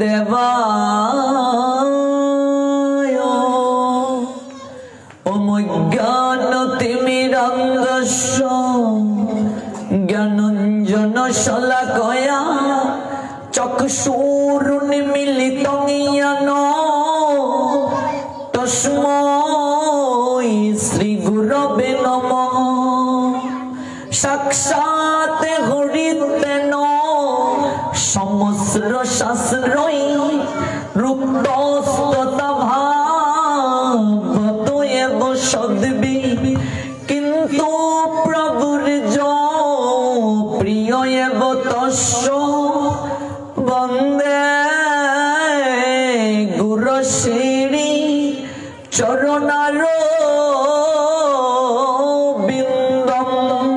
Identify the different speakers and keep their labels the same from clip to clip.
Speaker 1: देवाय ओमज्ञानतिमिरान्धस्य ज्ञानाञ्जन शलाकया चक्षुरुन्मीलितं येन तस्मै श्रीगुरवे नमः साक्षात् हरितेन समस्र शास्त्रै रुक्तस्ततभावतो एव सद्भि किन्तु प्रभुर्जो प्रिय एव तस्य वन्दे गुरुश्री चरणारविन्दम्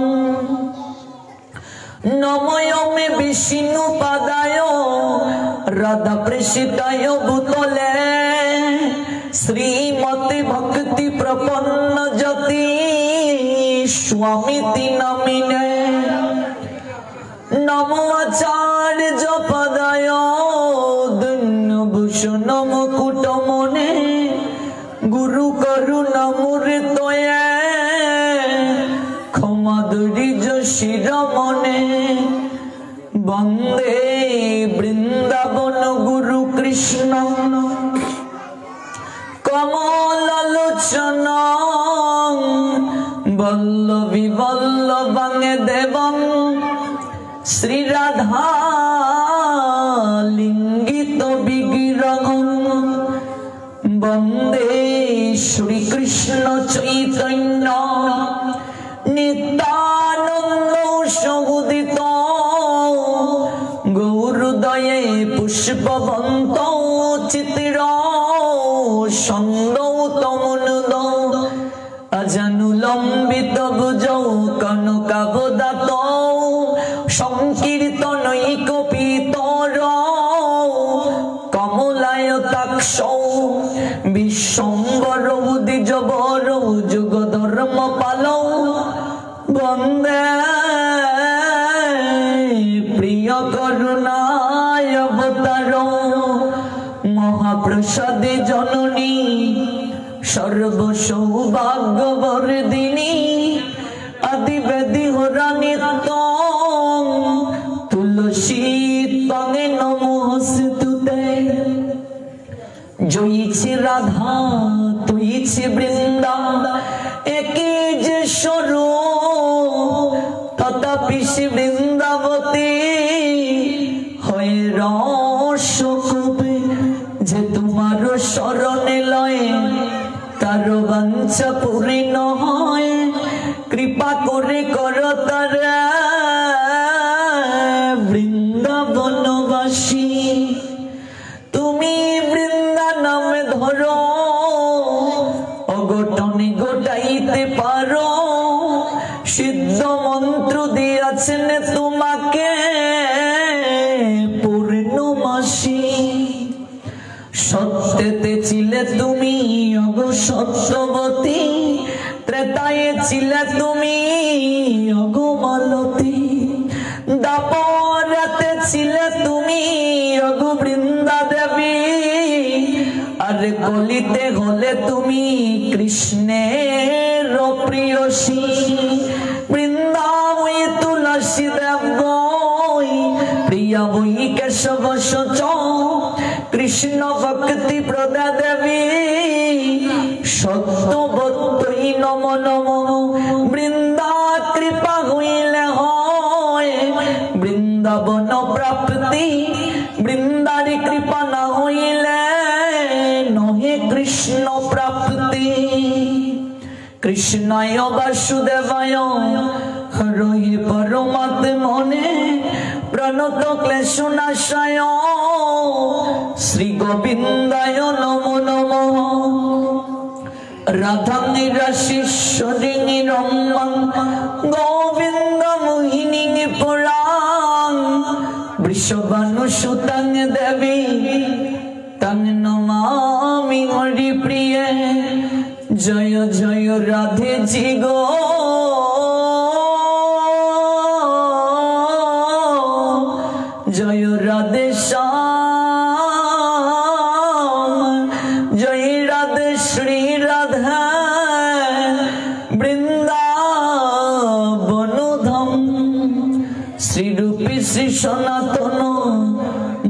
Speaker 1: नमोऽमे विष्णुपादाय राधाप्रेषिताय भूतले श्रीमती भक्ति प्रपन्न जति स्वामिति नामिने नमो आचार्य पदाय धन्यभूषण मुकुटमने गुरु करुणामूर्तये क्षमाधुर्य शिरोमणे वन्दे वृंदावन गुरु कृष्ण कमललोचन वल्लभी वल्लभांगे देवं श्री राधा लिंगित विग्रहं वन्दे श्री कृष्ण चैतन्य नित्यानंद सहोदित गौरदये पुष्पवंत चितिर छन्दौ तमनुदौ अजानुलम्बित भुजौ कनकावदातौ संकीर्तनैकपितरौ कमलायताक्षौ विश्वम्भरौ द्विजवरौ जुगधर्मपालौ वन्दे प्रिय करुणावतारौ महाप्रसादे जननी सर्वसौभाग्यवर्धिनी आदिव्याधि हरा नित्यं तुलसी तंगे नमोस्तुते जयी छे राधा तुई छे बृंदा एके जे स्वरूप तथापि श्री बृंदावती हय रसकूपे जे तुम्हार शरणे लये तार बांछा पूर्ण हय कृपा करे करो तारे वृंदावनवासी तुमी बृंदा नामे धरो अघटने घटाइते पारो सिद्ध मंत्र दियाছেন তোমাকে पूर्णमासी सत्यते छिले तुमी अगो सत्यवती त्रेताये छिले तुमी अगो मालती दापराते छिले तुमी अगो बृंदा देवी अरे कलिते हले तुमी कृष्णेर प्रियसी बृंदावई तुलसी देवई प्रिया वही केशव सच कृष्ण भक्ति प्रदा देवी सत्यवती नम नम बृंदा कृपा हইলে হয় বৃন্দাবন प्राप्ति बृंदार कृपा ना हইলে नहे कृष्ण प्राप्ति कृष्णाय वासुदेवाय हरे परमात्मने प्रणत क्लेशनाशाय श्री गोविंदाय नमो नमः राधा निराशीश्वरी निरम्मं गोविंद मोहिनी पुरां वृषभानुसुतां देवी तं नमामि हरिप्रिये जय जय राधे जी गो जय राधे श्याम।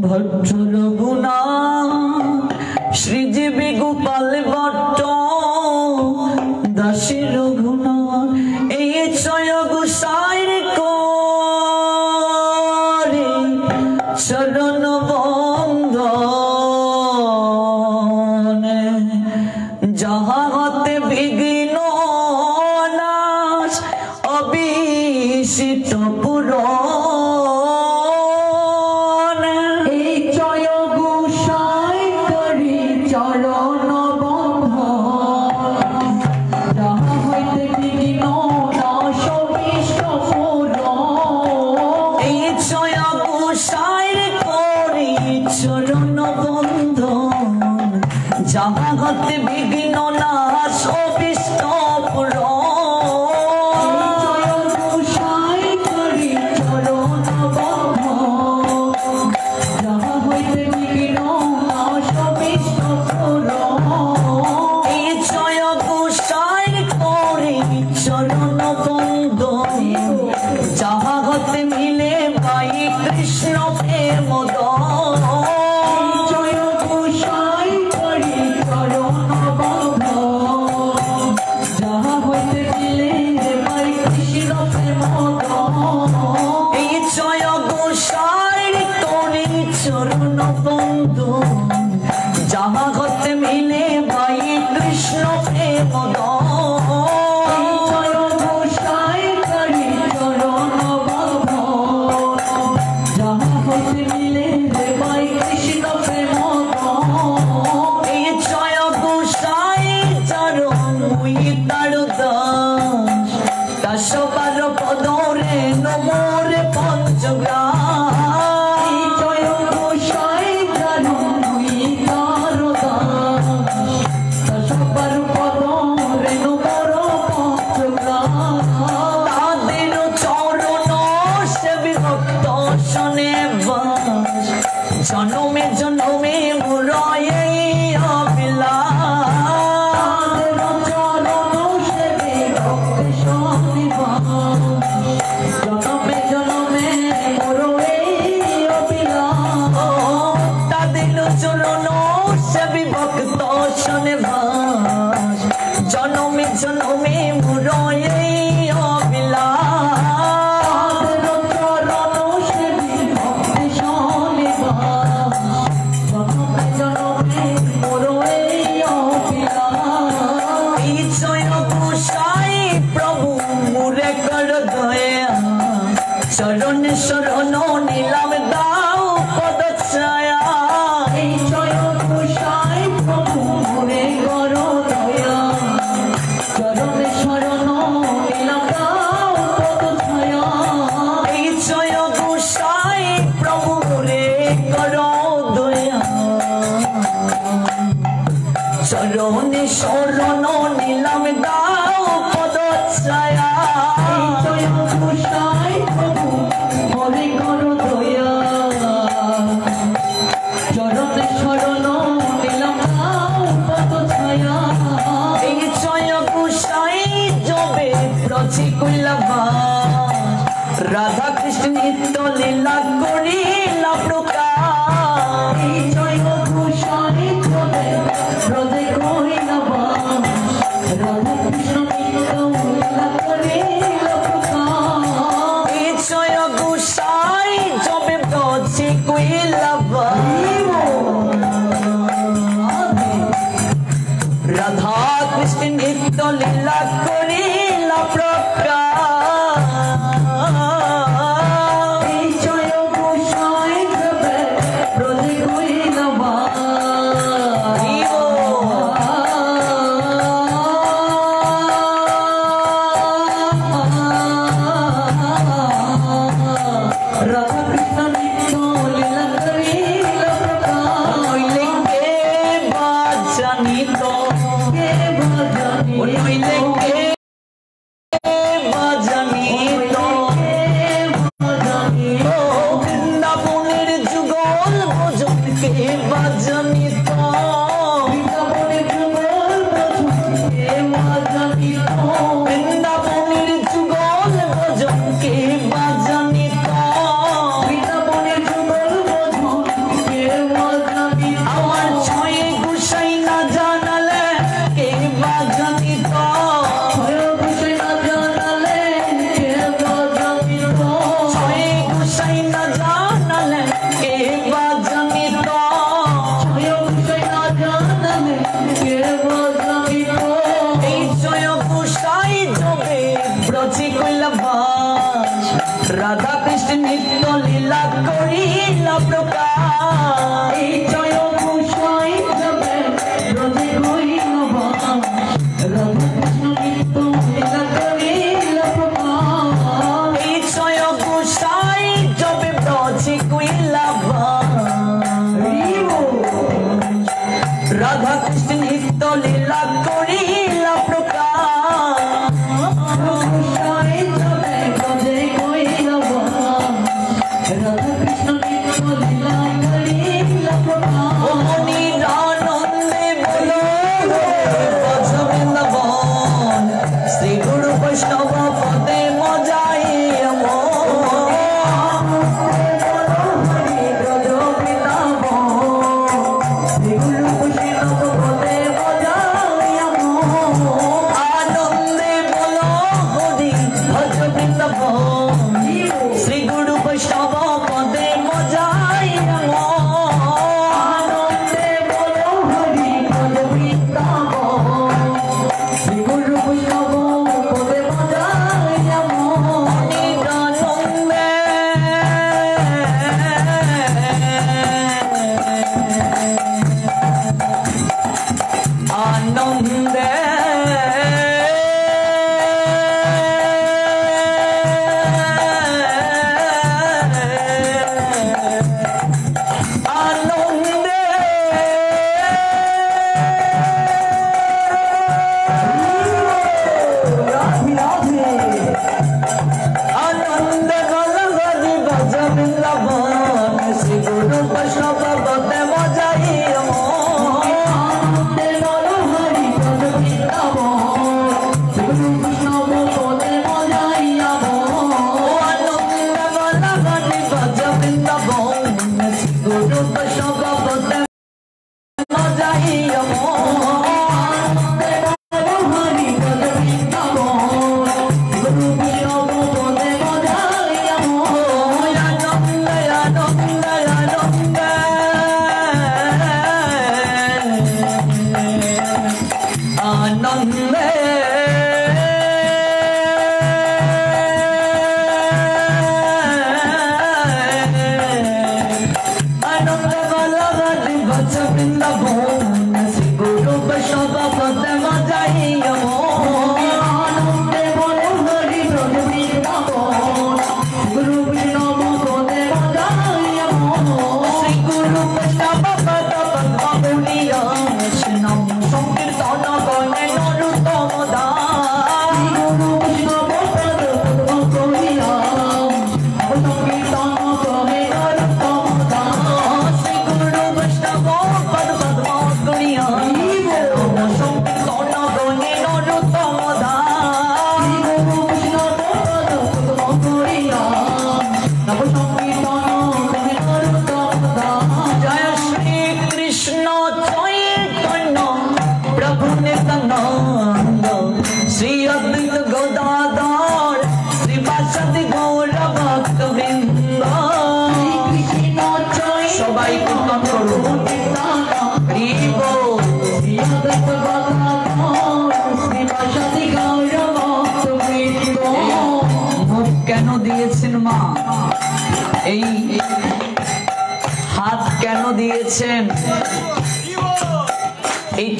Speaker 1: ভট্ট রঘুনাথ শ্রীজীবী গোপাল ভট্ট দাসী রঘুনাথ এই ছয় গোসাইর করে চরণ বন্দন যাহা হতে বিঘ্ন নাশ অবিষিত পুরাণ এই ছয় গোসাই করি চরণ বন্দন যাহা হইতে বিঘ্ন নাশ অবিষ্ট পুরাণ এই ছয় গোসাইর করি চরণ বন্দন যাহা হতে বিঘ্ন নাশ অবিষ্ট পুরাণ জনমে জনমে মুরায়ে অবিলাস জনমে জনমে মুরায়ে অবিলাস তাদের চরণ সেবি ভক্ত শোনে ভাস জনমে জনমে মুরায়ে শরণ শরণ নীলাম দাও পদ ছায়া এই জয় গোসাই প্রভু মোরে করো দয়া শরণ শরণ নীলাম দাও পদ ছায়া এই জয় গোসাই প্রভু মোরে করো দয়া শরণ শরণ নীলাম দাও পদ ছায়া এই জয় গোসাই প্রভু মোরে করো দয়া চরণ শরণ নীলাম দাও পদ ছায়া এই জয় গোসাই জবে প্রচিকুলভাস রাধা কৃষ্ণ নিত্য লীলা করিলা প্রকাশ এই জয় গোসাই জবে হৃদয় করিলা বাস রাধা কৃষ্ণ নিত্য লীলা করিলা প্রকাশ এই জয় গোসাই জবে প্রচিকুলভাস রাধা কৃষ্ণ নিত্য লীলা করিলা প্রকাশ এই জয় গোসাই জবে হৃদয় করিলা বাস রাধা কৃষ্ণ নিত্য লীলা করিলা প্রকাশ কে বাজানি তো কে বাজানি কে বাজানি তো বৃন্দাবনের যুগল ভজন কে বাজানি তো বৃন্দাবনের যুগল ভজন কে বাজানি তো বৃন্দাবনের যুগল ভজন কে বাজানি তো বৃন্দাবনের যুগল ভজন নিত্য লীলা করিলা প্রকাশ এই জয় গোসাই যাবে ব্রজে কইল বাস রাধা কৃষ্ণ নিত্য লীলা করিলা প্রকাশ এই জয় গোসাই যাবে ব্রজে কইলা বাস রাধা কৃষ্ণ নিত্য লীলা করিলা প্রকাশ গোসাই যাবে ব্রজে কইলা বাস রাধা কৃষ্ণ নিত্য লীলা করিলা প্রকাশ ও মনির আনন্দে বলো ব্রজ বৃন্দাবন শ্রী গুরু বৈষ্ণব পদে মজাই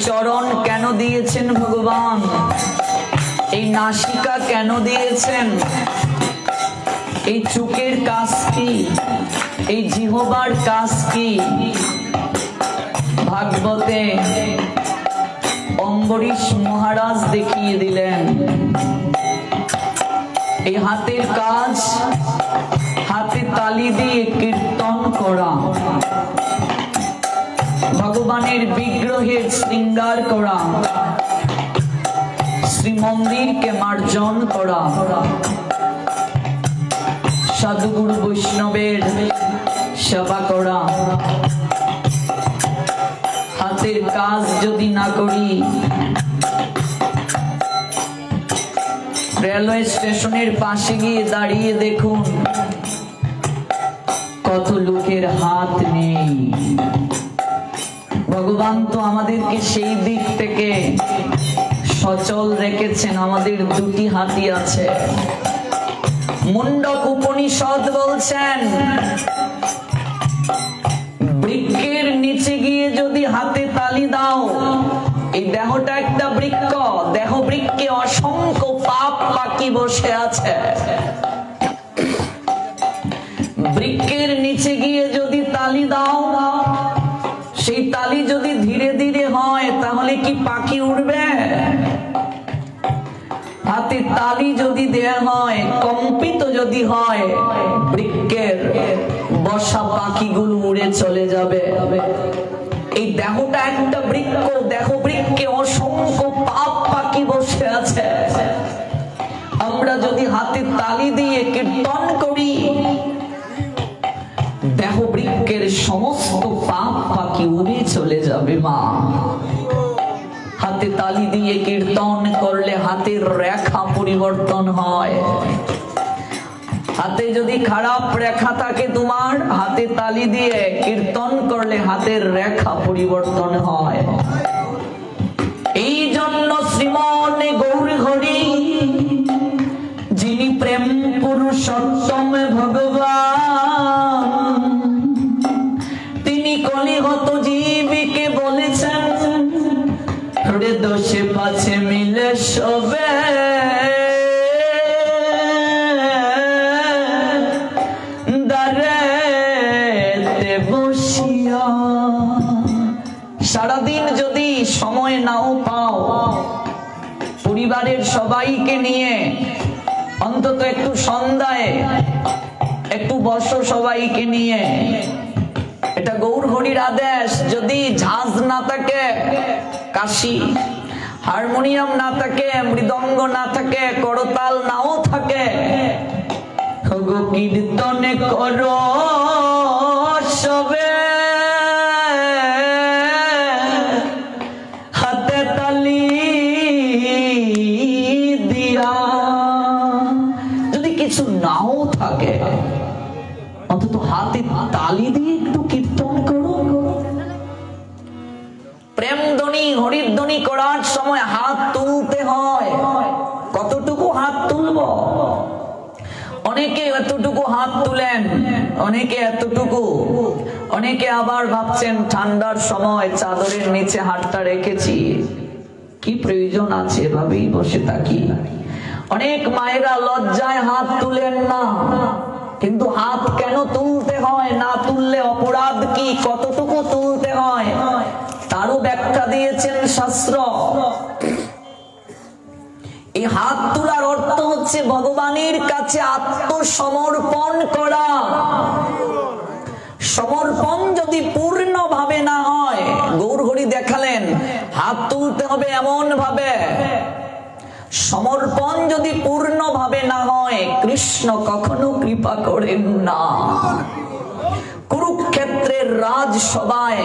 Speaker 1: চরণ কেন দিয়েছেন ভগবান এই নাসিকা কেন দিয়েছেন এই চোখের কাজ কি এই জিহ্বার কাজ কি ভাগবতে অম্বরীশ মহারাজ দেখিয়ে দিলেন এই হাতের কাজ হাতে তালি দিয়ে কীর্তন করা ভগবানের বিগ্রহের শৃঙ্গার করা শ্রীমন্দিরকে মার্জন করা সাধুগুরু বৈষ্ণবের সেবা করা হাতের কাজ যদি না করি রেলওয়ে স্টেশনের পাশে গিয়ে দাঁড়িয়ে দেখুন কত লোকের হাত নেই ভগবান তো আমাদেরকে সেই দিক থেকে সচল রেখেছেন আমাদের দুটি হাতই আছে মুন্ডক উপনিষদ বলছেন বৃক্ষের নিচে গিয়ে যদি হাতে তালি দাও, এই দেহটা একটা বৃক্ষ, দেহ বৃক্ষে অসংখ্য পাপ পাখি বসে আছে। বৃক্ষের নিচে গিয়ে যদি তালি দাও, সেই তালি যদি ধীরে ধীরে হয় তাহলে কি পাখি উড়বে? হাতে তালি যদি দেয়া হয়, কম্পিত যদি হয়, বৃক্ষের বসা পাখিগুলো উড়ে চলে যাবে। এই দেহটা একটা বৃক্ষ, দেহ বৃক্ষে অসংখ্য পাপ পাখি বসে আছে। আমরা যদি হাতে তালি দিয়ে কীর্তন করি, দেহ বৃক্ষের সমস্ত পাপ পাখি উড়ে চলে যাবে। মা, হাতে তালি দিয়ে কীর্তন করলে হাতের রেখা পরিবর্তন হয়। হাতে যদি খারাপ রেখা থাকে তোমার, হাতে তালি দিয়ে কীর্তন করলে হাতের রেখা পরিবর্তন হয়। এই জন্য শ্রীমন গৌর হরি, যিনি প্রেম পুরুষোত্তম ভগবান, তিনি কলিহত জীবকে বলেছেন দোষে পাছে মিলে সবে দাঁড়াতে বসিয়া। সারাদিন যদি সময় নাও পাও, পরিবারের সবাইকে নিয়ে অন্তত একটু সন্ধ্যায় একটু বসো সবাইকে নিয়ে। এটা গৌর হরির আদেশ। যদি ঝাঁজ না থাকে, কাশি, হারমোনিয়াম না থাকে, মৃদঙ্গ না থাকে, করতাল নাও থাকে, কীর্তনে করো সবে হাতে তালি দিয়া। যদি কিছু নাও থাকে, অন্তত হাতে তালি দিয়ে একটু কীর্তন করো। প্রেম ধ্বনি, হরির ধ্বনি করার সময় হাত তুলতে হয়। কতটুকু হাত তুলব? অনেকে এতটুকু হাত তুলেন, অনেকে এতটুকু, অনেকে আবার ভাবছেন ঠান্ডার সময় চাদরের নিচে হাতটা রেখেছি, কি প্রয়োজন আছে, এভাবেই বসে থাকি। অনেক মায়েরা লজ্জায় হাত তুলেন না, কিন্তু হাত কেন তুলতে হয়? না তুললে অপরাধ কি? কতটুকু তুলতে হয় তারও ব্যাখ্যা দিয়েছেন শাস্ত্র। এই হাত তোলার অর্থ হচ্ছে ভগবানের কাছে আত্মসমর্পণ করা। সমর্পণ যদি পূর্ণ ভাবে না হয়, গৌর হরি দেখালেন হাত তুলতে হবে এমন ভাবে। সমর্পণ যদি পূর্ণ ভাবে না হয়, কৃষ্ণ কখনো কৃপা করেন না। কুরুক্ষেত্রের রাজসভায়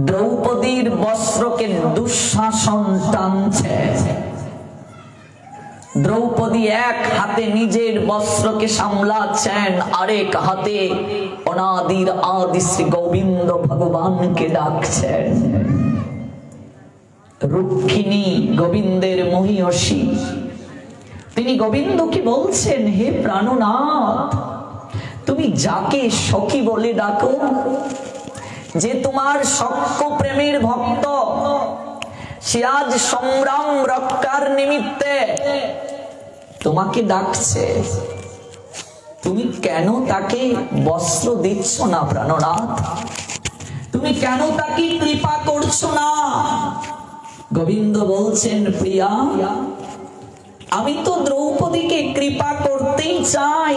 Speaker 1: দ্রৌপদীর বস্ত্রকে দুঃশাসন টানছে। দ্রৌপদী এক হাতে নিজের বস্ত্রকে সামলাচ্ছেন, আরেক হাতে অনাদির আদি শ্রী গোবিন্দ ভগবানকে ডাকছেন। রুক্মিণী গোবিন্দের মহিষী, তিনি গোবিন্দকে বলছেন, হে প্রাণনাথ, তুমি যাকে সখী বলে ডাকো, যে তোমার সখ্য প্রেমের ভক্ত, সে আজ সংগ্রাম রক্ষার নিমিত্তে তোমাকে ডাকছে, তুমি কেন তাকে বস্ত্র দিচ্ছ না প্রাণনাথ? তুমি কেন তাকে কৃপা করছো না? গোবিন্দ বলছেন, প্রিয়া, আমি তো দ্রৌপদীকে কৃপা করতেই চাই,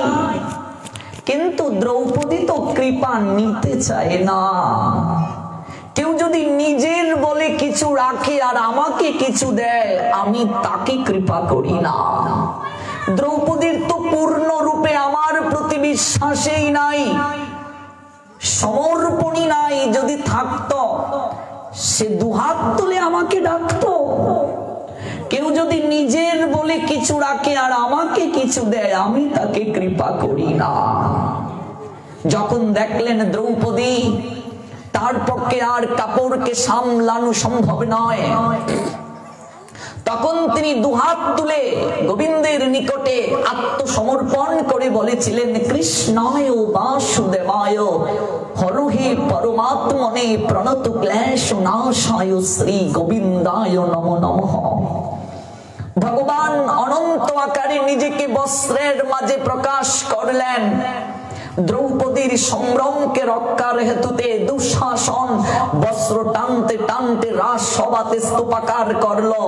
Speaker 1: কিন্তু দ্রৌপদী তো কৃপা নিতে চায় না। কেউ যদি নিজের বলে কিছু রাখে আর আমাকে কিছু দেয়, আমি তাকে কৃপা করি না। দ্রৌপদীর তো পূর্ণরূপে আমার প্রতি বিশ্বাসেই নাই, সমর্পণই নাই। যদি থাকতো সে দুহাত তুলে আমাকে ডাকতো। কেউ যদি নিজের বলে কিছু রাখে আর আমাকে কিছু দেয়, আমি তাকে কৃপা করি না। যখন দেখলেন দ্রৌপদী তার পক্ষে আর কাপড়কে সামলানো সম্ভব নয়, তখন তিনি দুহাত তুলে গোবিন্দের নিকটে আত্মসমর্পণ করে বলেছিলেন, কৃষ্ণায় বাসুদেবায় হরহে পরমাত্মনে প্রণত ক্লেশ নাশায় শ্রী গোবিন্দায় নমো নমঃ। ভগবান অনন্ত আকারে নিজেকে বস্ত্রের মাঝে প্রকাশ করলেন। দ্রৌপদীর সম্ভ্রমকে রক্ষার হেতুতে দুঃশাসন বস্ত্র টানতে টানতে রাস সভাতে স্তূপাকার করলো,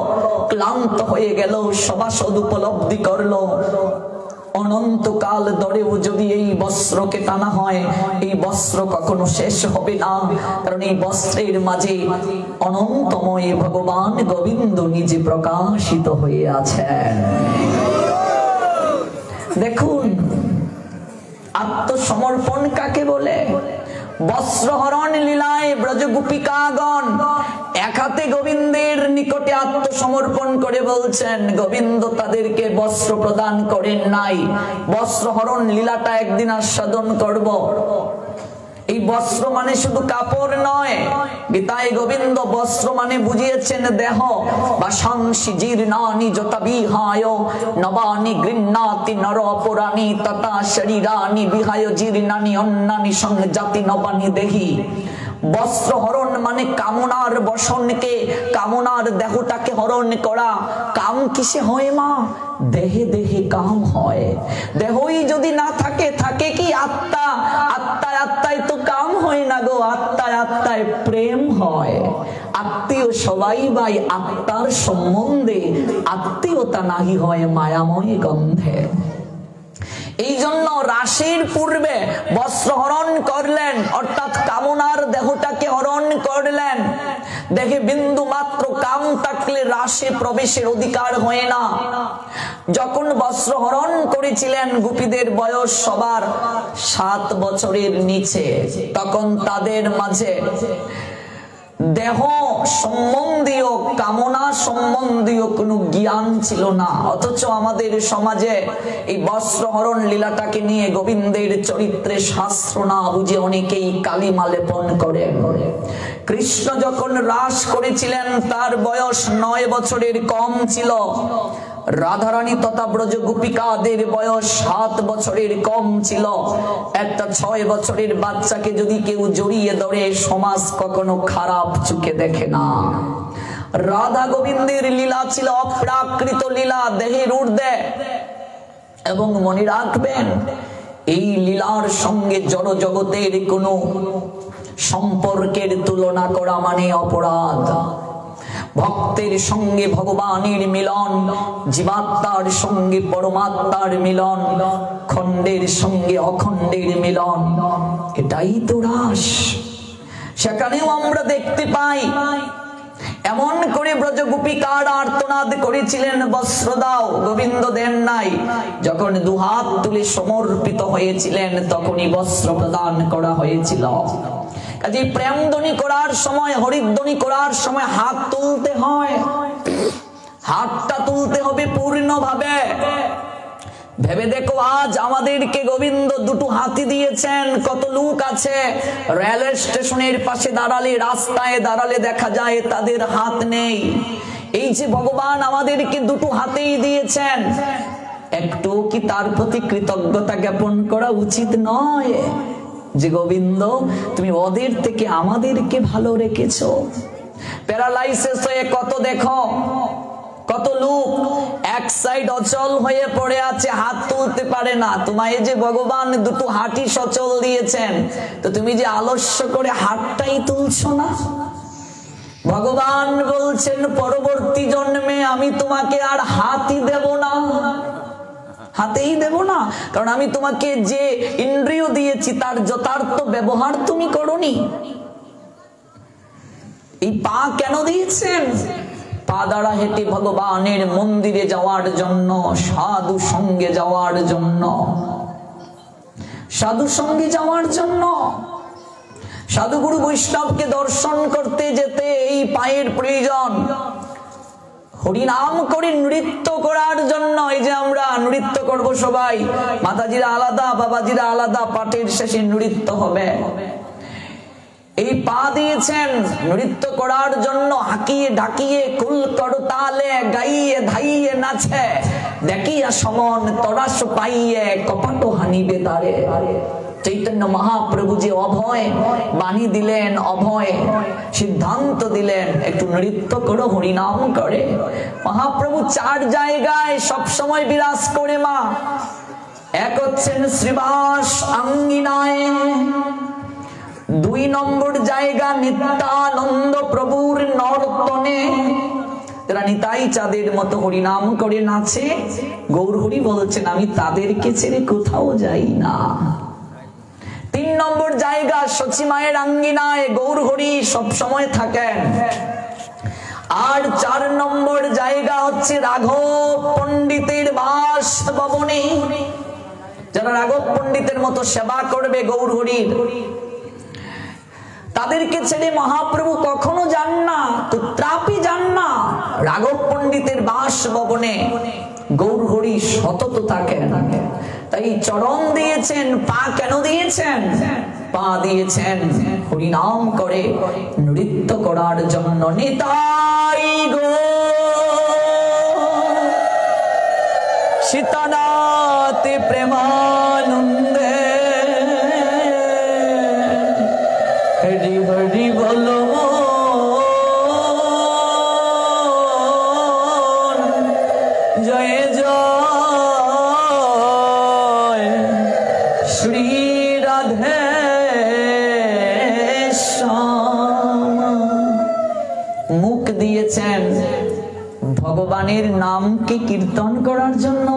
Speaker 1: ক্লান্ত হয়ে গেল, সভাসদ উপলব্ধি করলো অনন্তকাল ধরেও যদি এই বস্ত্রকে টানা হয়, এই বস্ত্র কখনো শেষ হবে না, কারণ এই বস্ত্রের মাঝে অনন্তময় ভগবান গোবিন্দ নিজে প্রকাশিত হয়ে আছেন। দেখুন আত্মসমর্পণ কাকে বলে। বস্ত্রহরণ লীলায় ব্রজ গোপিকাগণ এক হাতে গোবিন্দের নিকটে আত্মসমর্পণ করে বলছেন, গোবিন্দ তাদেরকে বস্ত্র প্রদান করেন নাই। বস্ত্রহরণ লীলাটা একদিন আস্বাদন করব। এই বস্ত্র মানে শুধু কাপড় নয়, গীতায় গোবিন্দ বস্ত্র মানে বুঝিয়েছেন দেহ। বাসাংসি জীর্ণানি যতাবিহায় নবানি গৃহ্ণাতি নরপরাণি তথা শরীরানি বিহায় জীর্ণানি অন্যানি সংজাতি নবানি দেহি। বস্ত্র হরণ মানে কামনার বসনকে, কামনার দেহটাকে হরণ করা। কাম কিসে হয় মা? দেহে দেহে কাম হয়। দেহই যদি না থাকে, থাকে কি আত্মা? আত্মায় আত্মায় তো কাম হয় না গো, আত্মায় আত্মায় প্রেম হয়। আত্মীয় সবাই ভাই আত্মার সম্বন্ধে আত্মীয়তা নাহি হয় মায়াময় গন্ধে। এই জন্য রাশির পূর্বে বস্ত্র হরণ করলেন, অর্থাৎ কামনার দেহটাকে হরণ করলেন। দেখে বিন্দু মাত্র কাম থাকলে রাশি প্রবেশের অধিকার হয় না। যখন বস্ত্র হরণ করেছিলেন, গোপীদের বয়স সবার 7 বছরের নিচে, তখন তাদের মাঝে দেহ সম্বন্ধীয় কামনা সম্বন্ধীয় কোনো জ্ঞান ছিল না। অথচ আমাদের সমাজে এই বস্ত্রহরণ লীলাটাকে নিয়ে গোবিন্দের চরিত্রে শাস্ত্র না বুঝে অনেকেই কালিমা লেপন করে। কৃষ্ণ যখন রাস করেছিলেন তার বয়স 9 বছরের কম ছিল। রাধারানী তথা ব্রজ গোপিকাদের বয়স 7 বছরের কম ছিল। একটা 6 বছরের বাচ্চাকে যদি কেউ জড়িয়ে ধরে, সমাজ কখনো খারাপ চোখে দেখে না। রাধা গোবিন্দের লীলা ছিল অপ্রাকৃত লীলা, দেহের ঊর্ধ্বে। এবং মনে রাখবেন, এই লীলার সঙ্গে জড় জগতের কোনো সম্পর্কের তুলনা করা মানে অপরাধ। ভক্তের সঙ্গে ভগবানের মিলন, জীবাত্মার সঙ্গে পরমাত্মার মিলন, খণ্ডের সঙ্গে অখণ্ডের মিলন, এটাই তো রাস। সেখানেও আমরা দেখতে পাই এমন করে ব্রজ গোপিকার আর্তনাদ করেছিলেন, বস্ত্র দাও, গোবিন্দ দেন নাই। যখন দুহাত তুলে সমর্পিত হয়েছিলেন তখনই বস্ত্র প্রদান করা হয়েছিল। কাজে প্রেমধ্বনি করার সময়, হরিধ্বনি করার সময় হাত তুলতে হয়। হাতটা তুলতে হবে পূর্ণভাবে। ভেবে দেখো, আজ আমাদেরকে গোবিন্দ দুটো হাতি দিয়েছেন। কত লোক আছে রেল স্টেশনের পাশে দাঁড়ালে, রাস্তায় দাঁড়ালে দেখা যায় তাদের হাত নেই। এই যে ভগবান আমাদেরকে দুটো হাতেই দিয়েছেন, একটু কি তার প্রতি কৃতজ্ঞতা জ্ঞাপন করা উচিত নয়? যে গোবিন্দ তুমি ওদের থেকে আমাদেরকে ভালো রেখেছো। প্যারালাইসিস হয়ে কত দেখো, কত লোক এক সাইড অচল হয়ে পড়ে আছে, হাত তুলতে পারে না। তোমায় যে ভগবান দুটো হাঁটি সচল দিয়েছেন, তো তুমি যে আলস্য করে হাতটাই তুলছো না। ভগবান বলছেন পরবর্তী জন্মে আমি তোমাকে আর হাতই দেব না, হাতেই দেব না, কারণ আমি তোমাকে যে ইন্দ্রিয় দিয়েছি তার যথার্থ ব্যবহার তুমি করোনি। এই পা কেন দিয়েছেন? পা দ্বারা হেঁটে ভগবানের মন্দিরে যাওয়ার জন্য, সাধু সঙ্গে যাওয়ার জন্য, সাধু সঙ্গে যাওয়ার জন্য। সাধুগুরু বৈষ্ণবকে দর্শন করতে যেতে এই পায়ের প্রয়োজন। হরিনাম করে নৃত্য করার জন্য, এই যে আমরা নৃত্য করব সবাই, মাতাজিরা আলাদা, বাবাজিরা আলাদা, পাঠের শেষে নৃত্য হবে। এই পা দিয়েছেন নৃত্য করার জন্য, হাঁকিয়ে ঢাকিয়ে কুল করতালে গাইয়ে ধাইয়ে নাচে, দেখিয়া সমন তরাস পাইয়ে কপাট হানিবে তারে। চৈতন্য মহাপ্রভু যে অভয় বাণী দিলেন, অভয় সিদ্ধান্ত দিলেন, একটু নৃত্য করো, হরিনাম করে। মহাপ্রভু চার জায়গায় সব সময় বিরাজ করে মা। এক হচ্ছেন শ্রীবাস আঙ্গিনায়, 2 নম্বর জায়গা নিত্যানন্দ প্রভুর নর্তনে, যারা নিতাই চাঁদের মতো হরিনাম করে নাচে। গৌর হরি বলছেন আমি তাদেরকে ছেড়ে কোথাও যাই না। 3 নম্বর জায়গা সচী মায়ের আঙ্গিনায় গৌর হরি সব সময় থাকেন। আর 4 নম্বর জায়গা হচ্ছে রাঘব পণ্ডিতের বাস ভবনে, যারা রাঘব পণ্ডিতের মতো সেবা করবে গৌর হরির, তাদেরকে ছেড়ে মহাপ্রভু কখনো যান না, ত্রাপি যান না। রাঘব পণ্ডিতের বাস ভবনে গৌর হরি সতত থাকেন। তাই চরণ দিয়েছেন, পা কেন দিয়েছেন? পা দিয়েছেন হরিনাম করে নৃত্য করার জন্য। নিতাই গো সীতানাথ প্রেমানন্দে, হরি হরি বলো জয় জয় শ্রী রাধে শ্যাম। মুখ দিয়েছেন ভগবানের নামকে কীর্তন করার জন্য।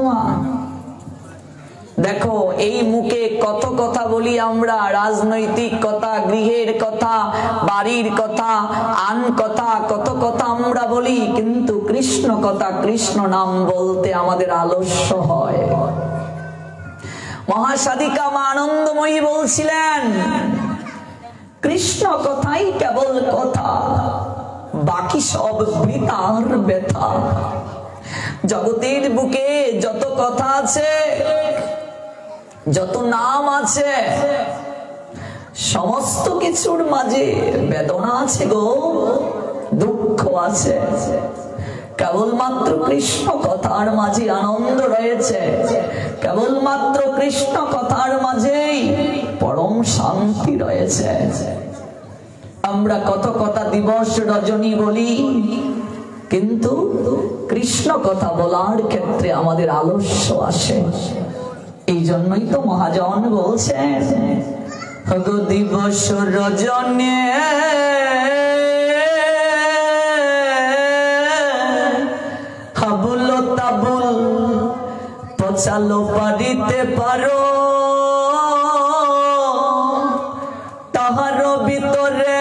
Speaker 1: দেখো এই মুখে কত কথা বলি আমরা, রাজনৈতিক কথা, গৃহের কথা, বাড়ির কথা, আন কথা, কত কথা আমরা বলি, কিন্তু কৃষ্ণ কথা, কৃষ্ণ নাম বলতে আমাদের আলস্য হয়। মহাসাধিকা মা আনন্দময়ী বলছিলেন কৃষ্ণ কথাই কেবল কথা, বাকি সব বৃথার ব্যথা। জগতের বুকে যত কথা আছে, যত নাম আছে, সমস্ত কিছুর মাঝে বেদনা আছে গো, দুঃখ আছে। কেবলমাত্র কৃষ্ণ কথার মাঝে আনন্দ রয়েছে, কেবলমাত্র কৃষ্ণ কথার মাঝেই পরম শান্তি রয়েছে। আমরা কত কথা দিবস রজনী বলি, কিন্তু কৃষ্ণ কথা বলার ক্ষেত্রে আমাদের আলস্য আসে। এই জন্যই তো মহাজন বলছেন দিবস রজনী হাবুল তাবুল পচালো পারিতে পারো, তাহার ভিতরে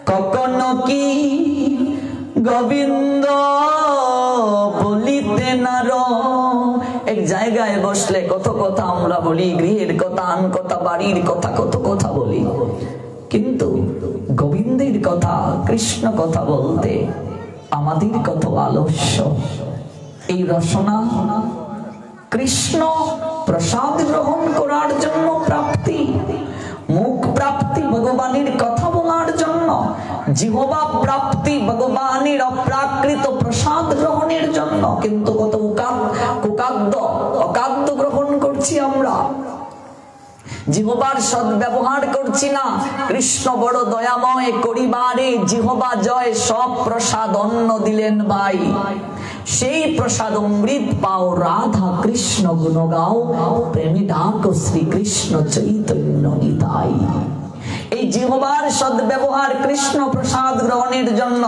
Speaker 1: কখনো কি গোবিন্দ বলিতে নারো। এক জায়গায় বসলে কত কথা আমরা বলি, গৃহের কথা, আন কথা, বাড়ির কথা, কত কথা বলি, কিন্তু গোবিন্দের কথা, কৃষ্ণ কথা বলতে আমাদের কত আলস্য। এই রসনা কৃষ্ণ প্রসাদ গ্রহণ করার জন্য প্রাপ্তি, মুখ প্রাপ্তি ভগবানের কথা বলার জন্য, জিহ্বা প্রাপ্তি ভগবানের অপ্রাকৃত প্রসাদ গ্রহণের জন্য, কিন্তু কত অকাদ্য গ্রহণ করছি আমরা, জিহ্বার সদ্ব্যবহার করছি না। কৃষ্ণ বড় দয়াময়, করিবারে জিহ্বা জয়, সব প্রসাদ অন্ন দিলেন ভাই, সেই প্রসাদ অমৃত পাও, রাধা কৃষ্ণ গুণ গাও, প্রেমী ডাকো শ্রীকৃষ্ণ চৈতন্য নিতাই। এই জিহ্বার সদ্ব্যবহার কৃষ্ণ প্রসাদ গ্রহণের জন্য,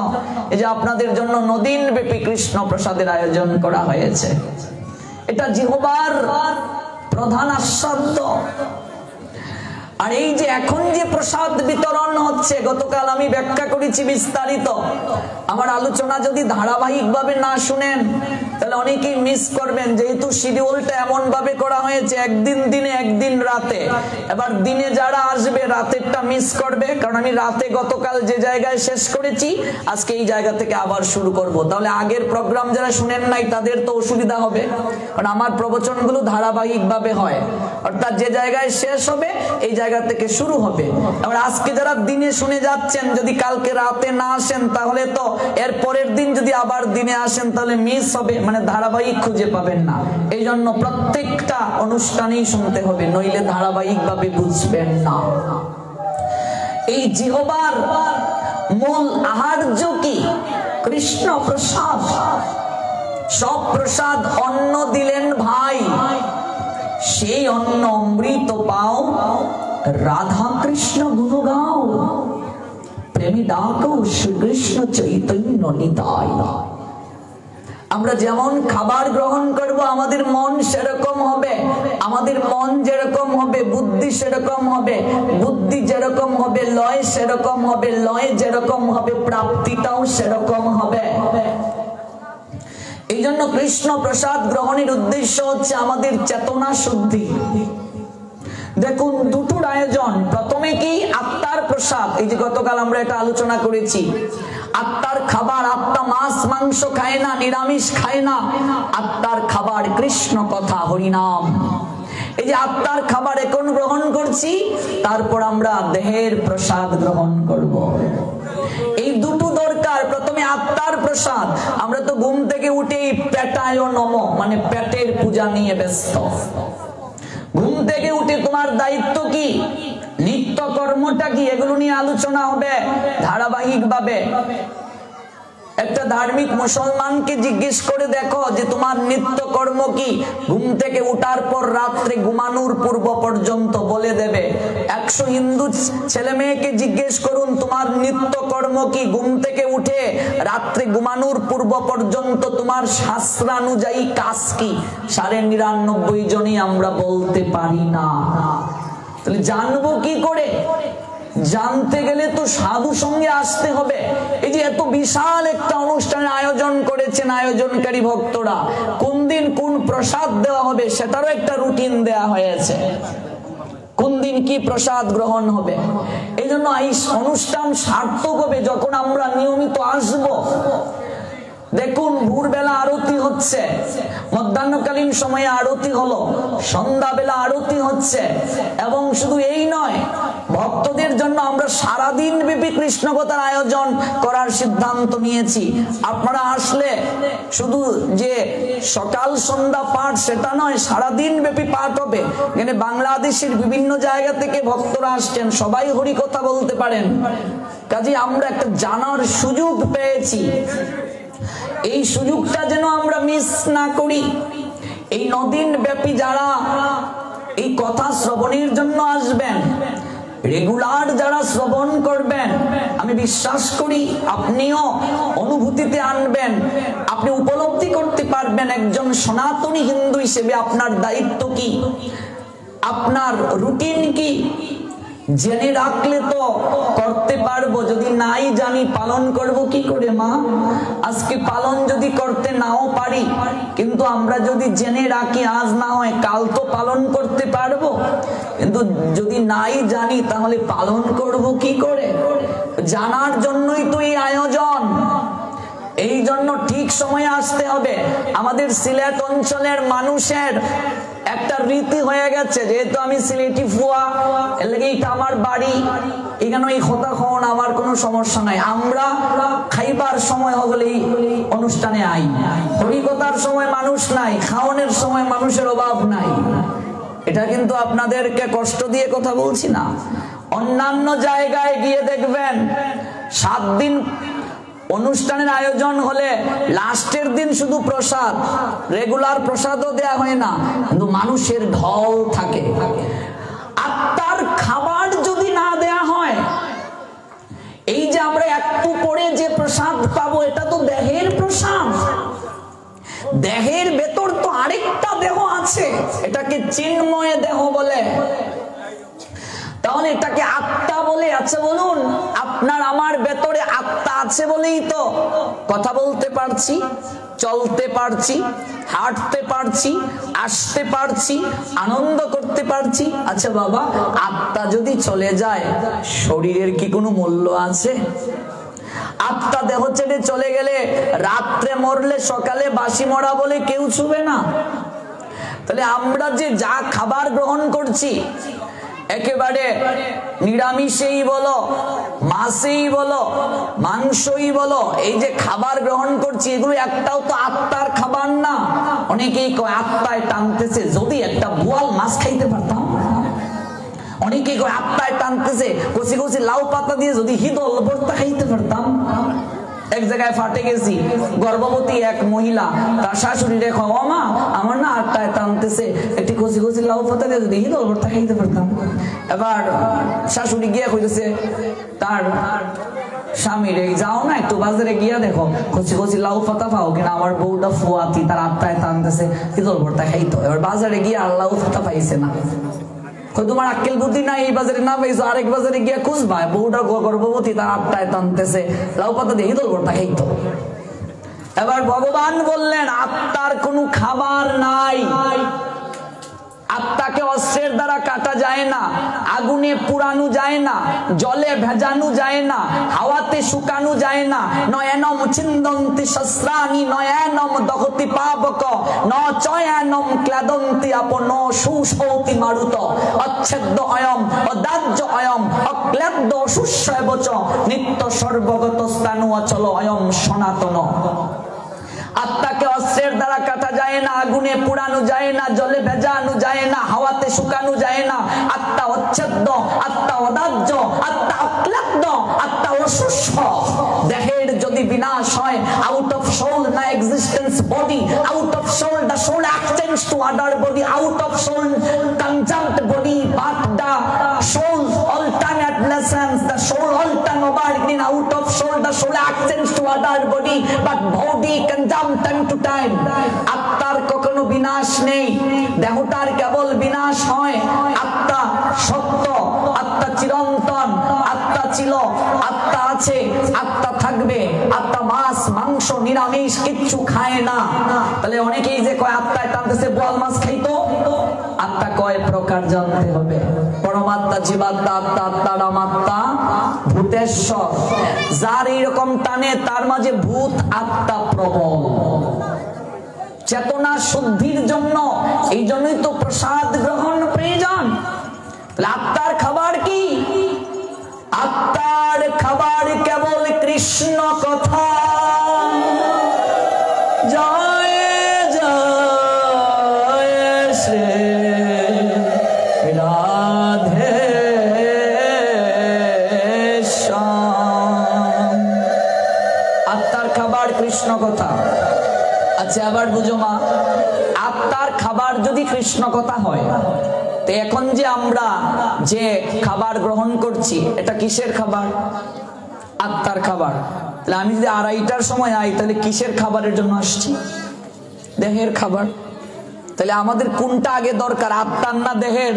Speaker 1: এই যে আপনাদের জন্য নদিন ব্যাপী কৃষ্ণ প্রসাদের আয়োজন করা হয়েছে, এটা জিহ্বার প্রধান আস্বাদ্য। আর এই যে এখন যে প্রসাদ বিতরণ হচ্ছে, গতকাল আমি ব্যাখ্যা করেছি বিস্তারিত, আমার আলোচনা যদি ধারাবাহিকভাবে না শুনেন তাহলে অনেকেই মিস করবেন, যেহেতু শিডিউলটা এমন ভাবে করা হয়েছে একদিন দিনে একদিন রাতে। এবার দিনে যারা আসবে রাতেরটা মিস করবে, কারণ আমি রাতে গতকাল যে জায়গায় শেষ করেছি আজকে এই জায়গা থেকে আবার শুরু করব। তাহলে আগের প্রোগ্রাম যারা শুনেন নাই তাদের তো অসুবিধা হবে, কারণ আমার প্রবচনগুলো ধারাবাহিকভাবে হয়, অর্থাৎ যে জায়গায় শেষ হবে এই জায়গা থেকে শুরু হবে। এবার আজকে যারা দিনে শুনে যাচ্ছেন যদি কালকে রাতে না আসেন তাহলে তো এর পরের দিন যদি আবার দিনে আসেন তাহলে মিস হবে, মানে ধারাবাহিক খুঁজে পাবেন না। এই জন্য প্রত্যেকটা অনুষ্ঠানেই শুনতে হবে, নইলে ধারাবাহিক ভাবে বুঝবেন না। এই জিহ্বার মূল আহার্য কি? কৃষ্ণ প্রসাদ। সব প্রসাদ অন্ন দিলেন ভাই, সেই অন্ন অমৃত পাও, রাধা কৃষ্ণ গুণ গাও, প্রেমী ডাকো শ্রীকৃষ্ণ চৈতন্য নিতাই। আমরা যেমন খাবার গ্রহণ করব আমাদের মন সেরকম হবে, আমাদের মন যেরকম হবে বুদ্ধি সেরকম হবে, বুদ্ধি যেরকম হবে লয় সেরকম হবে, লয় যেরকম হবে প্রাপ্তিটাও সেরকম হবে। এই জন্য কৃষ্ণ প্রসাদ গ্রহণের উদ্দেশ্য হচ্ছে আমাদের চেতনা শুদ্ধি। দেখুন দুটোর আয়োজন, প্রথমে কি আত্মার প্রসাদ, এই যে গতকাল আমরা এটা আলোচনা করেছি, আত্মার খাবার, আত্মা মাছ মাংস খায় না, নিরামিষ খায় না, আত্মার খাবার কৃষ্ণ কথা হরিনাম। এই যে আত্মার খাবার এখন গ্রহণ করছি, তারপর আমরা দেহের প্রসাদ গ্রহণ করব। এই দুটো দরকার। প্রথমে আত্মার প্রসাদ, আমরা তো ঘুম থেকে উঠেই পেটায় নম মানে পেটের পূজা নিয়ে ব্যস্ত। ঘুম থেকে উঠে তোমার দায়িত্ব কি, নিত্য কর্মটা কি, এগুলো নিয়ে আলোচনা হবে ধারাবাহিক ভাবে। একটা ধার্মিক মুসলমানকে জিজ্ঞেস করে দেখো যে তোমার নিত্য কর্ম কি, ঘুম থেকে উঠার পর রাত্রে ঘুমানোর পূর্ব পর্যন্ত বলে দেবে। 100 হিন্দু ছেলে মেয়েকে জিজ্ঞেস করুন তোমার নিত্য কর্ম কি, ঘুম থেকে উঠে রাত্রে ঘুমানোর পূর্ব পর্যন্ত তোমার শাস্ত্রানুযায়ী কাজ কি, 99.5 জনই আমরা বলতে পারি না। তাহলে জানবো কি করে? জানতে গেলে তো সাধু সঙ্গে আসতে হবে। এই যে এত বিশাল একটা অনুষ্ঠানের আয়োজন করেছেন আয়োজনকারী ভক্তরা, কোন দিন কোন প্রসাদ দেওয়া হবে সেটারও একটা রুটিন দেওয়া হয়েছে, কোন দিন কি প্রসাদ গ্রহণ হবে। এই জন্য এই অনুষ্ঠান সার্থক হবে যখন আমরা নিয়মিত আসব। দেখুন ভোরবেলা আরতি হচ্ছে, মধ্যাহ্নকালীন সময়ে আরতি হলো, সন্ধ্যাবেলা আরতি হচ্ছে, এবং শুধু এই নয়, ভক্তদের জন্য আমরা সারাদিন ব্যাপী কৃষ্ণ কথার আয়োজন করার সিদ্ধান্ত নিয়েছি। আপনারা আসলে শুধু যে সকাল সন্ধ্যা পাঠ সেটা নয়, সারাদিন ব্যাপী পাঠ হবে। এখানে বাংলাদেশের বিভিন্ন জায়গা থেকে ভক্তরা আসছেন, সবাই হরি কথা বলতে পারেন, কাজে আমরা একটা জানার সুযোগ পেয়েছি। এই সুযোগটা যেন আমরা মিস না করি। এই 9 দিন ব্যাপী যারা এই কথা শ্রবণের জন্য আসবেন, রেগুলার যারা শ্রবণ করবেন, আমি বিশ্বাস করি আপনিও অনুভূতিতে আনবেন, আপনি উপলব্ধি করতে পারবেন একজন সনাতনী হিন্দু হিসেবে আপনার দায়িত্ব কি, আপনার রুটিন কি। জেনে রাখলে তো করতে পারবো, যদি নাই জানি পালন করব কি করে? মা আজকে পালন যদি করতে নাও পারি, কিন্তু আমরা যদি জেনে রাখি আজ না হয় কাল তো পালন করতে পারবো, কিন্তু যদি নাই জানি তাহলে পালন করব কি করে? জানার জন্যই তো এই আয়োজন। এই জন্য ঠিক সময়ে আসতে হবে। আমাদের সিলেট অঞ্চলের মানুষের একটা রীতি হয়ে গেছে, যেহেতু আমি সিলেটি ফুয়া, এর লাগে এটা আমার বাড়ি, এখানে এই কথা খাওয়ান আমার কোনো সমস্যা নাই। আমরা খাইবার সময় হলেই অনুষ্ঠানে আই, হরিকথার সময় মানুষ নাই, খাওয়ানোর সময় মানুষের অভাব নাই। এটা কিন্তু আপনাদেরকে কষ্ট দিয়ে কথা বলছি না। অন্যান্য জায়গায় গিয়ে দেখবেন 7 দিন অনুষ্ঠানের আয়োজন হলে লাস্টের দিন শুধু প্রসাদ, রেগুলার প্রসাদও দেয়া হয় না, কিন্তু মানুষের ঢল থাকে। আত্মার খাবার যদি না দেয়া হয়, এই যে আমরা একটু পরে যে প্রসাদ পাবো এটা তো দেহের প্রসাদ, দেহের ভেতর তো আরেকটা দেহ আছে, এটাকে চিন্ময় দেহ বলে, তাহলে এটাকে আত্মা বলে। আচ্ছা বলুন, আপনার আমার ভেতরে আত্মা আছে বলেই তো কথা বলতে পারছি, চলতে পারছি, হাঁটতে পারছি, আসতে পারছি, আনন্দ করতে পারছি। আচ্ছা বাবা, আত্মা যদি চলে যায় শরীরের কি কোনো মূল্য আছে? আত্মা দেহ ছেড়ে চলে গেলে রাত্রে মরলে সকালে বাসি মরা বলে কেউ ছুবে না। তাহলে আমরা যে যা খাবার গ্রহণ করছি, একেবারে নিরামিষেই বলো, মাছেই বলো, মাংসই বলো, এই যে খাবার গ্রহণ করছি এগুলো একটাও তো আত্মার খাবার না। অনেকেই কয় আত্মায় টানতেছে, যদি একটা বোয়াল মাছ খাইতে পারতাম। অনেকেই কয় আত্মায় টানতেছে, কচি কচি লাউ পাতা দিয়ে যদি হিদল ভর্তা খাইতে পারতাম। এক জায়গায় ফাটে গেছি, গর্ভবতী এক মহিলা তার শাশুড়ি রেখো, ও মা আমার না আত্মায় টানতেছে, একটি কচি কচি লাউ পাতা দিয়ে যদি হিদল ভর্তা খাইতে পারতাম। এবার শাশুড়ি গিয়া কইতেছে তার স্বামীর, যাও না একটু বাজারে গিয়া দেখো কচি কচি লাউ পাতা পাও কিনা, আমার বউটা ফুয়াতি তার আত্মায় টানতেছে হিদল ভর্তা খাইতো। এবার বাজারে গিয়ে আর লাউ পাতা পাইছে না। তোমার আক্কেল বুদ্ধি নাই, এই বাজারে না পাইছো আরেক বাজারে গিয়া খুঁজবা, বউটা গর্ভবতী তার আত্মায় টানতেছে লাউ পাতা দিয়ে হিদল ভর্তা খাইতো। এবার ভগবান বললেন আত্মার কোনো খাবার নাই। আত্মাকে অস্ত্রের দ্বারা কাটা যায় না, আগুনে পুরানো যায় না, জলে ভেজানো যায় না, হাওয়াতে শুকানো যায় না। নয়নম ছিন্দন্তি শস্ত্রাণি নয়নম দহতি পাবক ন চয়নম ক্লাদন্তি আপন সুশৌতি মারুত অচ্ছেদ্য অয়ম অদাহ্য অয়ম অক্লাদ্য অশুষ্যবচ নিত্য সর্বগত স্থানু অচল অয়ম সনাতন। আত্মাকে অস্ত্রের দ্বারা কাটা যায় না, আগুনে পুরানো যায় না, জলে ভেজানো যায় না, হাওয়াতে শুকানো যায় না। আত্মা অচ্ছেদ্য, আত্মা অদাহ্য, আত্মা অক্লাদ্য, আত্মা অশুষ্য। দেহের যদি বিনাশ হয়, আউট অফ সোল না existence body, out of soul the soul extends to other body, out of soul conjunct body, but the soul alternate lessons, the soul alternate bargaining, out of soul the soul extends to other body, but body conjunct time to time. আত্মার কখনো বিনাশ নেই, দেহটার কেবল বিনাশ হয়। আত্মা সত্য, আত্মা চিরন্তন, আত্মা ছিল, আত্মা আছে, আত্মা থাকবে। আত্মা মাছ মাংস নিরামিষ কিচ্ছু খায় না। তাহলে অনেকেই যে কয় আত্মায় টানতেছে বোয়াল মাছ খাইতো, আত্মা কয় প্রকার জানতে হবে। পরমাত্মা, জীবাত্মা, আত্মা, আত্মারামাত্মা, ভূতেশ্বর। যার এইরকম টানে তার মাঝে ভূত আত্মা প্রবল। চেতনা শুদ্ধির জন্য এই জন্যই তো প্রসাদ গ্রহণ প্রয়োজন। আত্মার খাবার কি? আত্মার খাবার কেবল কৃষ্ণ কথা। জয় জয় শ্রী রাধে শ্যাম। আত্মার খাবার কৃষ্ণ কথা। আচ্ছা আবার বুঝো মা, আত্মার খাবার যদি কৃষ্ণ কথা হয়, তো এখন যে আমরা যে খাবার গ্রহণ করছি এটা কিসের খাবার? আত্মার খাবার। তাহলে আমি যদি 2:30টার সময় আই, তাহলে কিসের খাবারের জন্য আসছি? দেহের খাবার। তাহলে আমাদের কোনটা আগে দরকার, আত্মার না দেহের?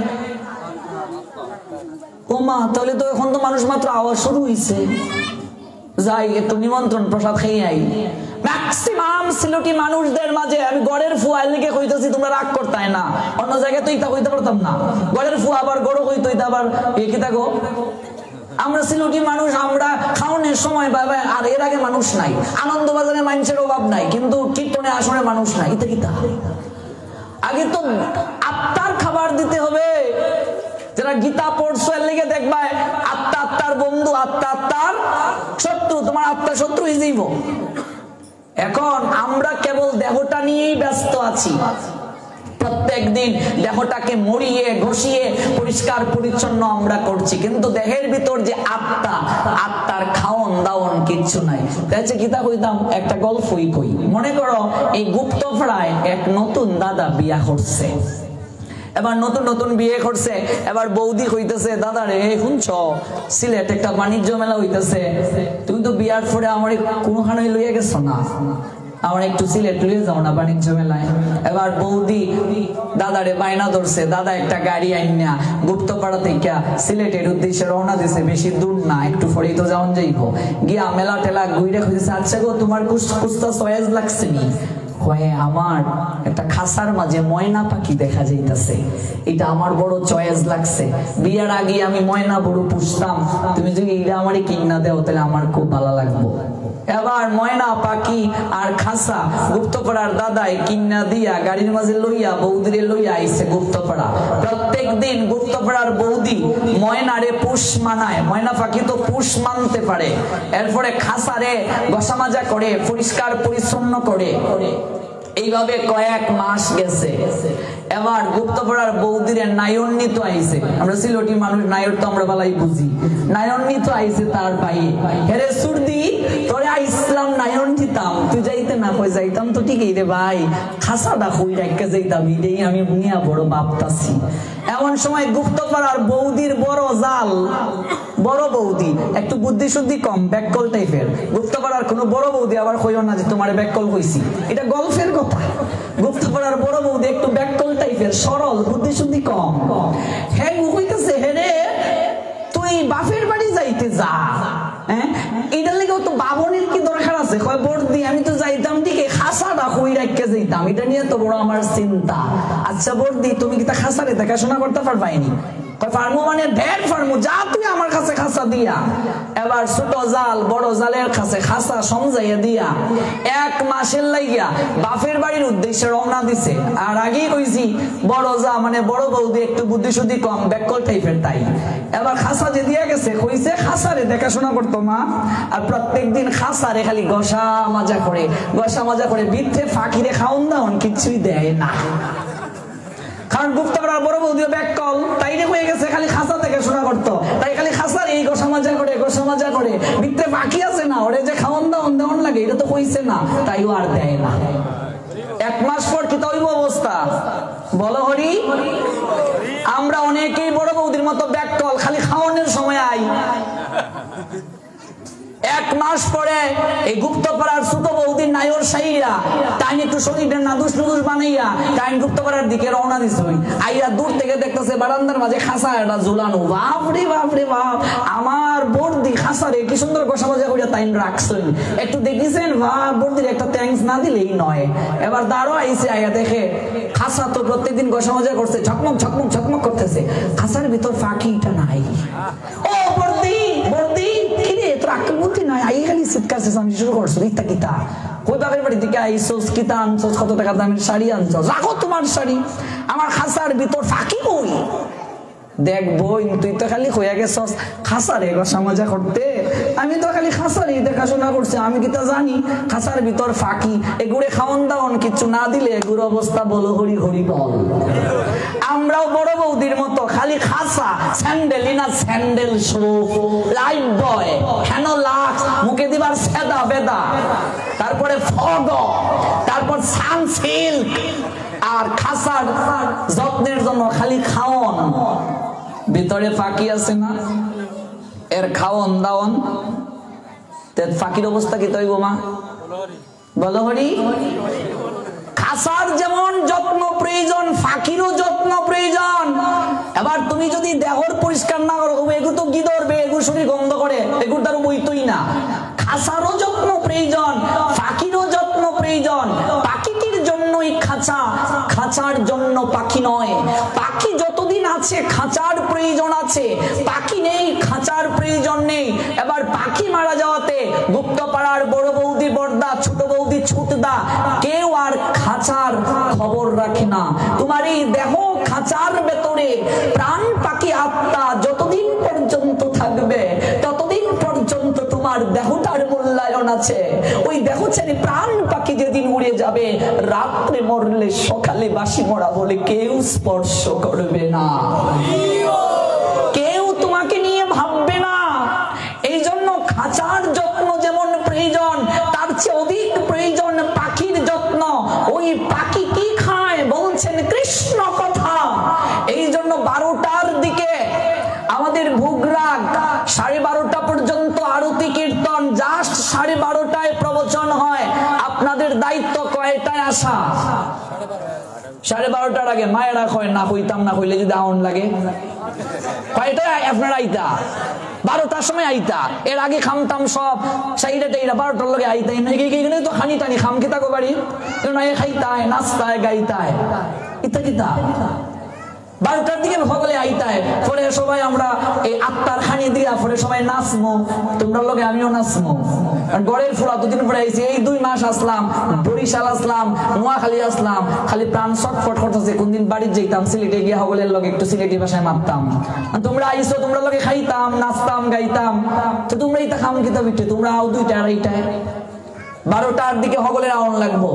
Speaker 1: ও মা, তাহলে তো এখন তো মানুষ মাত্র আওয়াজ শুরু হয়েছে, যাই একটু নিমন্ত্রণ প্রসাদ খেয়ে আই। ম্যাক্সিমাম সিলেটি মানুষদের মাঝে আমি গড়ের ফুয়া লিখে কইতেছি, তোমরা রাগ করতাই না, অন্য জায়গায় তো ইতা কইতে পারতাম না। গড়ের ফুয়া আবার গড় কইতো, ইতা আবার কি থাকো। আমরা সিলেটি মানুষ, আমরা খাওয়ানোর সময় বাবা, আর এর আগে মানুষ নাই। আনন্দবাজারে মানুষের অভাব নাই, কিন্তু কীর্তনে আসনে মানুষ নাই। ইতা কিতা আগে তো আত্মার খাবার দিতে হবে। যারা গীতা পড়ছো এর লেগে দেখবা আত্মা আত্মার বন্ধু, আত্মা আত্মার শত্রু। তোমার আত্মা শত্রু হয়ে যাইব। এখন আমরা কেবল দেহটা নিয়েই ব্যস্ত আছি। প্রত্যেক দিন দেহটাকে মরিয়ে ঘষিয়ে পরিষ্কার পরিচ্ছন্ন আমরা করছি, কিন্তু দেহের ভিতর যে আত্মা, আত্মার খাওন দাওন কিচ্ছু নাই। তাইছে গীতা কইতাম একটা গল্পই কই। মনে করো এই গুপ্তপাড়ায় এক নতুন দাদা বিয়া করছে। এবার নতুন নতুন বিয়ে করছে। এবার বৌদি হইতেছে, দাদা রে শুনছ সিলেট একটা বাণিজ্য মেলা হইতেছে, তুমি তো বিয়ার পরে আমার কোনখানে লইয়া গেছো না। আমার একটু সিলেট লইয়ে যাও না বাণিজ্য মেলায়। এবার বৌদি দাদারে বায়না ধরছে, দাদা একটা গাড়ি আইনা গুপ্তপাড়া থেকে সিলেটের উদ্দেশ্যে রওনা দিছে, বেশি দূর না, একটু পরেই তো যাওন যাইব। গিয়া মেলা টেলা ঘুরে খুঁজেছে, আচ্ছা গো তোমার কুস্তা সয়েজ লাগছে নি? কয়ে আমার একটা খাসার মাঝে ময়না পাখি দেখা যাইতেছে, এটা আমার বড় চয়েস লাগছে। বিয়ার আগে আমি ময়না বড় পুষতাম, তুমি যদি এটা আমারে কিনা দেও তাহলে আমার খুব ভালো লাগবো। এবার ময়না পাখি আর খাসা গুপ্তপাড়ার দাদাই কিন্না দিয়া গাড়ির মাঝে লইয়া বৌদিরে লইয়া আইছে গুপ্তপাড়া। প্রত্যেক দিন গুপ্তপাড়ার বৌদি ময়নারে পুষ মানায়, ময়না পাখি তো পুষ মানতে পারে। এরপরে খাসারে ঘষা মাজা করে, পরিষ্কার পরিচ্ছন্ন করে। এইভাবে কয়েক মাস গেছে। এবার গুপ্তপাড়ার বৌদিরে নায়ন্বিত আইছে, আমরা সিলেটি মানুষ নায়র তো আমরা ভালাই বুঝি, নায়ন্বিত আইছে তার ভাই। হেরে সুরদি তোরে আইসলাম নায়ন দিতাম, তুই যাইতে না? কই যাইতাম তো ঠিকই রে ভাই, খাসাটা কই রাখতে যাইতাম, এটাই আমি নিয়া বড় ভাবতাছি। এমন সময় গুপ্তপাড়ার বৌদির বড় জাল, বড় বৌদি একটু বুদ্ধি শুদ্ধি কম, ব্যাককল টাইপের। গুপ্তপাড়ার কোনো বড় বৌদি আবার কইও না যে তোমারে ব্যাককল কইছি, এটা গল্পের কথা। গুপ্তপাড়ার বড় বৌদি একটু ব্যাককল টাইপের, সরল, বুদ্ধি শুদ্ধি কম। হ্যাঁ কইতেছে, হে রে তুই বাপের বাড়ি যাইতে যা, হ্যাঁ এটার লেগেও তো বাবনের কি দরকার আছে? কয় বর্দি আমি তো যাইতাম ঠিক খাসাটা কই রাখতে যাইতাম, এটা নিয়ে তো বড় আমার চিন্তা। আচ্ছা বর্দি তুমি কি তা খাসারে দেখাশোনা করতে পারবাইনি? ফার্মু মানে ঢের ফার্মু, যা তুই আমার কাছে খাসা দিয়া। এবার ছোট জাল বড় জালের কাছে খাসা সমঝাইয়া দিয়া 1 মাসের লাইয়া বাপের বাড়ির উদ্দেশ্যে রওনা দিছে। আর আগেই কইছি বড় যা মানে বড় বৌদি একটু বুদ্ধি শুদ্ধি কম, ব্যাককল টাইপের, তাই। এবার খাসা যে দিয়া গেছে, কইছে খাসারে দেখাশোনা করতো মা, আর প্রত্যেকদিন খাসারে খালি ঘষা মাজা করে, ঘষা মাজা করে, বিথে ফাঁকিরে খাওন দাওন কিছুই দেয় না। কারণ গুপ্তপাড়ার বড় বৌদিও ব্যাককল, তাই হয়ে গেছে খালি খাসা দেখাশোনা করতো, তাই খালি খাসার এই ঘষা মাজা করে, ঘষা মাজা করে। বিথে বাকি আছে না, ওরে যে খাওন দাওন দেওয়ান লাগে, এটা তো কইছে না, তাইও আর দেয় না। 1 মাস পর কি তৈব অবস্থা বলো হরি? আমরা অনেকেই বড় বৌদির মতো ব্যাককল, খালি খাওয়ানোর সময় আই। 1 মাস পরে এই গুপ্তপাড়ার ছোট বৌদির নায়র সাইয়া টাইন একটু শরীরের নাদুস নুদুস বানাইয়া টাইন গুপ্তপাড়ার দিকে রওনা দিছে। আইয়া দূর থেকে দেখতেছে বারান্দার মাঝে খাসা একটা ঝুলানো। বাপরে বাপরে বাপ, আমার বর্দি খাসারে কি সুন্দর গোসা মজা করিয়া টাইন রাখছেন, একটু দেখিছেন? বাপ বর্দির একটা থ্যাঙ্কস না দিলেই নয়। এবার দাঁড়ো আইছে, আইয়া দেখে খাসা তো প্রত্যেকদিন গোসা মজা করছে, ঝকমক ঝকমক ঝকমক করতেছে, খাসার ভিতর ফাঁকিটা নাই। ও বর্দি বর্দি কিরে তোর আক্কেল বুদ্ধি নাই, আই খালি চিৎকার চেঁচামেচি শুরু করছো, ইত্যা কিতা কই বাপের বাড়ি থেকে আইসোস, কিতা আনছোস, কত টাকা দামের শাড়ি আনছোস, রাখো তোমার শাড়ি, আমার খাসার ভিতর ফাঁকি কই? দেখবো তুই তো খালি হইয়া গেছস খাসারে গোসা মজা করতে, আমি তো খালি খাসারই দেখাশোনা করছি, আমি কি তা জানি খাসার ভিতর ফাঁকি? এগুড়ে খাওয়ান দাওয়ান কিছু না দিলে এগুর অবস্থা বলো হরি হরি বল। আমরাও বড় বৌদির মতো খালি খাসা, স্যান্ডেল না স্যান্ডেল শো, লাইফ বয়, হ্যানো লাক্স, মুখে দিবার সেদা বেদা, তারপরে ফগ, তারপর সানসিল্ক, আর খাসার যত্নের জন্য খালি খাওয়ন। ভিতরে ফাঁকি আছে না, এর খাওয়ন দাওয়ন, ফাঁকির অবস্থা কি তৈব মা বলো হরি? খাসার যেমন যত্ন প্রয়োজন, ফাঁকিরও যত্ন প্রয়োজন। এবার তুমি যদি দেহর পরিষ্কার না করো, এগু তো কি ধরবে, এগুর শরীর গন্ধ করে, এগুর তার বইতই না। খাসারও যত্ন প্রয়োজন, ফাঁকিরও যত্ন প্রয়োজন। পাখিটির জন্যই খাঁচা, খাঁচার জন্য পাখি নয়। পাখি যতদিন আছে খাঁচার প্রয়োজন আছে, পাখি নেই খাঁচার প্রয়োজন নেই। এবার পাখি মারা যাওয়াতে গুপ্তপাড়ার বড় বৌদি বড়দা, ছোট বৌদি ছুটদা, কেউ আর খাঁচার খবর রাখে না। তোমার এই দেহ খাঁচার ভেতরে প্রাণ পাখি আত্মা যতদিন পর্যন্ত থাকবে ততদিন পর্যন্ত তোমার দেহটার মূল্যায়ন আছে। ওই দেহ ছেড়ে প্রাণ পাখি যেদিন উড়ে যাবে, রাত্রে মরলে সকালে বাসি মরা বলে কেউ স্পর্শ করবে না, কেউ তোমাকে নিয়ে ভাববে না। এই জন্য খাঁচার যত্ন যেমন প্রয়োজন, তার চেয়ে অধিক প্রয়োজন পাখির যত্ন। ওই পাখি কি খায় বলছেন কৃষ্ণ কথা। এই জন্য 12টার দিকে আমাদের ভোগরাগ, 12:30 পর্যন্ত আরতি কীর্তন, জাস্ট 12:30টায় প্রবচন হয়। আপনাদের দায়িত্ব আসা 12:30 আগে মায়েরা কয় না হইতাম না, হইলে যদি আউন লাগে কয়টা আপনার আইতা 12টার সময় আইতা, এর আগে খামতাম সব সাইডে 12টার লগে আইতাই না, এখানে তো খানি টানি খাম খেতা গো বাড়ি খাইতায় নাস্তায় গাইতায় ইত্যাদি। 12টার দিকে সকলে আইতায়, পরে সবাই আমরা এই আত্মার খানি দিয়া পরে সবাই নাচমো, তোমরা লগে আমিও নাচমো। গড়ের ফুলা দুদিন পরে আইছি, এই 2 মাস আসলাম, বরিশাল আসলাম, নোয়াখালী আসলাম, খালি প্রাণ ছটফট করতেছে কোন দিন বাড়ি যাইতাম, সিলেটে গিয়া সকলের লগে একটু সিলেটি ভাষায় মারতাম। তোমরা আইসো, তোমরা লগে খাইতাম নাচতাম গাইতাম, তো তোমরা ইতা খাম খেতে বিটে, তোমরা আও 2টা আর এইটায় 12টার দিকে সকলের আওয়ান লাগবো,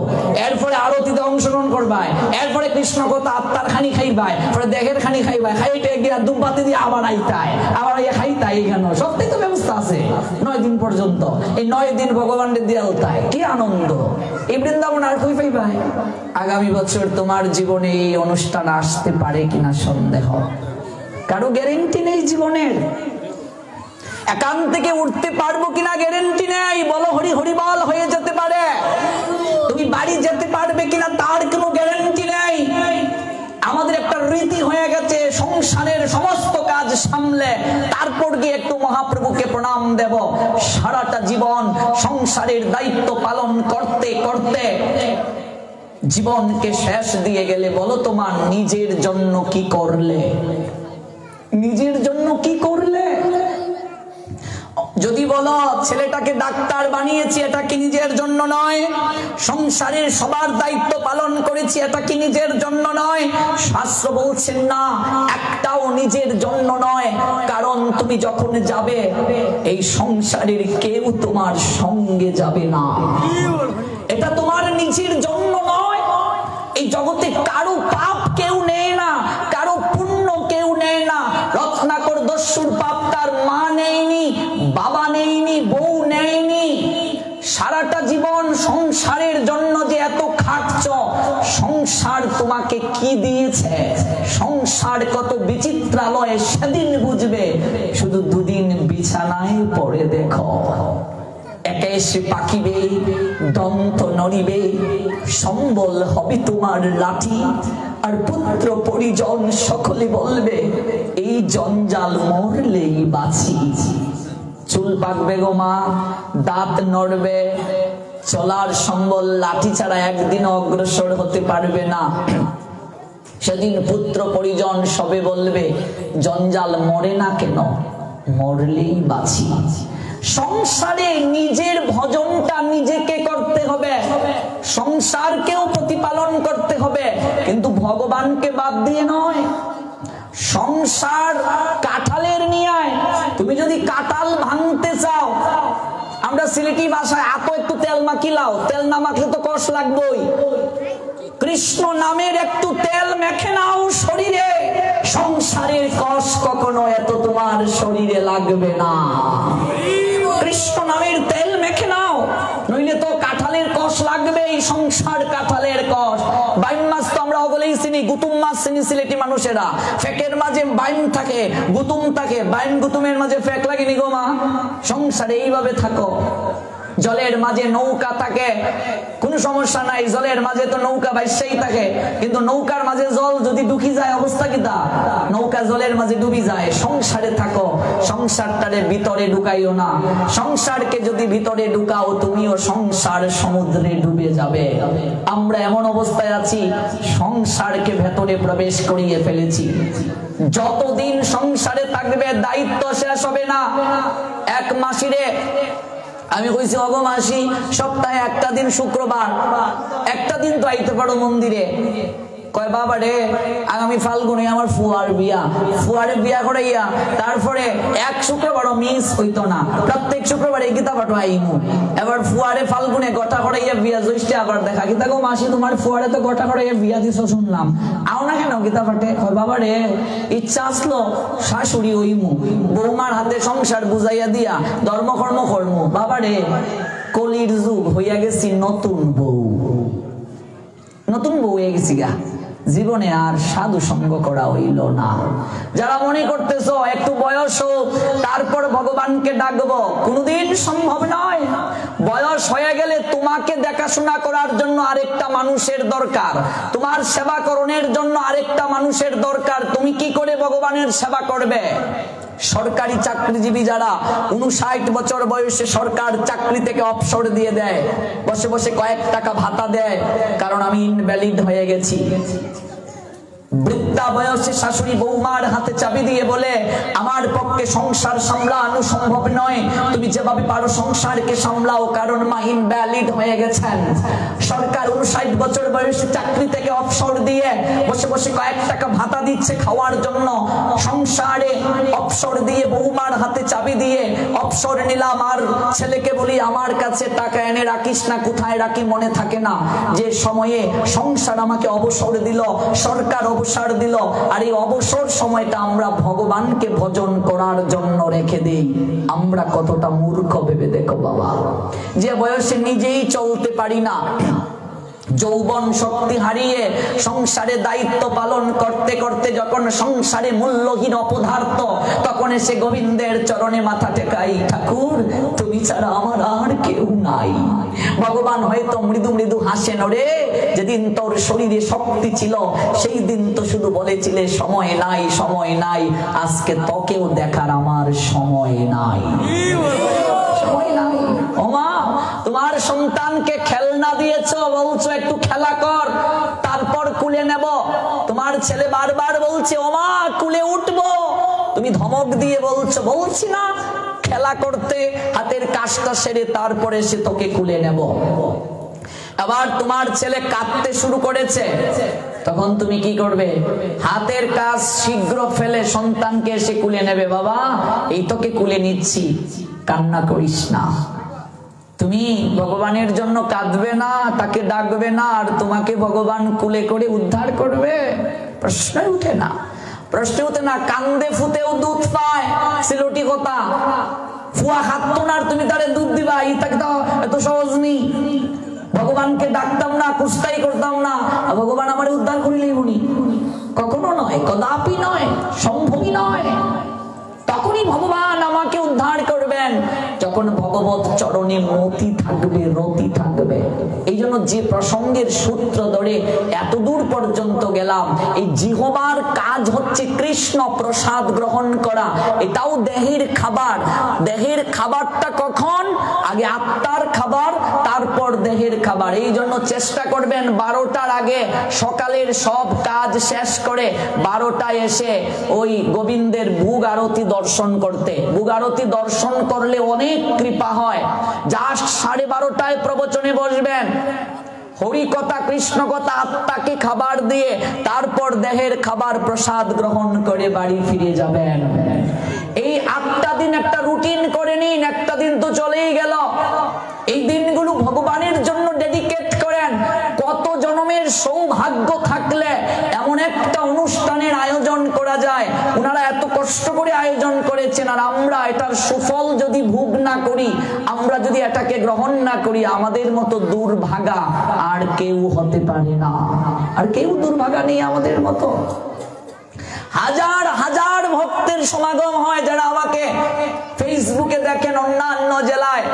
Speaker 1: এরপরে আরতিতে অংশগ্রহণ করবাই, এরপরে কৃষ্ণ কথা আত্মার খানি খাইবাই, পরে দেহের খানি খাইবাই, খাইতে গিয়া দুবাতি দিয়ে আবার আইতায়, আবার ইয়ে খাইতাই। এখানে সবটাই তো ব্যবস্থা আছে 9 দিন পর্যন্ত। এই 9 দিন ভগবানের দিয়ে আলতায়, কি আনন্দ! এই বৃন্দাবন আর কই পাইবাই? আগামী বছর তোমার জীবনে এই অনুষ্ঠান আসতে পারে কিনা সন্দেহ, কারো গ্যারেন্টি নেই জীবনের। একান থেকে উঠতে পারবো কিনা গ্যারেন্টি নেই, বলো হরি হরি বল হয়ে যেতে পারে। তুমি বাড়ি যেতে পারবে কিনা তার কোনো গ্যারেন্টি নেই। আমাদের একটা রীতি হয়ে গেছে, সংসারের সমস্ত কাজ সামলে তারপর গিয়ে একটু মহাপ্রভুকে প্রণাম দেব। সারাটা জীবন সংসারের দায়িত্ব পালন করতে করতে জীবনকে শেষ দিয়ে গেলে বলো তোমার নিজের জন্য কি করলে? নিজের জন্য কি করলে? যদি বলো ছেলেটাকে ডাক্তার বানিয়েছি, এটা কি নিজের জন্য নয়? সংসারের সবার দায়িত্ব পালন করেছি, এটা কি নিজের জন্য নয়? শাস্ত্র বলছেন না, একটাও নিজের জন্য নয়। কারণ তুমি যখন যাবে এই সংসারের কেউ তোমার সঙ্গে যাবে না, এটা তোমার নিজের জন্য নয়। এই জগতে কারো পাপ কেউ নেয় না, কারো পুণ্য কেউ নেয় না। রত্নাকর দস্যুর পাপ তার মা নেয়নি, বাবা নেয়নি, বউ নেয়নি। সারাটা জীবন সংসারের জন্য যে এত খাটছ, সংসার তোমাকে কি দিয়েছে, সংসার কত বিচিত্রালয় সেদিন বুঝবে। শুধু 2 দিন বিছানায় পড়ে দেখো, একে এসে পাকিবে, দন্ত নড়িবে, সম্বল হবে তোমার লাঠি, আর পুত্র পরিজন সকলে বলবে এই জঞ্জাল মরলেই বাঁচি। চুল পাকবে গো মা, দাঁত নড়বে, চলার সম্বল লাঠি ছাড়া একদিন অগ্রসর হতে পারবে না। সেদিন পুত্র পরিজন সবে বলবে জঞ্জাল মরে না কেন, মরলেই বাঁচি। সংসারে নিজের ভজনটা নিজেকে করতে হবে, সংসারকেও প্রতিপালন করতে হবে, কিন্তু ভগবানকে বাদ দিয়ে নয়। সংসার কাঁঠালের নিয়ায়, তুমি যদি কাঁঠাল ভাঙতে চাও, আমরা সিলেটি ভাষায় আতো একটু তেল মাখিলাও, তেল না মাখলে তো কষ্ট লাগবেই। কৃষ্ণ নামের একটু তেল মেখে নাও শরীরে, সংসারের কষ্ট কখনো এত তোমার শরীরে লাগবে না। কৃষ্ণ নামের তেল মেখে নাও, নইলে তো কাঁঠালের কষ লাগবে। সংসার কাঁঠালের কষ। বাইম মাছ তো আমরা বলেই চিনি, গুতুম মাছ চিনি সিলেটি মানুষেরা। ফেকের মাঝে বাইম থাকে, গুতুম থাকে, বাইম গুতুমের মাঝে ফেক লাগেনি গো মা। সংসারে এইভাবে থাকো। জলের মাঝে নৌকা থাকে, কোনো সমস্যা নাই, জলের মাঝে তো নৌকা ভাইসাই থাকে, কিন্তু নৌকার মাঝে জল যদি ডুকি যায় অবস্থা কি তা? নৌকা জলের মাঝে ডুবি যায়। সংসারে থাকো, সংসারটারে ভিতরে ঢুকাইও না। সংসারকে যদি ভিতরে ঢুকাও তুমিও সংসার সমুদ্রে ডুবে যাবে। আমরা এমন অবস্থায় আছি, সংসারকে ভেতরে প্রবেশ করিয়ে ফেলেছি। যতদিন সংসারে থাকবে দায়িত্ব শেষ হবে না। এক মাসিরে আমি কইছি অগো মাসি, সপ্তাহে একটা দিন শুক্রবার, একটা দিন তো আইতে পারো মন্দিরে। কয় বাবা রে, আগামী ফাল্গুনে আমার ফুয়ার বিয়া, ফুয়ারে বিয়া করাইয়া তারপরে এক শুক্রবারও মিস হইতো না, প্রত্যেক শুক্রবারে গীতা পাঠ আইমু। এবার ফুয়ারে ফাল্গুনে গোটা করাইয়া বিয়া, জ্যৈষ্ঠে আবার দেখা। গীতা গো মাসি, তোমার ফুয়ারে তো গোটা করাইয়া বিয়া দিছ শুনলাম, আও না কেন গীতা পাঠে? কয় বাবা রে, ইচ্ছা আসলো শাশুড়ি হইমু, বৌমার হাতে সংসার বুঝাইয়া দিয়া ধর্মকর্ম করমু। বাবা রে, কলির যুগ হইয়া গেছি নতুন বউ, নতুন বউ হয়ে গেছি গা। জীবনে আর সাধু সঙ্গ করা হইল না। যারা মনে করতেছো একটু বয়স হোক তারপর ভগবানকে ডাকবো, কোনদিন সম্ভব নয়। বয়স হয়ে গেলে তোমাকে দেখাশোনা করার জন্য আরেকটা মানুষের দরকার, তোমার সেবা করণের জন্য আরেকটা মানুষের দরকার। তুমি কি করে ভগবানের সেবা করবে? সরকারি চাকরিজীবী যারা 59 বছর বয়সে সরকার চাকরি থেকে অবসর দিয়ে দেয়, বসে বসে কয়েক টাকা ভাতা দেয়, কারণ আমি ইনভ্যালিড হয়ে গেছি। বৃদ্ধা বয়সে শাশুড়ি বৌমার হাতে চাবি দিয়ে বলে আমার পক্ষে সংসার সামলানো সম্ভব নয়, তুমি যেভাবে পারো সংসারকে সামলাও, কারণ মা ইনভ্যালিড হয়ে গেছেন। সরকার 59 বছর বয়সে চাকরি থেকে অবসর দিয়ে বসে বসে কয়েক টাকা ভাতা দিচ্ছে খাওয়ার জন্য। সংসারে অবসর দিয়ে বৌমার হাতে চাবি দিয়ে অবসর নিলাম, আর ছেলেকে বলি আমার কাছে টাকা এনে রাখিস না, কোথায় রাখি মনে থাকে না। যে সময়ে সংসার আমাকে অবসর দিল, সরকার অবসর দিল, আর এই অবসর সময়টা আমরা ভগবানকে ভজন করার জন্য রেখে দেই। আমরা কতটা মূর্খ ভেবে দেখো বাবা। যে বয়সে নিজেই চলতে পারি না, যৌবন শক্তি হারিয়ে সংসারে দায়িত্ব পালন করতে করতে যখন সংসারে মূল্যহীন অপদার্থ, তখন এসে গোবিন্দের চরণে মাথা টেকাই, ঠাকুর তুমি ছাড়া আমার আর কেউ নাই। ভগবান হয়তো মৃদু মৃদু হাসেন, ওরে যেদিন তোর শরীরে শক্তি ছিল সেই দিন তো শুধু বলেছিলে সময় নাই সময় নাই, আজকে তোকেও দেখার আমার সময় নাই, সময় নাই। ওমা তোমার সন্তানকে খেলনা দিয়েছো, বলছো একটু খেলা কর তারপর কুলে নেব। তোমার ছেলে বারবার বলছে ওমা কুলে উঠবো, তুমি ধমক দিয়ে বলছো বলছি না খেলা করতে, হাতের কাজটা সেরে তারপরে সে তোকে কুলে নেব। আবার তোমার ছেলে কাঁদতে শুরু করেছে, তখন তুমি কি করবে? হাতের কাজ শীঘ্র ফেলে সন্তানকে এসে কুলে নেবে। বাবা এই তোকে কুলে নিচ্ছি, কান্না করিস না। তুমি ভগবানের জন্য কাঁদবে না, তাকে ডাকবে না, আর তোমাকে ভগবান কুলে করে উদ্ধার করবে? প্রশ্ন উঠে না, প্রশ্ন উঠে না। কান্দে ফুতেও দুধ পায়, সিলোটি কথা। ফুয়া খাতো না আর তুমি তারে দুধ দিবা, তাকে তো এত সহজ নেই। ভগবানকে ডাকতাম না, কুস্তাই করতাম না, ভগবান আমার উদ্ধার করিলেই উনি? কখনো নয়, কদাপি নয়, সম্ভবই নয়। তখনই ভগবান আমাকে উদ্ধার করবেন যখন ভগবত চরণে মতি থাকবে, রতি থাকবে। এই জন্য যে প্রসঙ্গের সূত্র ধরে এত দূর পর্যন্ত গেলাম, এই জিহ্বার কাজ হচ্ছে কৃষ্ণ প্রসাদ গ্রহণ করা। এটাও দেহের খাবার। দেহের খাবারটা কখন? আগে আত্মার খাবার, তারপর দেহের খাবার। এই জন্য চেষ্টা করবেন 12টার আগে সকালের সব কাজ শেষ করে 12টায় এসে ওই গোবিন্দের ভোগ আরতি দর্শন করতে। ভোগ আরতি দর্শন করলে অনেক কৃপা হয়। জাস্ট 12:30টায় প্রবচনে বসবেন, হরি কথা কৃষ্ণ কথা আত্মাকে খাবার দিয়ে তারপর দেহের খাবার প্রসাদ গ্রহণ করে বাড়ি ফিরে যাবেন। এই 8টা দিন একটা রুটিন করে নিন। একটা দিন তো চলেই গেল, এই দিনগুলো ভগবানের জন্য ডেডিকেট করেন। কত জন্মের সৌভাগ্য থাকলে এমন একটা অনুষ্ঠানের আয়োজন করা যায়। ওনারা এত কষ্ট করে আয়োজন করেছেন, আর আমরা এটার সুফল যদি ভোগ না করি, আমরা যদি এটাকে গ্রহণ না করি, আমাদের মতো দুর্ভাগা আর কেউ হতে পারে না। আর কেউ দুর্ভাগা নেই আমাদের মতো। হাজার হাজার ভক্তের সমাগম হয়, যারা আমাকে ফেসবুকে দেখেন অন্যান্য জেলায়।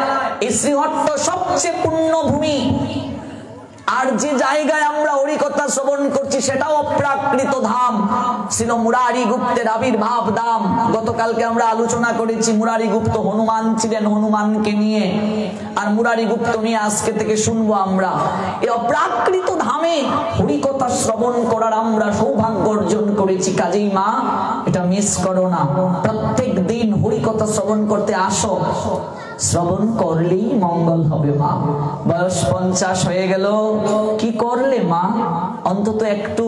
Speaker 1: এই শ্রীহট্ট সবচেয়ে পুণ্যভূমি, আর যে জায়গায় আমরা হরিকথা শ্রবণ করছি সেটাও অপ্রাকৃত ধাম। ছিল মুরারি গুপ্তের আবির্ভাব ধাম। গতকালকে আমরা আলোচনা করেছি মুরারি গুপ্ত হনুমান ছিলেন, হনুমানকে নিয়ে। আর মুরারি গুপ্ত নিয়ে আজকে থেকে শুনবো আমরা। এই অপ্রাকৃত ধামে হরিকথা শ্রবণ করার আমরা সৌভাগ্য অর্জন করেছি। কাজেই মা এটা মিস করো না, প্রত্যেক দিন হরিকথা শ্রবণ করতে আসো। শ্রবণ করলেই মঙ্গল হবে মা। বয়স 50 হয়ে গেল, কি করলে মা? অন্তত একটু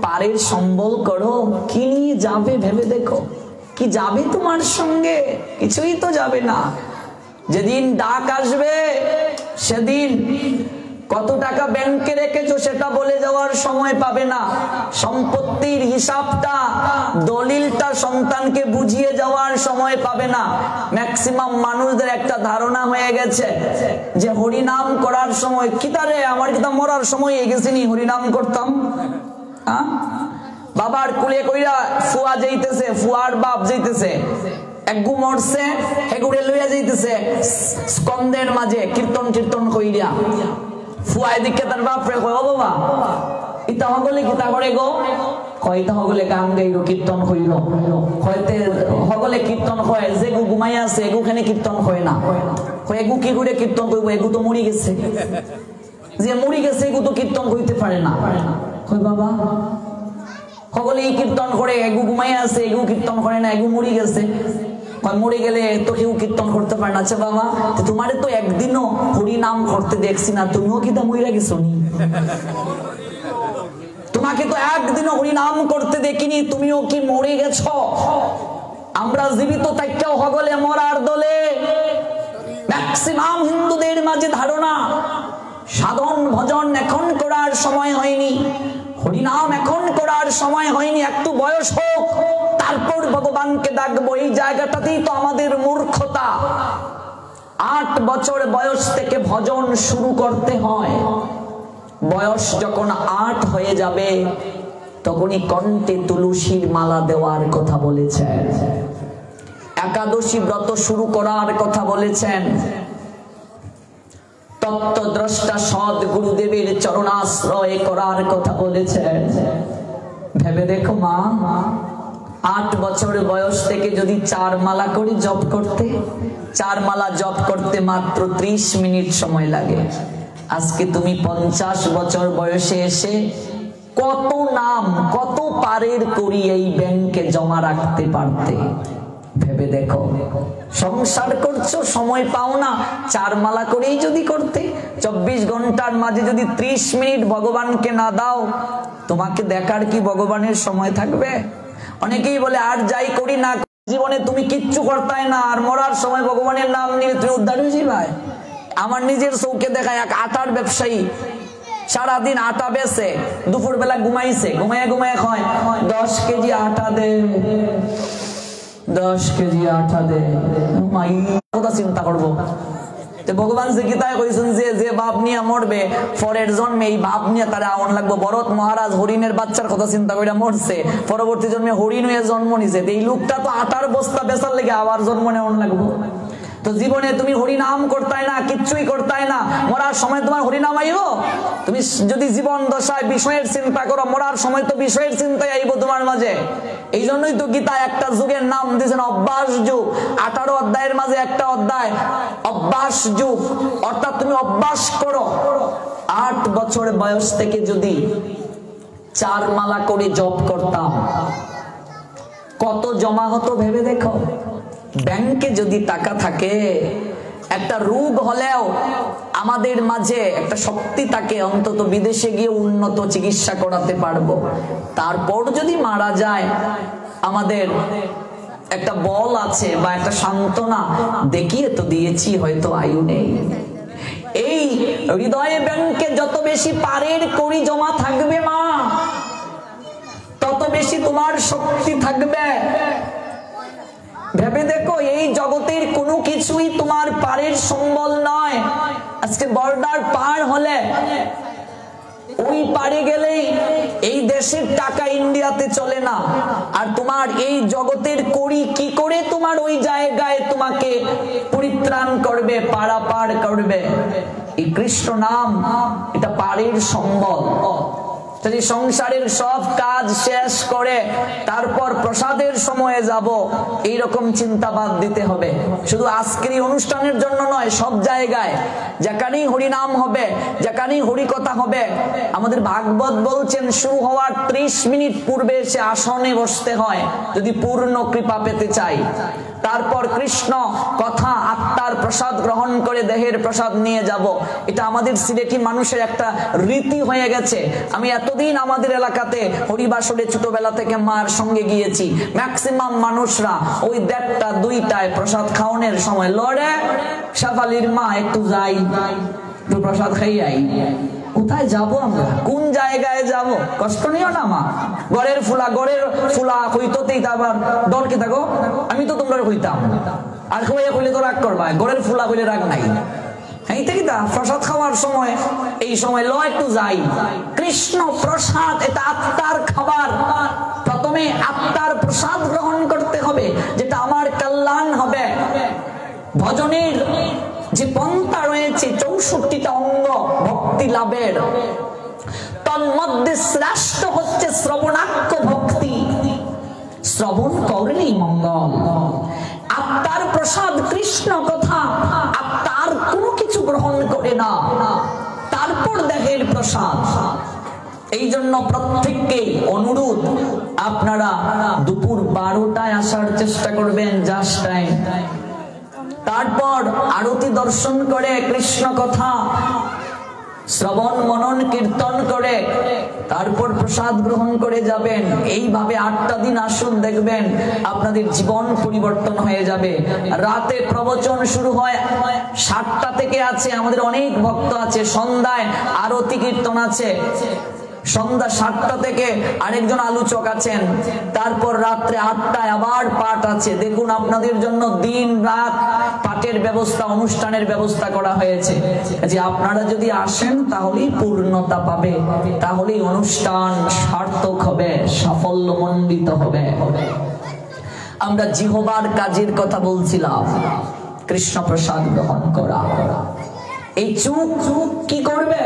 Speaker 1: পারের সম্বল করো। কি নিয়ে যাবে ভেবে দেখো, কি যাবে তোমার সঙ্গে? কিছুই তো যাবে না। যেদিন ডাক আসবে সেদিন কত টাকা ব্যাংকে রেখেছো সেটা বলে যাওয়ার সময় পাবে না। সম্পত্তির হিসাবটা, দলিলটা সন্তানকে বুঝিয়ে যাওয়ার সময় পাবে না। ম্যাক্সিমাম মানুষদের একটা ধারণা হয়ে গেছে যে হরিনাম করার সময়, কিতারে আমার কিতা মরার সময় গেছিনি হরিনাম করতাম। বাবার কুলে কইরা ফুয়া যাইতেছে, ফুয়ার বাপ যাইতেছে, একগু মরছে, হেগুড়ে লইয়া যাইতেছে স্কন্দের মাঝে কীর্তন কীর্তন কইরা। ফুয়া এদিকে তার বাপ রে কয়, ও বাবা ইতা হগলে কিতা করে গো? কয়টা হগলে গান গাইল কীর্তন হইল। হয়তে হগলে কীর্তন হয়, যেগু ঘুমাইয়া আছে এগুখানে কীর্তন হয় না। এগু কি করে কীর্তন করবো? এগু তো মরি গেছে, যে মরি গেছে এগু তো কীর্তন কইতে পারে না। কই বাবা সকলে এই কীর্তন করে, এগু ঘুমাইয়া আছে এগু কীর্তন করে না, এগু মরি গেছে। মরে গেলে তো কেউ কীর্তন করতে পারে না। আচ্ছা বাবা তোমারে তো একদিনও হরি নাম করতে দেখছি না, তুমিও কি তা মইরা গেছো নি? তোমাকে তো একদিনও হরি নাম করতে দেখিনি, তুমিও কি মরে গেছো? আমরা জীবিত থাকতেও হগলে মরার দলে। ম্যাক্সিমাম হিন্দুদের মাঝে ধারণা সাধন ভজন এখন করার সময় হয়নি, হরিনাম এখন করার সময় হয়নি, একটু বয়স হোক তারপর ভগবানকে ডাকবো। এই জায়গাটাতেই তো আমাদের মূর্খতা। 8 বছর বয়স থেকে ভজন শুরু করতে হয়। বয়স যখন 8 হয়ে যাবে তখনই কণ্ঠে তুলসীর মালা দেওয়ার কথা বলেছেন, একাদশী ব্রত শুরু করার কথা বলেছেন, তত্ত্বদ্রষ্টা সৎ গুরুদেবের চরণাশ্রয় করার কথা বলেছেন। ভেবে দেখো মা, 8 বছর বয়স থেকে যদি 4 মালা করে জপ করতে, 4 মালা জপ করতে মাত্র 30 মিনিট সময় লাগে। আজকে তুমি 50 বছর বয়সে এসে কত নাম কত পারের করি এই ব্যাংকে জমা রাখতে পারতে। ভেবে দেখো, সংসার করছো সময় পাও না, 4 মালা করেই যদি করতে, 24 ঘন্টার মাঝে যদি 30 মিনিট ভগবানকে না দাও, তোমাকে দেখার কি ভগবানের সময় থাকবে? অনেকেই বলে আর যাই করি না জীবনে তুমি কিচ্ছু করতাই না, আর মরার সময় ভগবানের নাম নিয়ে তুমি উদ্ধার হয়ে যাবে। আমার নিজের চৌকে দেখা এক আটার ব্যবসায়ী, সারাদিন আটা বেচে, দুপুর বেলা ঘুমাইছে, ঘুমাইয়া ঘুমাইয়া খায় 10 কেজি আটা দে, 10 কেজি আটা দে। কথা চিন্তা করবো ভগবান যে গীতায় কইছেন যে যে বাপ নিয়ে মরবে পরের জন্মে এই বাপ নিয়ে তারা আওয়ান লাগবে। ভরত মহারাজ হরিণের বাচ্চার কথা চিন্তা করে মরছে, পরবর্তী জন্মে হরিণ হয়ে জন্ম নিছে। এই লোকটা তো আটার বস্তা বেচার লেগে আবার জন্ম নেওয়ান লাগবো। তো জীবনে তুমি হরিনাম করতাই না, কিচ্ছুই করতাই না, মরার সময় তোমার হরিনাম আইব? তুমি যদি জীবন দশায় বিষয়ের চিন্তা করো, মরার সময় তো বিষয়ের চিন্তাই আইব তোমার মাঝে। এই জন্যই তো গীতায় একটা যুগের নাম দিয়েছেন অভ্যাস যুগ। 18 অধ্যায়ের মাঝে একটা অধ্যায় অভ্যাস যুগ, অর্থাৎ তুমি অভ্যাস করো। 8 বছর বয়স থেকে যদি 4 মালা করে জপ করতাম কত জমা হতো ভেবে দেখো। ব্যাংকে যদি টাকা থাকে, একটা রোগ হলেও আমাদের মাঝে একটা শক্তি থাকে, অন্তত বিদেশে গিয়ে উন্নত চিকিৎসা করাতে পারবো। তারপর যদি মারা যায় আমাদের একটা বল আছে বা একটা সান্ত্বনা দেখিয়ে তো দিয়েছি, হয়তো আয়ু নেই। এই হৃদয়ে ব্যাংকে যত বেশি পারের করি জমা থাকবে মা, তত বেশি তোমার শক্তি থাকবে। ভেবে দেখো, এই জগতের কোনো কিছুই তোমার পারের সম্বল নয়। আজকে বর্ডার পার হলে ওই পারে গেলেই এই দেশের টাকা ইন্ডিয়াতে চলে না, আর তোমার এই জগতের করি কি করে তোমার ওই জায়গায় তোমাকে পরিত্রাণ করবে, পারাপার করবে? এই কৃষ্ণ নাম, এটা পারের সম্বল। যদি সংসারের সব কাজ শেষ করে তারপর প্রসাদের সময়ে যাব, এইরকম চিন্তা বাদ দিতে হবে। শুধু আজকের এই অনুষ্ঠানের জন্য নয়, সব জায়গায় যেখানেই হরিনাম হবে, যেখানেই হরিকথা হবে, আমাদের ভাগবত বলছেন শুরু হওয়ার 30 মিনিট পূর্বে সে আসনে বসতে হয় যদি পূর্ণ কৃপা পেতে চাই। তারপর কৃষ্ণ কথা আত্মার প্রসাদ গ্রহণ করে দেহের প্রসাদ নিয়ে যাব। এটা আমাদের সিলেটি মানুষের একটা রীতি হয়ে গেছে। আমি এতদিন আমাদের এলাকাতে হরিবাসরে ছোটবেলা থেকে মার সঙ্গে গিয়েছি, ম্যাক্সিমাম মানুষরা ওই 1:30 2টায় প্রসাদ খাওয়ানোর সময় লড়ে, শেফালির মা একটু যাই একটু প্রসাদ খাই আই। কোথায় যাব আমরা, কোন জায়গায় যাব? কষ্ট নিও না মা, গড়ের ফুলা হইততেই আবার ডর কি থাকো, আমি তো তোমরা হইতাম আর কইলে তো রাগ করবা, গড়ের ফুলা কইলে রাগ নাই। এই থেকে প্রসাদ খাওয়ার সময় এই সময় ল একটু যাই। কৃষ্ণ প্রসাদ এটা আত্মার খাবার। প্রথমে আত্মার প্রসাদ গ্রহণ করতে হবে, যেটা আমার কল্যাণ হবে। ভজনের যে পন্থা রয়েছে 64টা অঙ্গ ভক্তি লাভের, তন্মধ্যে শ্রেষ্ঠ হচ্ছে শ্রবণাক্ষ ভক্তি। শ্রবণ করলেই মঙ্গল। আত্মার প্রসাদ কৃষ্ণ কথা, আত্মার কোনো কিছু গ্রহণ করে না, তারপর দেহের প্রসাদ। এই জন্য প্রত্যেককে অনুরোধ, আপনারা দুপুর 12টায় আসার চেষ্টা করবেন, জাস্ট টাইম। তারপর আরতি দর্শন করে কৃষ্ণ কথা শ্রবণ মনন কীর্তন করে তারপর প্রসাদ গ্রহণ করে যাবেন। এইভাবে 8টা দিন আসুন, দেখবেন আপনাদের জীবন পরিবর্তন হয়ে যাবে। রাতে প্রবচন শুরু হয় 7টা থেকে আছে, আমাদের অনেক ভক্ত আছে। সন্ধ্যায় আরতি কীর্তন আছে, সন্ধ্যা 7টা থেকে আরেকজন আলোচক আছেন। তারপর রাত্রে 8টায় আবার পাঠ আছে। দেখুন, আপনাদের জন্য দিন রাত পাঠের ব্যবস্থা, অনুষ্ঠানের ব্যবস্থা করা হয়েছে। যে আপনারা যদি আসেন তাহলেই পূর্ণতা পাবে, তাহলেই অনুষ্ঠান সার্থক হবে, সাফল্যমণ্ডিত হবে। আমরা জিহ্বার কাজের কথা বলছিলাম, কৃষ্ণ প্রসাদ গ্রহণ করা। এই চুপ কি করবে?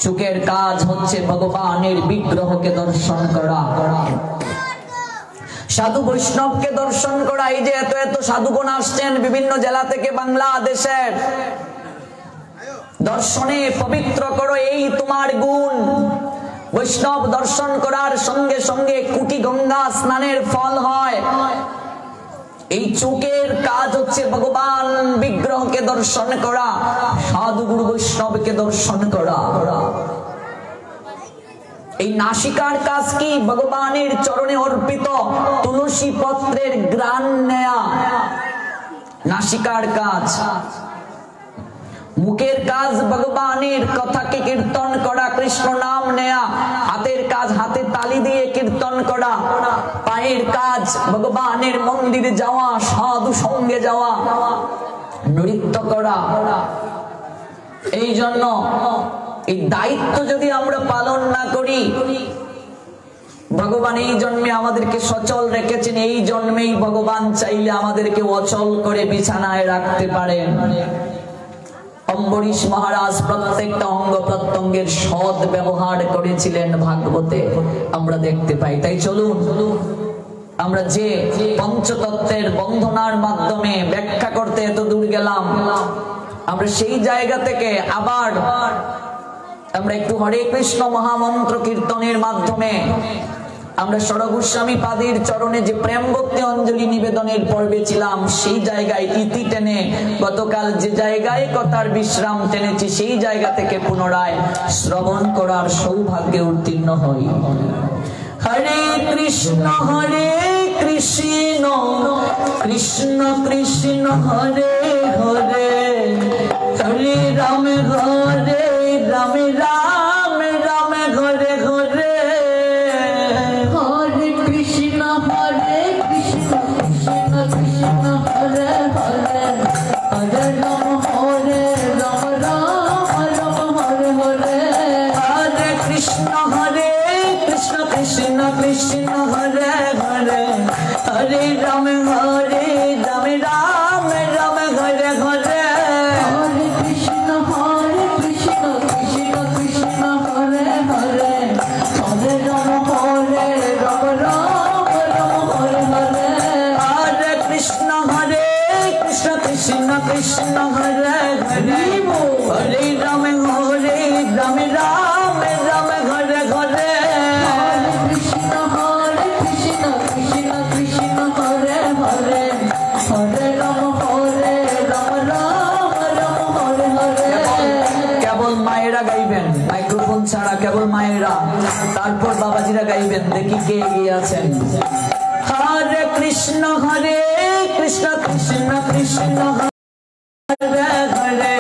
Speaker 1: চোখের কাজ হচ্ছে ভগবানের বিগ্রহকে দর্শন করা, সাধু বৈষ্ণবকে দর্শন করা। এই যে এত এত সাধুগণ আসছেন বিভিন্ন জেলা থেকে, বাংলাদেশের দর্শনে পবিত্র করো, এই তোমার গুণ। বৈষ্ণব দর্শন করার সঙ্গে সঙ্গে কোটি গঙ্গা স্নানের ফল হয়। এই চোখের কাজ হচ্ছে ভগবান বিগ্রহকে দর্শন করা, সাধু গুরু বৈষ্ণবকে দর্শন করা। এই নাসিকার কাজ কি? ভগবানের চরণে অর্পিত তুলসী পত্রের ঘ্রাণ নেয়া নাসিকার কাজ। মুখের কাজ ভগবানের কথাকে কীর্তন করা, কৃষ্ণ নাম নেয়া। হাতের কাজ হাতে তালি দিয়ে কীর্তন করা। পায়ের কাজ ভগবানের মন্দিরে যাওয়া, সাধু সঙ্গে যাওয়া, নৃত্য করা। এই জন্য এই দায়িত্ব যদি আমরা পালন না করি, ভগবান এই জন্মে আমাদেরকে সচল রেখেছেন, এই জন্মেই ভগবান চাইলে আমাদেরকে অচল করে বিছানায় রাখতে পারেন। অম্বরীশ মহারাজ প্রত্যেকটা অঙ্গ প্রত্যঙ্গের সৎ ব্যবহার করেছিলেন, ভাগবতে আমরা দেখতে পাই। তাই চলুন আমরা যে পঞ্চতত্ত্বের বন্ধনার মাধ্যমে ব্যাখ্যা করতে এত দূর গেলাম, আমরা সেই জায়গা থেকে আবার আমরা একটু হরে কৃষ্ণ মহামন্ত্র কীর্তনের মাধ্যমে আমরা সরগোস্বামী পাদের চরণে যে প্রেম ভক্তি অঞ্জলি নিবেদনের পর্বে ছিলাম, সেই জায়গায় ইতি টেনে গতকাল যে জায়গায় কথার বিশ্রাম টেনেছি, সেই জায়গা থেকে পুনরায় শ্রবণ করার সৌভাগ্যে উত্তীর্ণ হই। হরে কৃষ্ণ কৃষ্ণ কৃষ্ণ হরে হরে, হরে রাম হরে রাম, রাম রাম হরে হরে। হরে কৃষ্ণ কৃষ্ণ কৃষ্ণ হরে হরে, হরে রাম রাম রাম হরে হরে। হরে কৃষ্ণ কৃষ্ণ কৃষ্ণ হরে হরে, হরে রাম রাম রাম হরে হরে। হরে কৃষ্ণ কৃষ্ণ কৃষ্ণ হরে হরে, হরে রাম রাম হরে হরে। হরে কৃষ্ণ কৃষ্ণ কৃষ্ণ হরে হরে, হরে রাম রাম রাম হরে হরে। কৃষ্ণ কৃষ্ণ কৃষ্ণ হরে হরে, হরে রাম রাম হরে হরে। কেবল মায়েরা গাইবেন, মাইক্রোফোন ছাড়া কেবল মায়েরা, তারপর বাবাজিরা গাইবেন। দেখি কে এগিয়ে আছেন। হরে কৃষ্ণ কৃষ্ণ কৃষ্ণ হরে হরে,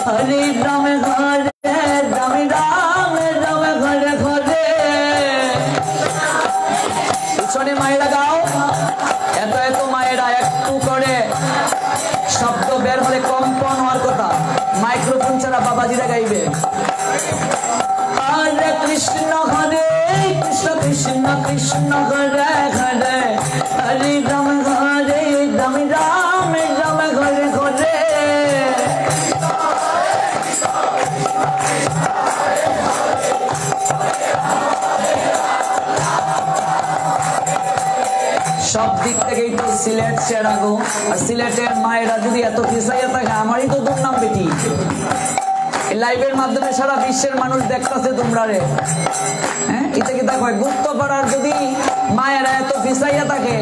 Speaker 1: হরে রাম রাম হরে হরে। পিছনে মায়েরা গাও, এত এত মায়েরা একটু করে শব্দ বের হলে কম্পন হওয়ার কথা। বাবাজিরা গাইবে হরে কৃষ্ণ কৃষ্ণ কৃষ্ণ হরে হরে হরে রাম রাম রাম হরে হরে সব দিক থেকেই তো সিলেট সেরা গো। আর সিলেটের মায়েরা যদি এত পিছাইয়া থাকে আমারই তো দুর্নাম বেটি। লাইভের মাধ্যমে সারা বিশ্বের মানুষ দেখতেছে তোমরা রে। হ্যাঁ এটা কি দেখো গুপ্তপাড়ার যদি মায়েরা এত পিছাইয়া থাকে,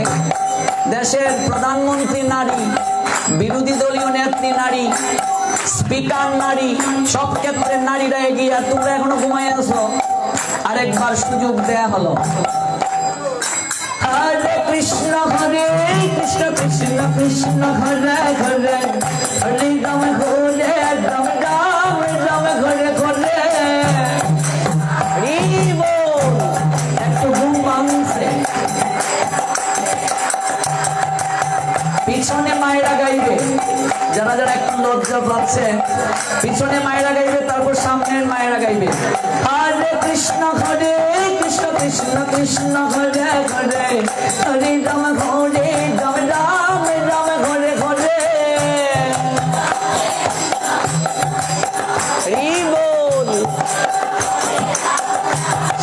Speaker 1: দেশের প্রধানমন্ত্রী নারী, বিরোধী দলীয় নেত্রী নারী, স্পিকার নারী, সব ক্ষেত্রে নারীরা এগিয়ে, তোমরা এখনো ঘুমাই আছো। আরেকবার সুযোগ দেয়া হলো। হরে কৃষ্ণ কৃষ্ণ কৃষ্ণ হরে হরে হরে রাম হরে রাম রাম রাম হরে হরে। একটু ঘুম ভাঙছে। পিছনে মায়েরা গাইবে, যারা যারা একটু লজ্জা পাচ্ছে পিছনে মায়েরা গাইবে, তারপর সামনের মায়েরা গাইবে। হরে কৃষ্ণ কৃষ্ণ কৃষ্ণ হরে হরে হরে রাম হরে রাম রাম রাম হরে হরে।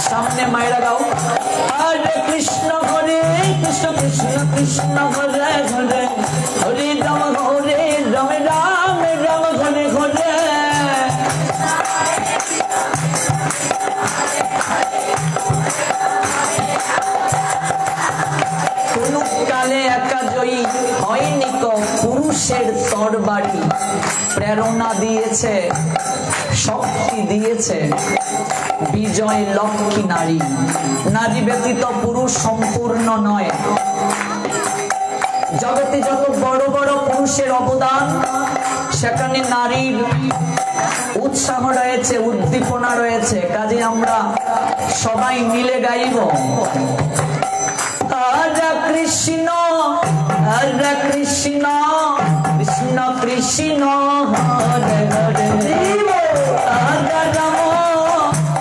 Speaker 1: সামনে মায়েরা গাও হরে কৃষ্ণ কৃষ্ণ কৃষ্ণ হরে হরে হরে রাম হরে রাম রাম রাম হরে হরে। কালে একা জয়ী হয়নি কো পুরুষের তরবারি, প্রেরণা দিয়েছে শক্তি দিয়েছে বিজয় লক্ষ্মী নারী। নারী ব্যতীত পুরুষ সম্পূর্ণ নয়। জগতে যত বড় বড় পুরুষের অবদান, সেখানে নারীর উৎসাহ রয়েছে, উদ্দীপনা রয়েছে। কাজে আমরা সবাই মিলে গাইব হরে কৃষ্ণ কৃষ্ণ কৃষ্ণ হরে হরে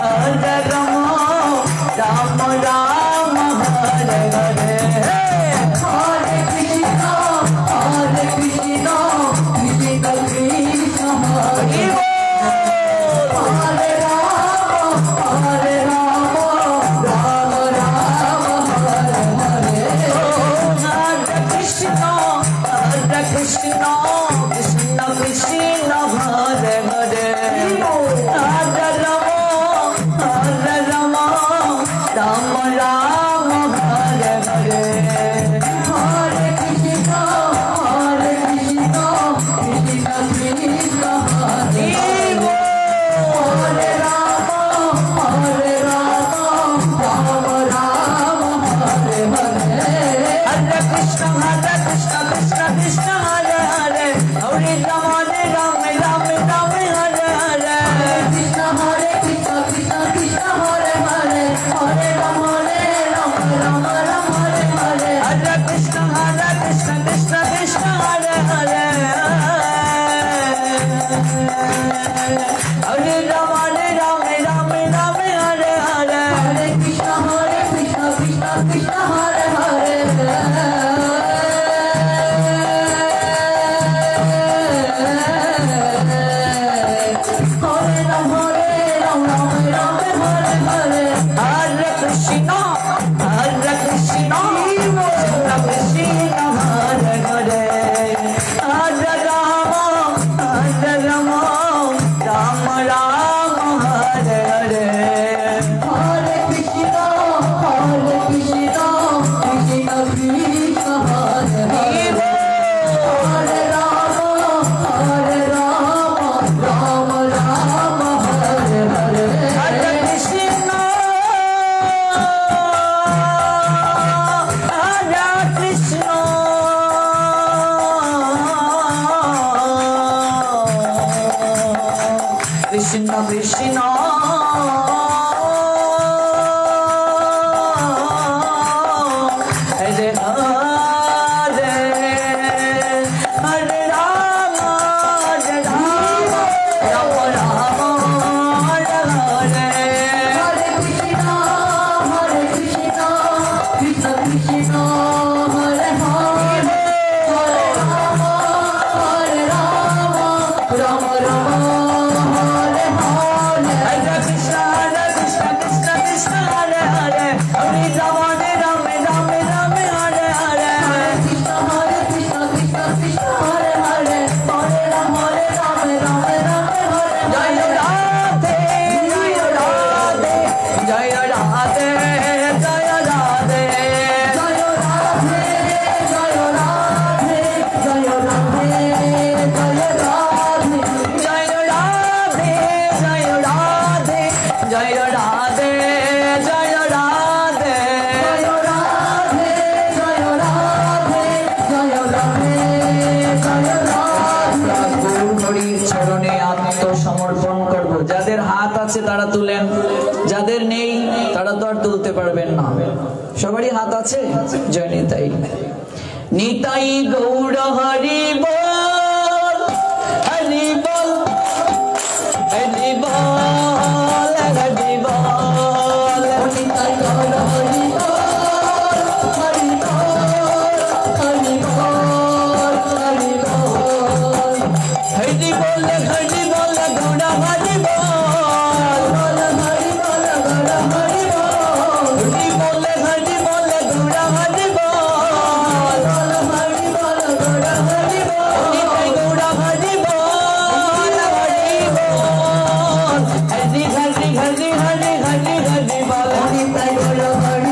Speaker 1: হরে রাম রাম রাম হরে হরে। হরে কৃষ্ণ কৃষ্ণ কৃষ্ণ হরে হরে রাম রাম রাম হরে হরে। হরে কৃষ্ণ কৃষ্ণ কৃষ্ণ কৃষ্ণ হরে হরে হরে রাম রাম রাম হরে হরে। হরে কৃষ্ণ কৃষ্ণ কৃষ্ণ হরে হরে রাম রাম রাম হরে হরে। হরে কৃষ্ণ কৃষ্ণ কৃষ্ণ হরে হরে হরে রাম রাম রাম হরে হরে। কৃষ্ণ কৃষ্ণ কৃষ্ণ হরে হরে হরে রাম রাম রাম হরে হরে। হরে কৃষ্ণ কৃষ্ণ কৃষ্ণ হরে হরে হরে রাম রাম রাম হরে হরে। হরে কৃষ্ণ কৃষ্ণ কৃষ্ণ হরে হরে কৃষ্ণ কৃষ্ণ হরে হরে হরে রাম রাম রাম চরণে আত্মসমর্পণ করব। যাদের হাত আছে তারা তুলেন, যাদের নেই তারা তো আর তুলতে পারবেন না। সবারই হাত আছে? জয় নিতাই। নিতাই গৌর হরি বল, হরি বল, হরি বল, হরি বল। নিতাই গৌর হরি বল, হরি বল, হরি বল, হরি বল। হরি বল, হরি বল, গৌর হরি বল, হরি বল, গৌর হরি বল। হরি বল, হরি বল, গৌর হরি বল, হরি বল, গৌর হরি বল। নিতাই গৌর হরি বল, হরি বল। হরি হরি হরি হরি হরি হরি বল।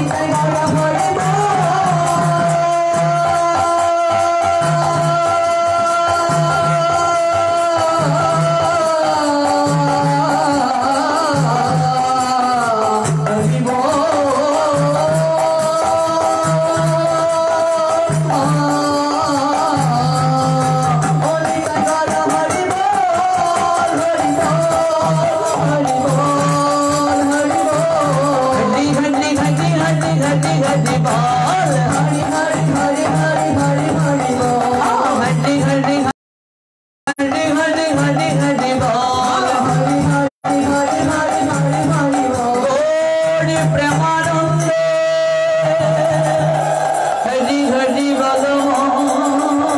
Speaker 1: নিতাই গৌর হরি বল, হরি বল,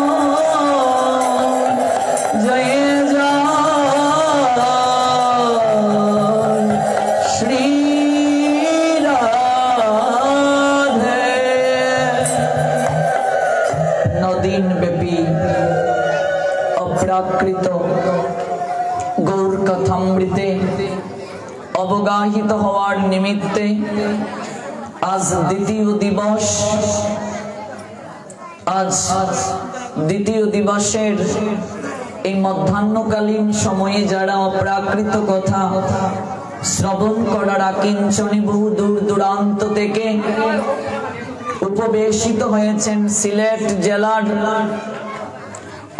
Speaker 1: হরি বল, হরি বল। নিতাই গৌর হরি বল, হরি গৌর কথামৃতে অবগাহিত হওয়ার নিমিত্তে আজ দ্বিতীয় দিবসের এই মধ্যাহ্নকালীন সময়ে যারা অপ্রাকৃত কথা শ্রবণ করার আকিঞ্চনে বহু দূর দূরান্ত থেকে উপবেশিত হয়েছেন সিলেট জেলার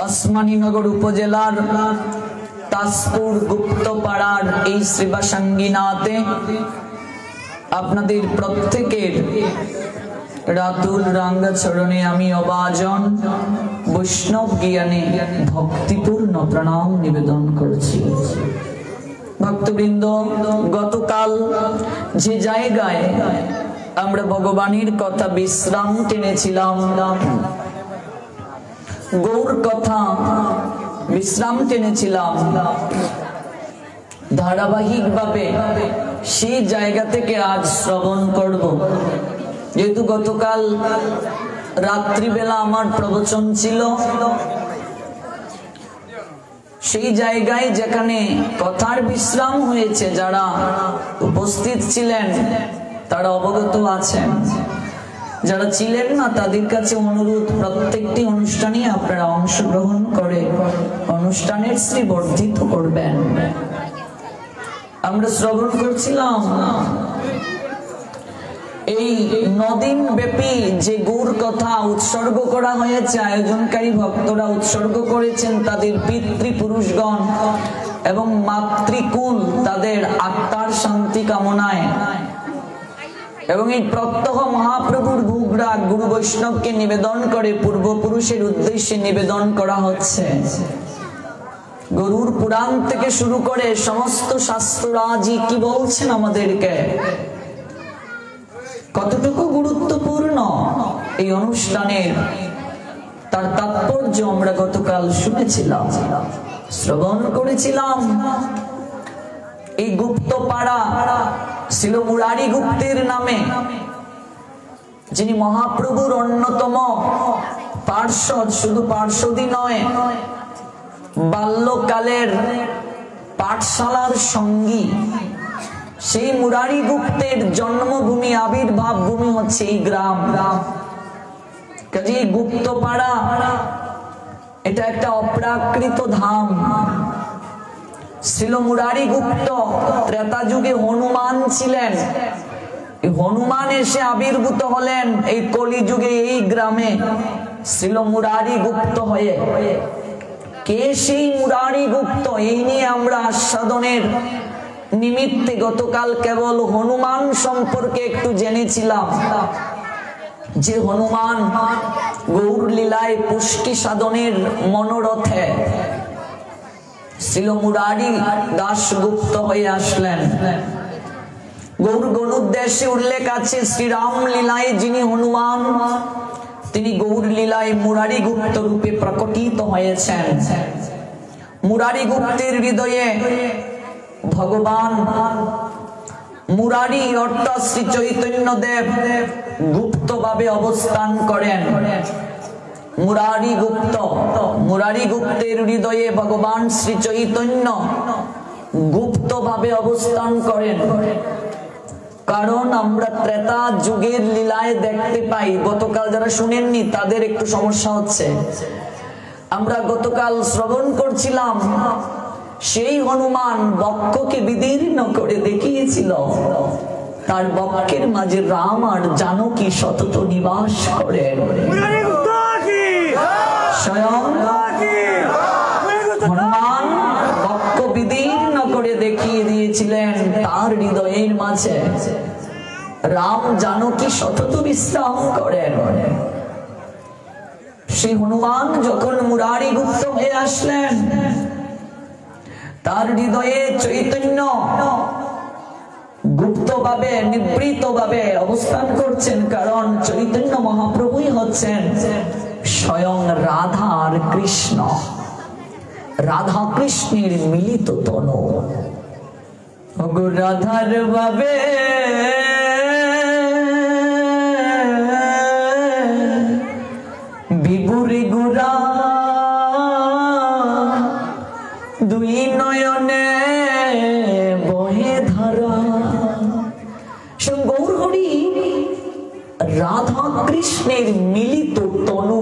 Speaker 1: ওসমানীনগর উপজেলার তাজপুর গুপ্তপাড়ার এই শ্রীবাসাঙ্গিনাতে আপনাদের প্রত্যেকের রাতুল রাঙ্গা চরণে আমি অবাজন বৈষ্ণব জ্ঞানে ভক্তিপূর্ণ প্রণাম নিবেদন করছি। ভক্তবৃন্দ, গতকাল যে জায়গায় আমরা ভগবানের কথা বিশ্রাম টেনেছিলাম, গৌর কথা বিশ্রাম টেনেছিলাম, ধারাবাহিক ভাবে সেই জায়গা থেকে আজ শ্রবণ করব। যেহেতু গতকাল রাত্রিবেলা আমার প্রবচন ছিল, সেই জায়গায় যেখানে কথার বিশ্রাম হয়েছে যারা উপস্থিত ছিলেন তারা অবগত আছেন, যারা ছিলেন না তাদের কাছে অনুরোধ, প্রত্যেকটি অনুষ্ঠানে আপনারা অংশগ্রহণ করে অনুষ্ঠানের শ্রী বর্ধিত করবেন। আমরা শ্রবণ করছিলাম এই 9 দিন ব্যাপী যে গৌর কথা উৎসর্গ করা হয়েছে, আয়োজনকারী ভক্তরা উৎসর্গ করেছেন তাদের পিতৃপুরুষগণ এবং মাতৃকুল, তাদের আত্মার শান্তি কামনায়, এবং এই প্রত্যহ মহাপ্রভুর ভোগরাগ গুরু বৈষ্ণবকে নিবেদন করে পূর্বপুরুষের উদ্দেশ্যে নিবেদন করা হচ্ছে। গরুর পুরাণ থেকে শুরু করে সমস্ত শাস্ত্ররাজি কি বলছেন আমাদেরকে, কতটুকু গুরুত্বপূর্ণ এই অনুষ্ঠানের, তার তাৎপর্য আমরা গতকাল শুনেছিলাম, শ্রবণ করেছিলাম। এই গুপ্তপাড়া ছিল মুরারি গুপ্তের নামে, যিনি মহাপ্রভুর অন্যতম পার্ষদ, শুধু পার্ষদই নয়, বাল্যকালের পাঠশালার সঙ্গী। সেই মুরারি গুপ্তের জন্মভূমি, আবির্ভাব ভূমি হচ্ছে এই গ্রাম। কাজে গুপ্তপাড়া এটা একটা অপ্রাকৃত ধাম। ছিল মুরারি গুপ্ত ত্রেতা যুগে হনুমান ছিলেন। হনুমান এসে আবির্ভূত হলেন এই কলি যুগে এই গ্রামে ছিল মুরারি গুপ্ত হয়ে। কে সেই মুরারি গুপ্ত, এই নিয়ে আমরা আস্বাদনের নিমিত্তে গতকাল কেবল হনুমান সম্পর্কে একটু জেনেছিলাম, যে হনুমান গৌর লীলায় পুষ্টি সাধনের মনোরথে ছিল মুরারি দাশগুপ্ত হয়ে আসলেন। গৌর গণুদ্দেশ্যে উল্লেখ আছে শ্রীরাম লীলায় যিনি হনুমান, তিনি গৌর লীলায় মুরারি গুপ্ত রূপে প্রকটিত হয়েছেন। মুরারি গুপ্তের হৃদয়ে ভগবান মুরারি অর্থাৎ শ্রী চৈতন্য দেব গুপ্ত ভাবে অবস্থান করেন। মুরারি গুপ্ত, মুরারি গুপ্তের হৃদয়ে ভগবান শ্রী চৈতন্য গুপ্ত ভাবে অবস্থান করেন। কারণ আমরা ত্রেতা যুগের লীলায় দেখতে পাই, গতকাল যারা শুনেননি তাদের একটু সমস্যা হচ্ছে। আমরা গতকাল শ্রবণ করছিলাম সেই হনুমান বক্ষকে বিদীর্ণ করে দেখিয়েছিল, তার বক্ষের মাঝে রাম আর জানকী সতত নিবাস করেন। স্বয়ং হনুমান বক্ষ বিদীর্ণ করে দেখিয়ে দিয়েছিলেন তার হৃদয়ের মাঝে রাম জানকী সতত বিশ্রাম করেন। সেই হনুমান যখন মুরারি গুপ্ত হয়ে আসলেন, তার হৃদয়ে চৈতন্য গুপ্ত ভাবে নিবৃত ভাবে অবস্থান করছেন। কারণ চৈতন্য মহাপ্রভুই হচ্ছেন স্বয়ং রাধা আর কৃষ্ণ, রাধা কৃষ্ণের মিলিত তনু। রাধার ভাবে বিবুরি গুরা দুই নয়নে বহে ধারা। গৌর হরি রাধা কৃষ্ণের মিলিত তনু।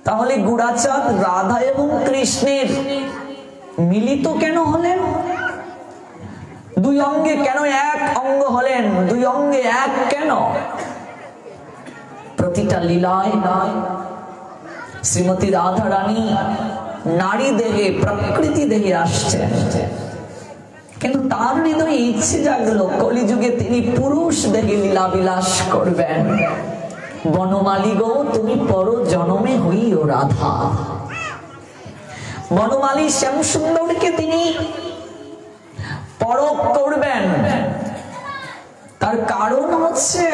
Speaker 1: তাহলে গুড়াচাঁদ রাধা এবং কৃষ্ণের মিলিত কেন হলেন? দুই অঙ্গে কেন এক অঙ্গ হলেন? দুই অঙ্গে এক কেন? প্রতিটা লীলায় শ্রীমতী রাধা রানী নারী দেহে প্রকৃতি দেহে আসছেন, কিন্তু তার হৃদয়ে ইচ্ছে জাগলো কলিযুগে তিনি পুরুষ দেহে লীলা বিলাস করবেন। বনমালী গো তুমি পর জনমে হইও রাধা। বনমালী শ্যাম সুন্দরকে তিনি পরখ করবেন। তার কারণ হচ্ছে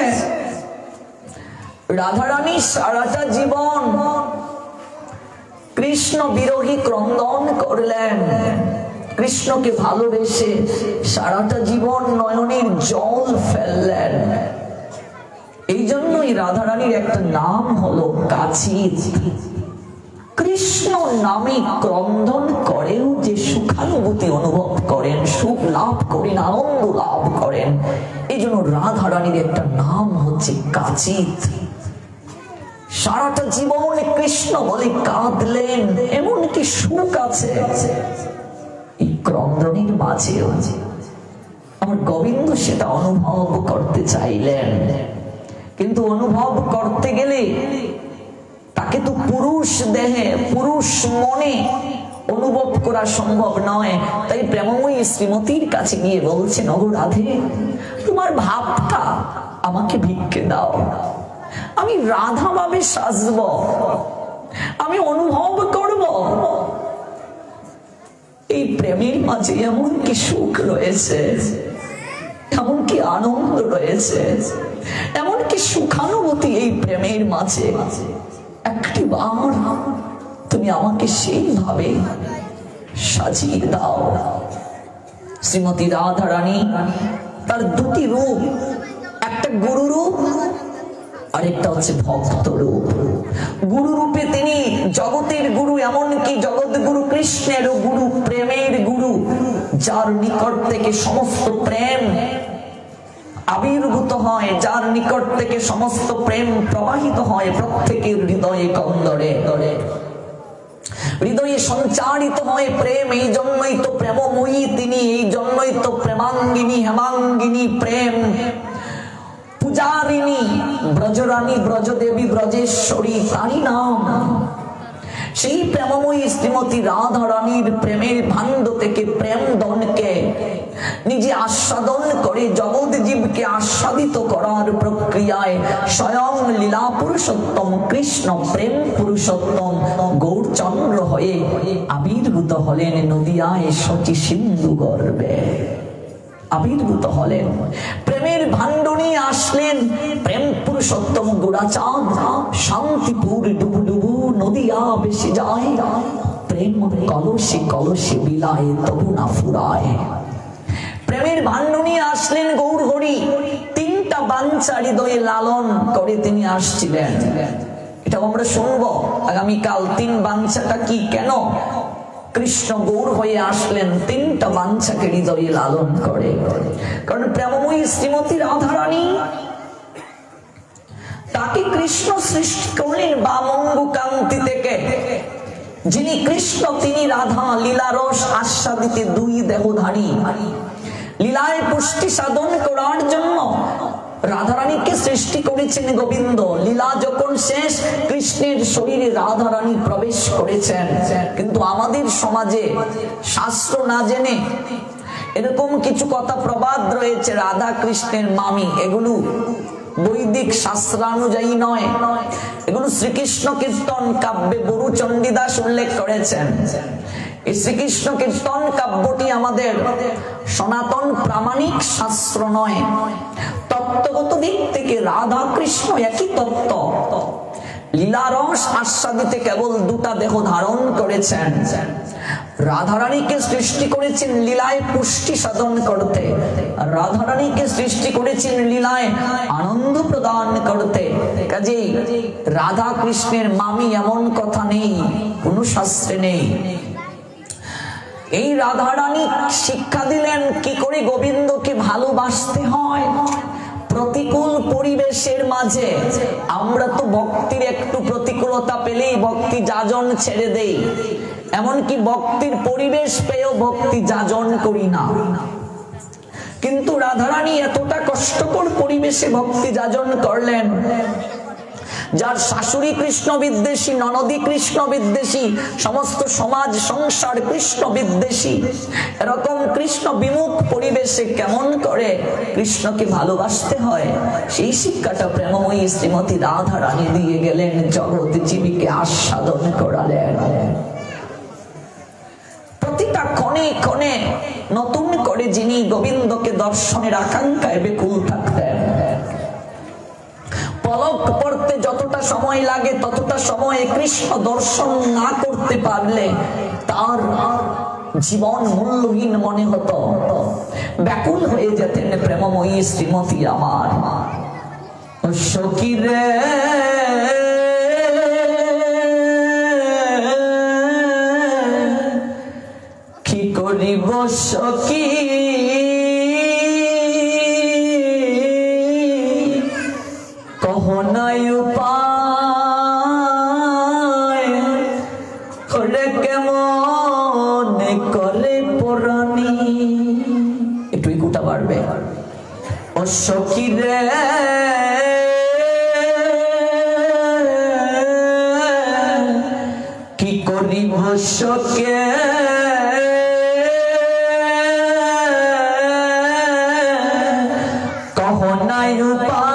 Speaker 1: রাধারানী সারাটা জীবন কৃষ্ণ বিরোহী ক্রন্দন করলেন। কৃষ্ণকে ভালোবেসে সারাটা জীবন নয়নের জল ফেললেন। এই জন্যই রাধারানীর একটা নাম হলো কাচিত। কৃষ্ণ নামে ক্রন্দন করেও যে সুখানুভূতি অনুভব করেন, সুখ লাভ করেন, আনন্দ লাভ করেন, এই জন্য রাধারানীর একটা নাম হচ্ছে কাচিত। সারাটা জীবন কৃষ্ণ বলে কাঁদলেন, এমনকি সুখ আছে এই ক্রন্দনের মাঝে। আমার গোবিন্দ সেটা অনুভব করতে চাইলেন, কিন্তু অনুভব করতে গেলে তাকে তো পুরুষ দেহে পুরুষ মনে অনুভব করা সম্ভব নয়। তাই প্রেমময়ী শ্রীমতীর কাছে গিয়ে বলছেন, ওগো রাধে, তোমার ভাবটা আমাকে ভিক্ষে দাও, আমি রাধা ভাবে সাজব, আমি অনুভব করব এই প্রেমের মাঝে এমন কি সুখ রয়েছে, এমন কি আনন্দ রয়েছে, এমন কি সুখানুভূতি এই প্রেমের মাঝে। একটি বার তুমি আমাকে সেইভাবে সাজিয়ে দাও। শ্রীমতী রাধা রানী তার দুটি রূপ, একটা গুরু রূপ, আরেকটা হচ্ছে ভক্ত রূপ। গুরু রূপে তিনি জগতের গুরু, এমনকি জগৎ গুরু কৃষ্ণের গুরু, প্রেমের গুরু, যার নিকট থেকে সমস্ত প্রেম আবির্ভূত হয়, যার নিকট থেকে সমস্ত প্রেম প্রবাহিত হয় প্রত্যেকের হৃদয়ে কন্দরে হৃদয়ে সঞ্চারিত হয় প্রেম। এই জন্যই তো প্রেমময়ী তিনি, এই জন্যই তো প্রেমাঙ্গিনী হেমাঙ্গিনী, প্রেম পূজারিণী, ব্রজরানী, ব্রজদেবী, ব্রজেশ্বরী তারই নাম। সেই প্রেমময়ী শ্রীমতী রাধা রানীর প্রেমের ভাণ্ড থেকে প্রেম দনকে নিজে আস্বাদন করে জগৎ জীবকে আস্বাদিত করার প্রক্রিয়ায় স্বয়ং লীলা পুরুষোত্তম কৃষ্ণ প্রেম পুরুষোত্তম গৌরচন্দ্র হয়ে আবির্ভূত হলেন নদিয়ায় শচী সিন্ধু গর্ভে। আবির্ভূত হলেন, প্রেমের ভাণ্ড নিয়ে আসলেন প্রেম পুরুষোত্তম গোড়াচাঁদ। শান্তিপুর ডুবু ডুবু নদিয়া বেশি যায়, প্রেম কলসে কলসে বিলায় তবু না ফুরায়। প্রেমের ভাণ্ড নিয়ে আসলেন গৌর হরি, তিনটা বাঞ্ছা হৃদয়ে লালন করে তিনি আসছিলেন। এটা আমরা শুনবো আগামীকাল। তিন বাঞ্ছাটা কি, কেন কৃষ্ণ গৌর হয়ে আসলেন, তিনটা বাঞ্ছাকে হৃদয়ে লালন করে। কারণ প্রেমময়ী শ্রীমতী রাধা রানী, তাকে কৃষ্ণ সৃষ্টি করলেন বামঙ্গু কান্তি থেকে। যিনি কৃষ্ণ তিনি রাধা, লীলারস আস্বাদিতে দুই দেহধারী, লীলায় পুষ্টি সাধন করার জন্য রাধারানীকে সৃষ্টি করেছেন গোবিন্দ। লীলা যখন শেষ, কৃষ্ণের শরীরে রাধারানী প্রবেশ করেছেন। কিন্তু আমাদের সমাজে শাস্ত্র না জেনে এরকম কিছু কথা প্রবাদ রয়েছে, রাধা কৃষ্ণের মামি। এগুলো বৈদিক শাস্ত্রানুযায়ী নয়, এগুলো শ্রীকৃষ্ণ কীর্তন কাব্যে বরু চণ্ডীদাস উল্লেখ করেছেন। এই শ্রীকৃষ্ণ কীর্তন কাব্যটি আমাদের সনাতন প্রামাণিক শাস্ত্র নয়। তত্ত্বগত দিক থেকে রাধা কৃষ্ণ একই তত্ত্ব। লীলারস আস্বাদিতে কেবল দুটা দেহ ধারণ করেছেন। রাধারানীকে সৃষ্টি করেছেন লীলায় পুষ্টি সাধন করতে, রাধারানীকে সৃষ্টি করেছেন লীলায় আনন্দ প্রদান করতে। কাজেই রাধা কৃষ্ণের মামি এমন কথা নেই, কোন শাস্ত্রে নেই। এই রাধারানী শিক্ষা দিলেন কি করে গোবিন্দকে ভালোবাসতে হয়। প্রতিকূল পরিবেশের মাঝে আমরা তো ভক্তির একটু প্রতিকূলতা পেলেই ভক্তি যাজন ছেড়ে দেই, এমনকি ভক্তির পরিবেশ পেয়েও ভক্তি যাজন করি না। কিন্তু রাধারানী এতটা কষ্টকর পরিবেশে ভক্তি যাজন করলেন, যার শাশুড়ি কৃষ্ণ বিদ্বেষী, ননদী কৃষ্ণ বিদ্বেষী, সমস্ত সমাজ সংসার কৃষ্ণ বিদ্বেষী, এরকম কৃষ্ণ বিমুখ পরিবেশে কেমন করে কৃষ্ণকে ভালোবাসতে হয়, সেই শিক্ষাটা প্রেমময়ী শ্রীমতী রাধা রানী দিয়ে গেলেন, জগৎ জীবীকে আস্বাদন করালেন। প্রতিটা ক্ষণে ক্ষণে নতুন করে যিনি গোবিন্দকে দর্শনের আকাঙ্ক্ষায় বেকুল থাকতেন। পলক পড়তে যতটা সময় লাগে ততটা সময় কৃষ্ণ দর্শন না করতে পারলে তার জীবন মূল্যহীন মনে হতো, ব্যাকুল হয়ে যেতেন প্রেমময়ী শ্রীমতী আমার। সখী রে কি করিব সখী, নাই উপায় হলে কেমন করে পরাণী। একটু ইকুটা বাড়বে। ও সখী রে কি করিব সখে, কহ নাই উপায়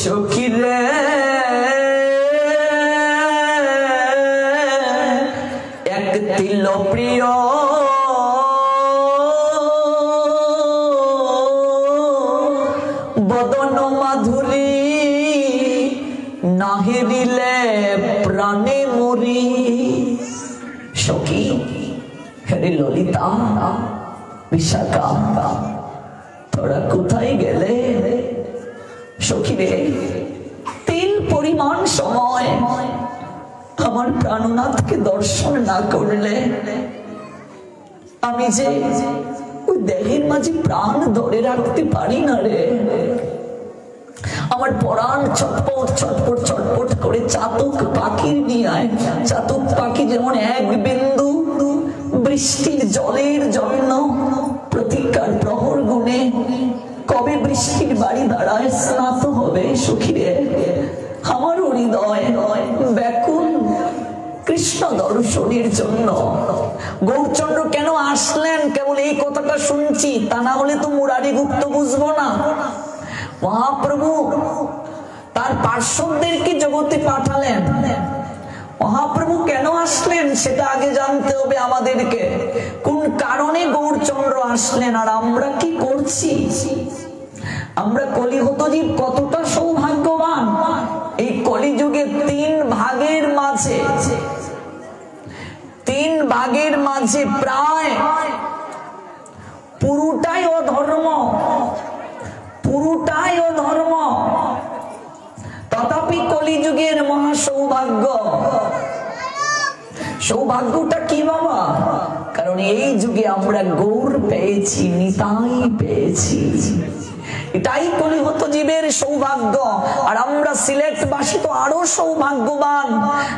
Speaker 1: সখী রে। এক তিল প্রিয় বদন মাধুরী, নাহিরিলে প্রাণে মরি। ললিতা, বিশাখা, তোরা কোথায় গেলে? সখীরে, তিল পরিমাণ সময় আমার প্রাণনাথকে দর্শন না করলে আমি যে ওই দেহের মাঝে প্রাণ ধরে রাখতে পারি না রে। আমার পরাণ ছটপট ছটপট ছটপট করে চাতক পাখির নিয়ায়। চাতক পাখি যেমন এক বিন্দু বৃষ্টির জলের জন্য প্রতীক্ষার প্রহর গুণে কবে বৃষ্টির বাড়ি দাঁড়ায় স্নাত হবে, সখীরে আমার হৃদয় ব্যাকুল কৃষ্ণ দর্শনের জন্য। গৌরচন্দ্র কেন আসলেন কেবল এই কথাটা শুনছি, তা না হলে তো মুরারি গুপ্ত বুঝবো না। মহাপ্রভু তার পার্শ্বদেরকে জগতে পাঠালেন। মহাপ্রভু কেন আসলেন সেটা আগে জানতে হবে আমাদেরকে। কোন কারণে গৌরচন্দ্র আসলেন আর আমরা কি করছি? আমরা কলিহত জীব কতটা সৌভাগ্যবান। এই কলিযুগে তিন ভাগের মাঝে প্রায় পুরোটাই অধর্ম, পুরোটাই অধর্ম। তথাপি কলিযুগের মহা সৌভাগ্য। সৌভাগ্যটা কি বাবা? কারণ এই যুগে আমরা গৌর পেয়েছি, নিতাই পেয়েছি। এটাই কলিহত জীবের সৌভাগ্য। আর আমরা সিলেটবাসী তো আরো সৌভাগ্যবান,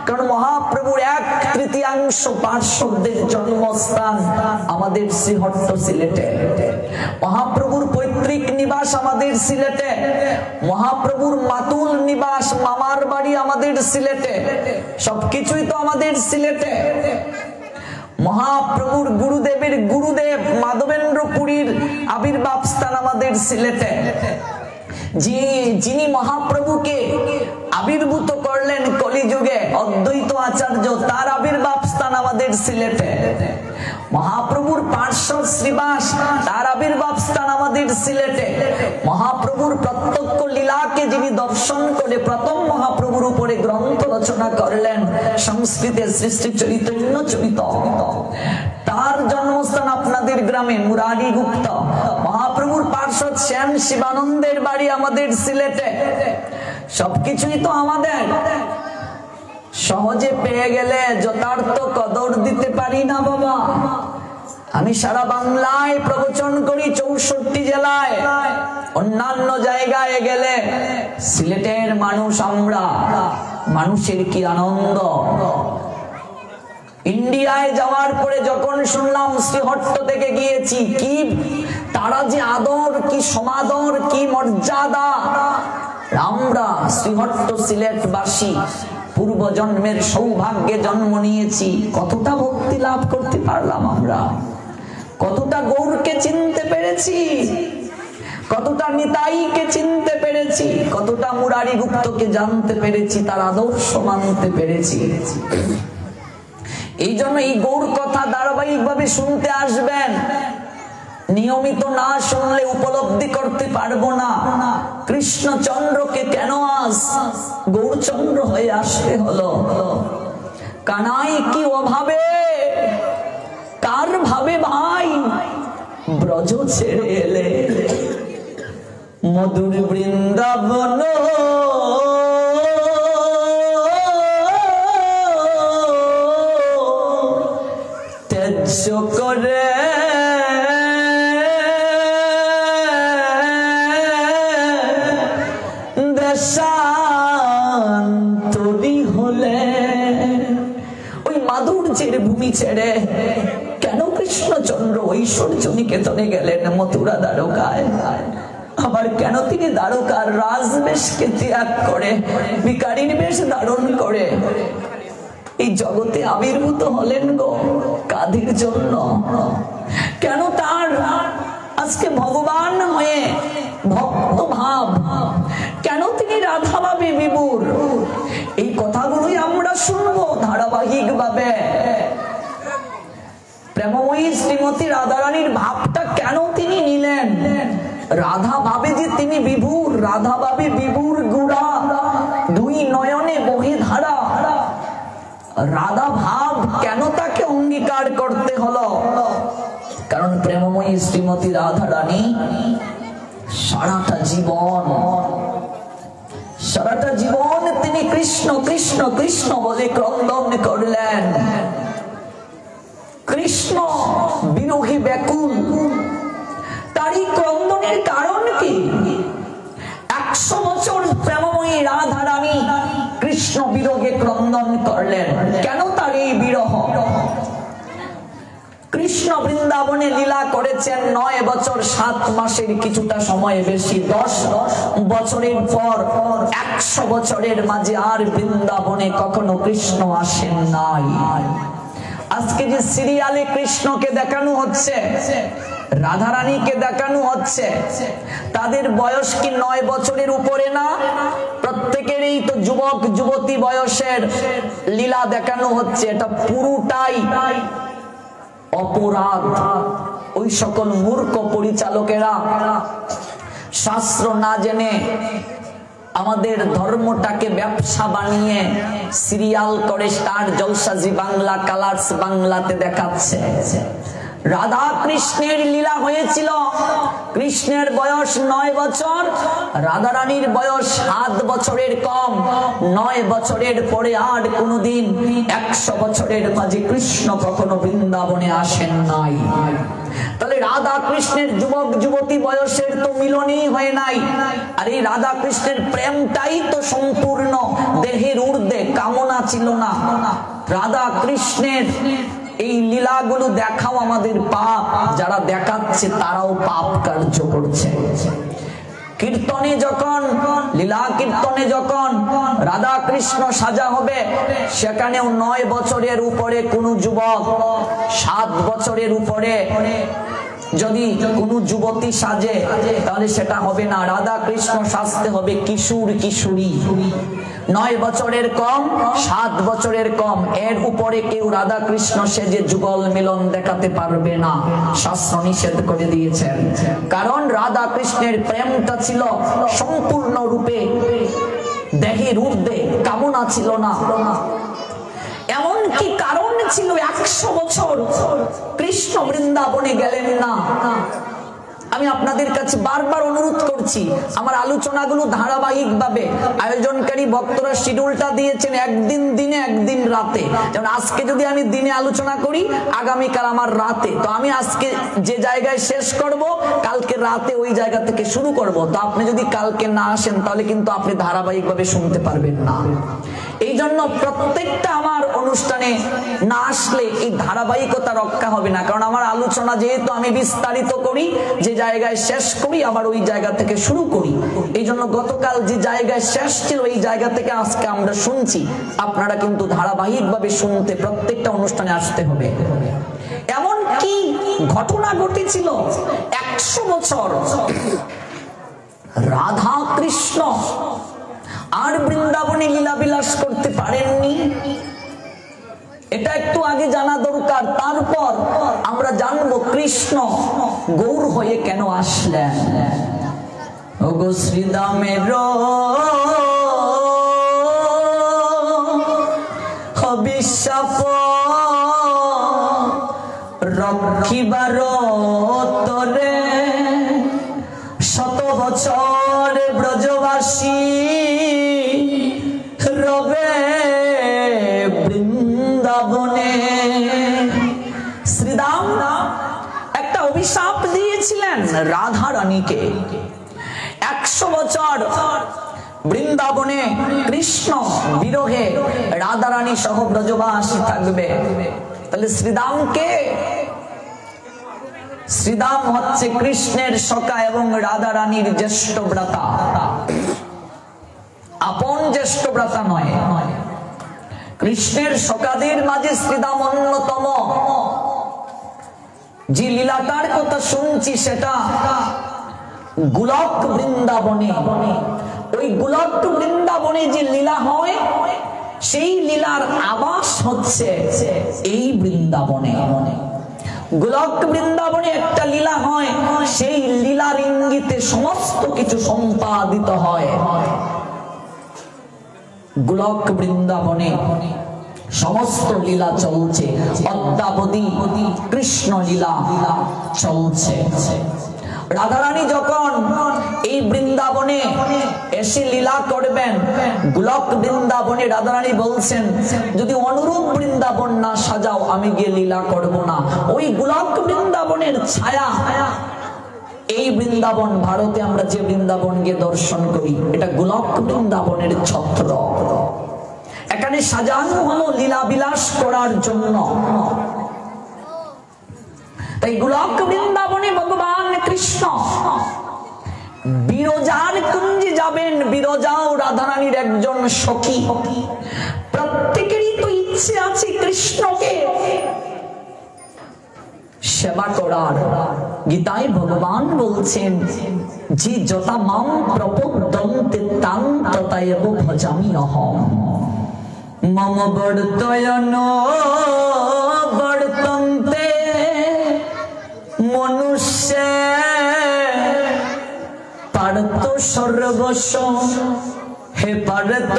Speaker 1: কারণ মহাপ্রভুর 1/3 পার্শ্বদের জন্মস্থান আমাদের শ্রীহট্ট সিলেটে। মহাপ্রভুর পৈতৃক নিবাস আমাদের সিলেটে। মহাপ্রভুর মাতুল নিবাস, মামার বাড়ি আমাদের সিলেটে। সবকিছুই তো আমাদের সিলেটে। মহাপ্রভুর গুরুদেবের গুরুদেব মাধবেন্দ্রপুরীর আবির্ভাব স্থান আমাদের সিলেটে। যিনি মহাপ্রভুকে আবির্ভূত করলেন কলিযুগে, অদ্বৈত আচার্য, তার আবির্ভাব স্থান আমাদের সিলেটে। মহাপ্রভুর পার্শ্বদ শ্রীবাস, তার আবির্ভাব স্থান আমাদের সিলেটে। মহাপ্রভুর প্রত্যক্ষ লীলাকে যিনি দর্শন করে প্রথম মহাপ্রভুর উপরে গ্রন্থ রচনা করলেন সংস্কৃতে শ্রী শ্রী চৈতন্য চরিত, তার জন্মস্থান আপনাদের গ্রামে মুরারি গুপ্ত। মহাপ্রভুর পার্শ্বদ শ্যাম শিবানন্দের বাড়ি আমাদের সিলেটে। সবকিছুই তো আমাদের। সহজে পেয়ে গেলে যথার্থ কদর দিতে পারি না বাবা। আমি সারা বাংলায় প্রবচন করি, 64 জেলায়। অন্যান্য জায়গায় গেলে সিলেটের মানুষ আমরা, মানুষের কি আনন্দ। ইন্ডিয়ায় যাওয়ার পরে যখন শুনলাম, শ্রীহট্ট থেকে গিয়েছি, কি তারা যে আদর, কি সমাদর, কি মর্যাদা। আমরা শ্রীহট্ট সিলেটবাসী পূর্ব জন্মের সৌভাগ্যে জন্ম নিয়েছি। কতটা ভক্তি লাভ করতে পারলাম আমরা, কতটা গৌরকে চিনতে পেরেছি, কতটা নিতাইকে চিনতে পেরেছি, কতটা মুরারি গুপ্তকে জানতে পেরেছি, তার আদর্শ মানতে পেরেছি। এই জন্য এই গৌর কথা ধারাবাহিক ভাবে শুনতে আসবেন। নিয়মিত না শুনলে উপলব্ধি করতে পারবো না কৃষ্ণচন্দ্রকে কেন আজ গৌরচন্দ্র হয়ে আসতে হলো। কানাই কি অভাবে, কার ভাবে ভাই ব্রজ ছেড়ে এলে, মধুর বৃন্দাবন ত্যায্য করে দেশান্তরী হলে। ওই মাধুর্যের ভূমি ছেড়ে কেন কৃষ্ণচন্দ্র ঐশ্বর্য নিকেতনে গেলেন, মথুরা দ্বারকায়? আবার কেন তিনি দ্বারকার রাজবেশকে ত্যাগ করে ভিখারির বেশ ধারণ করে এই জগতে আবির্ভূত হলেন গো? কাদের জন্য? কেন তার আজকে ভগবান হয়ে ভক্ত ভাব, কেন তিনি রাধা ভাবে বিভোর? এই কথাগুলোই আমরা শুনবো ধারাবাহিক ভাবে। প্রেমময়ী শ্রীমতী রাধারানীর ভাবটা কেন তিনি নিলেন? রাধা ভাবে যে তিনি বিভোর, রাধা ভাবে বিভোর গুড়া, দুই নয়নে বহে ধারা। রাধা ভাব কেন তাকে অঙ্গীকার করতে হলো? প্রেমময়ী শ্রীমতী রাধা রানী সারাটা জীবন তিনি কৃষ্ণ কৃষ্ণ কৃষ্ণ বলে ক্রন্দন করলেন। কৃষ্ণ বিরোহী ব্যাকুল, তার এই ক্রন্দনের কারণ কি? 100 বছর প্রেমময়ী রাধা রানী কৃষ্ণ বিরোহে ক্রন্দন করলেন। কেন তার এই বিরহ? কৃষ্ণ বৃন্দাবনে লীলা করেছেন 9 বছর 7 মাসের কিছুটা সময় বেশি। 10 বছরের পর 100 বছরের মাঝে আর বৃন্দাবনে কখনো কৃষ্ণ আসেন নাই। আজকে যে সিরিয়ালে কৃষ্ণকে দেখানো হচ্ছে, রাধা রানীকে দেখানো হচ্ছে, তাদের বয়স কি 9 বছরের উপরে না? প্রত্যেকেরই তো যুবক যুবতী বয়সের লীলা দেখানো হচ্ছে। এটা পুরোটাই অপরাধ। ওই সকল মূর্খ পরিচালকেরা শাস্ত্র না জেনে আমাদের ধর্মটাকে ব্যবসা বানিয়ে সিরিয়াল করে স্টার জলসাজি বাংলা, কালার্স বাংলাতে দেখাচ্ছে। রাধা কৃষ্ণের লীলা হয়েছিল, কৃষ্ণের বয়স 9 বছর, রাধা রানীর বয়স 7 বছরের কম। 9 বছরের পরে আর কোনদিন 100 বছরের মাঝে কৃষ্ণ কখনো বৃন্দাবনে আসেন নাই। তাহলে রাধা কৃষ্ণের যুবক যুবতী বয়সের তো মিলনই হয় নাই। আর এই রাধা কৃষ্ণের প্রেমটাই তো সম্পূর্ণ দেহের ঊর্ধ্বে, কামনা ছিল না। রাধা কৃষ্ণের এই লীলাগুলো দেখাও আমাদের পাপ, যারা দেখাচ্ছে তারাও পাপ কার্য করছে। কীর্তনে যখন, লীলা কীর্তনে যখন রাধা কৃষ্ণ সাজা হবে, সেখানেও 9 বছরের উপরে কোন যুবক, 7 বছরের উপরে যদি কোন যুবতী সাজে তাহলে সেটা হবে না। রাধা কৃষ্ণ সাজতে হবে কিশোর কিশোরী। 9 বছরের কম, 7 বছরের কম, এর উপরে কেউ রাধা কৃষ্ণ সেজে যুগল মিলন দেখাতে পারবে না। শাস্ত্র নিষেধ করে দিয়েছেন। কারণ রাধা কৃষ্ণের প্রেমটা ছিল সম্পূর্ণ রূপে দেহের ঊর্ধ্বে, কামনা ছিল না। এমন কি কারণ ছিল 100 বছর কৃষ্ণ বৃন্দাবনে গেলেন না? আমি আপনাদের কাছে বারবার অনুরোধ করছি, আমার আলোচনাগুলো ধারাবাহিক ভাবে আয়োজনকারী ভক্তরা শিডিউলটা দিয়েছেন একদিন দিনে একদিন রাতে। যেমন আজকে যদি আমি দিনে আলোচনা করি, আগামীকাল আমার রাতে, তো আমি আজকে যে জায়গায় শেষ করব, কালকে রাতে ওই জায়গা থেকে শুরু করব। তো আপনি যদি কালকে না আসেন তাহলে কিন্তু আপনি ধারাবাহিক ভাবে শুনতে পারবেন না। এই জন্য প্রত্যেকটা আমার অনুষ্ঠানে না আসলে এই ধারাবাহিকতা রক্ষা হবে না। কারণ আমার আলোচনা যেহেতু আমি বিস্তারিত করি, যে জায়গায় শেষ করি আবার ওই জায়গা থেকে শুরু করি। এই জন্য গতকাল যে জায়গায় শেষ ছিল এই জায়গা থেকে আজকে আমরা শুনছি। আপনারা কিন্তু ধারাবাহিক ভাবে শুনতে প্রত্যেকটা অনুষ্ঠানে আসতে হবে। এমন কি ঘটনা ঘটেছিল 100 বছর রাধা কৃষ্ণ আর বৃন্দাবনে লীলা বিলাস করতে পারেননি? এটা একটু আগে জানা দরকার। তারপর আমরা জানবো কৃষ্ণ গৌর হয়ে কেন আসলেন। ওগো শ্রীদামের অভিশাপ রক্ষিবার তরে 100 বছর ব্রজবাসী রবে বৃন্দাবনে। শ্রীরাম একটা অভিশাপ দিয়েছিলেন রাধা রানীকে। 100 বছর বৃন্দাবনে কৃষ্ণ বিরহে রাধা রানী সহ ব্রজবাসী থাকবে। তাহলে শ্রীরামকে, শ্রীরাম হচ্ছে কৃষ্ণের সখা এবং রাধা রানীর জ্যেষ্ঠ ভ্রাতা, আপন জ্যেষ্ঠ ভ্রাতা নয়। কৃষ্ণের সখাদের মাঝে শ্রীরাম অন্যতম। যে লীলাটার কথা শুনছি সেটা গোলক বৃন্দাবনে। ওই গোলক বৃন্দাবনে যে লীলা হয়, সেই লীলার আবাস হচ্ছে এই বৃন্দাবনে। গোলক বৃন্দাবনে একটা লীলা হয়, সেই লীলার ইঙ্গিতে সমস্ত কিছু সম্পাদিত হয়। গোলক বৃন্দাবনে সমস্ত লীলা চলছে, অদ্যাবধি কৃষ্ণ লীলা চলছে। রাধারানী যখন এই বৃন্দাবনে এসে লীলা করবেন, গোলক বৃন্দাবনে রাধারানী বলছেন যদি অনুরূপ বৃন্দাবন না সাজাও আমি গিয়ে লীলা করব না। ওই গোলক বৃন্দাবনের ছায়া এই বৃন্দাবন, ভারতে আমরা যে বৃন্দাবন গিয়ে দর্শন করি এটা গোলক বৃন্দাবনের ছত্র। এখানে সাজানো হলো লীলা বিলাস করার জন্য। তাই গোলক বৃন্দাবনে ভগবান কৃষ্ণ বিরজার কুঞ্জে যাবেন। বিরজাও রাধারানীর একজন সখী। প্রত্যেকেরই তো ইচ্ছে আছে কৃষ্ণকে সেবা করার। গীতায় ভগবান বলছেন যে যথা মাম প্রপদ্যন্তে তাং তথাএব ভজামি অহম মম বর্তয়ন বর্তন্তে মনুষ্য পার্থ সর্বস্ব। হে পার্থ,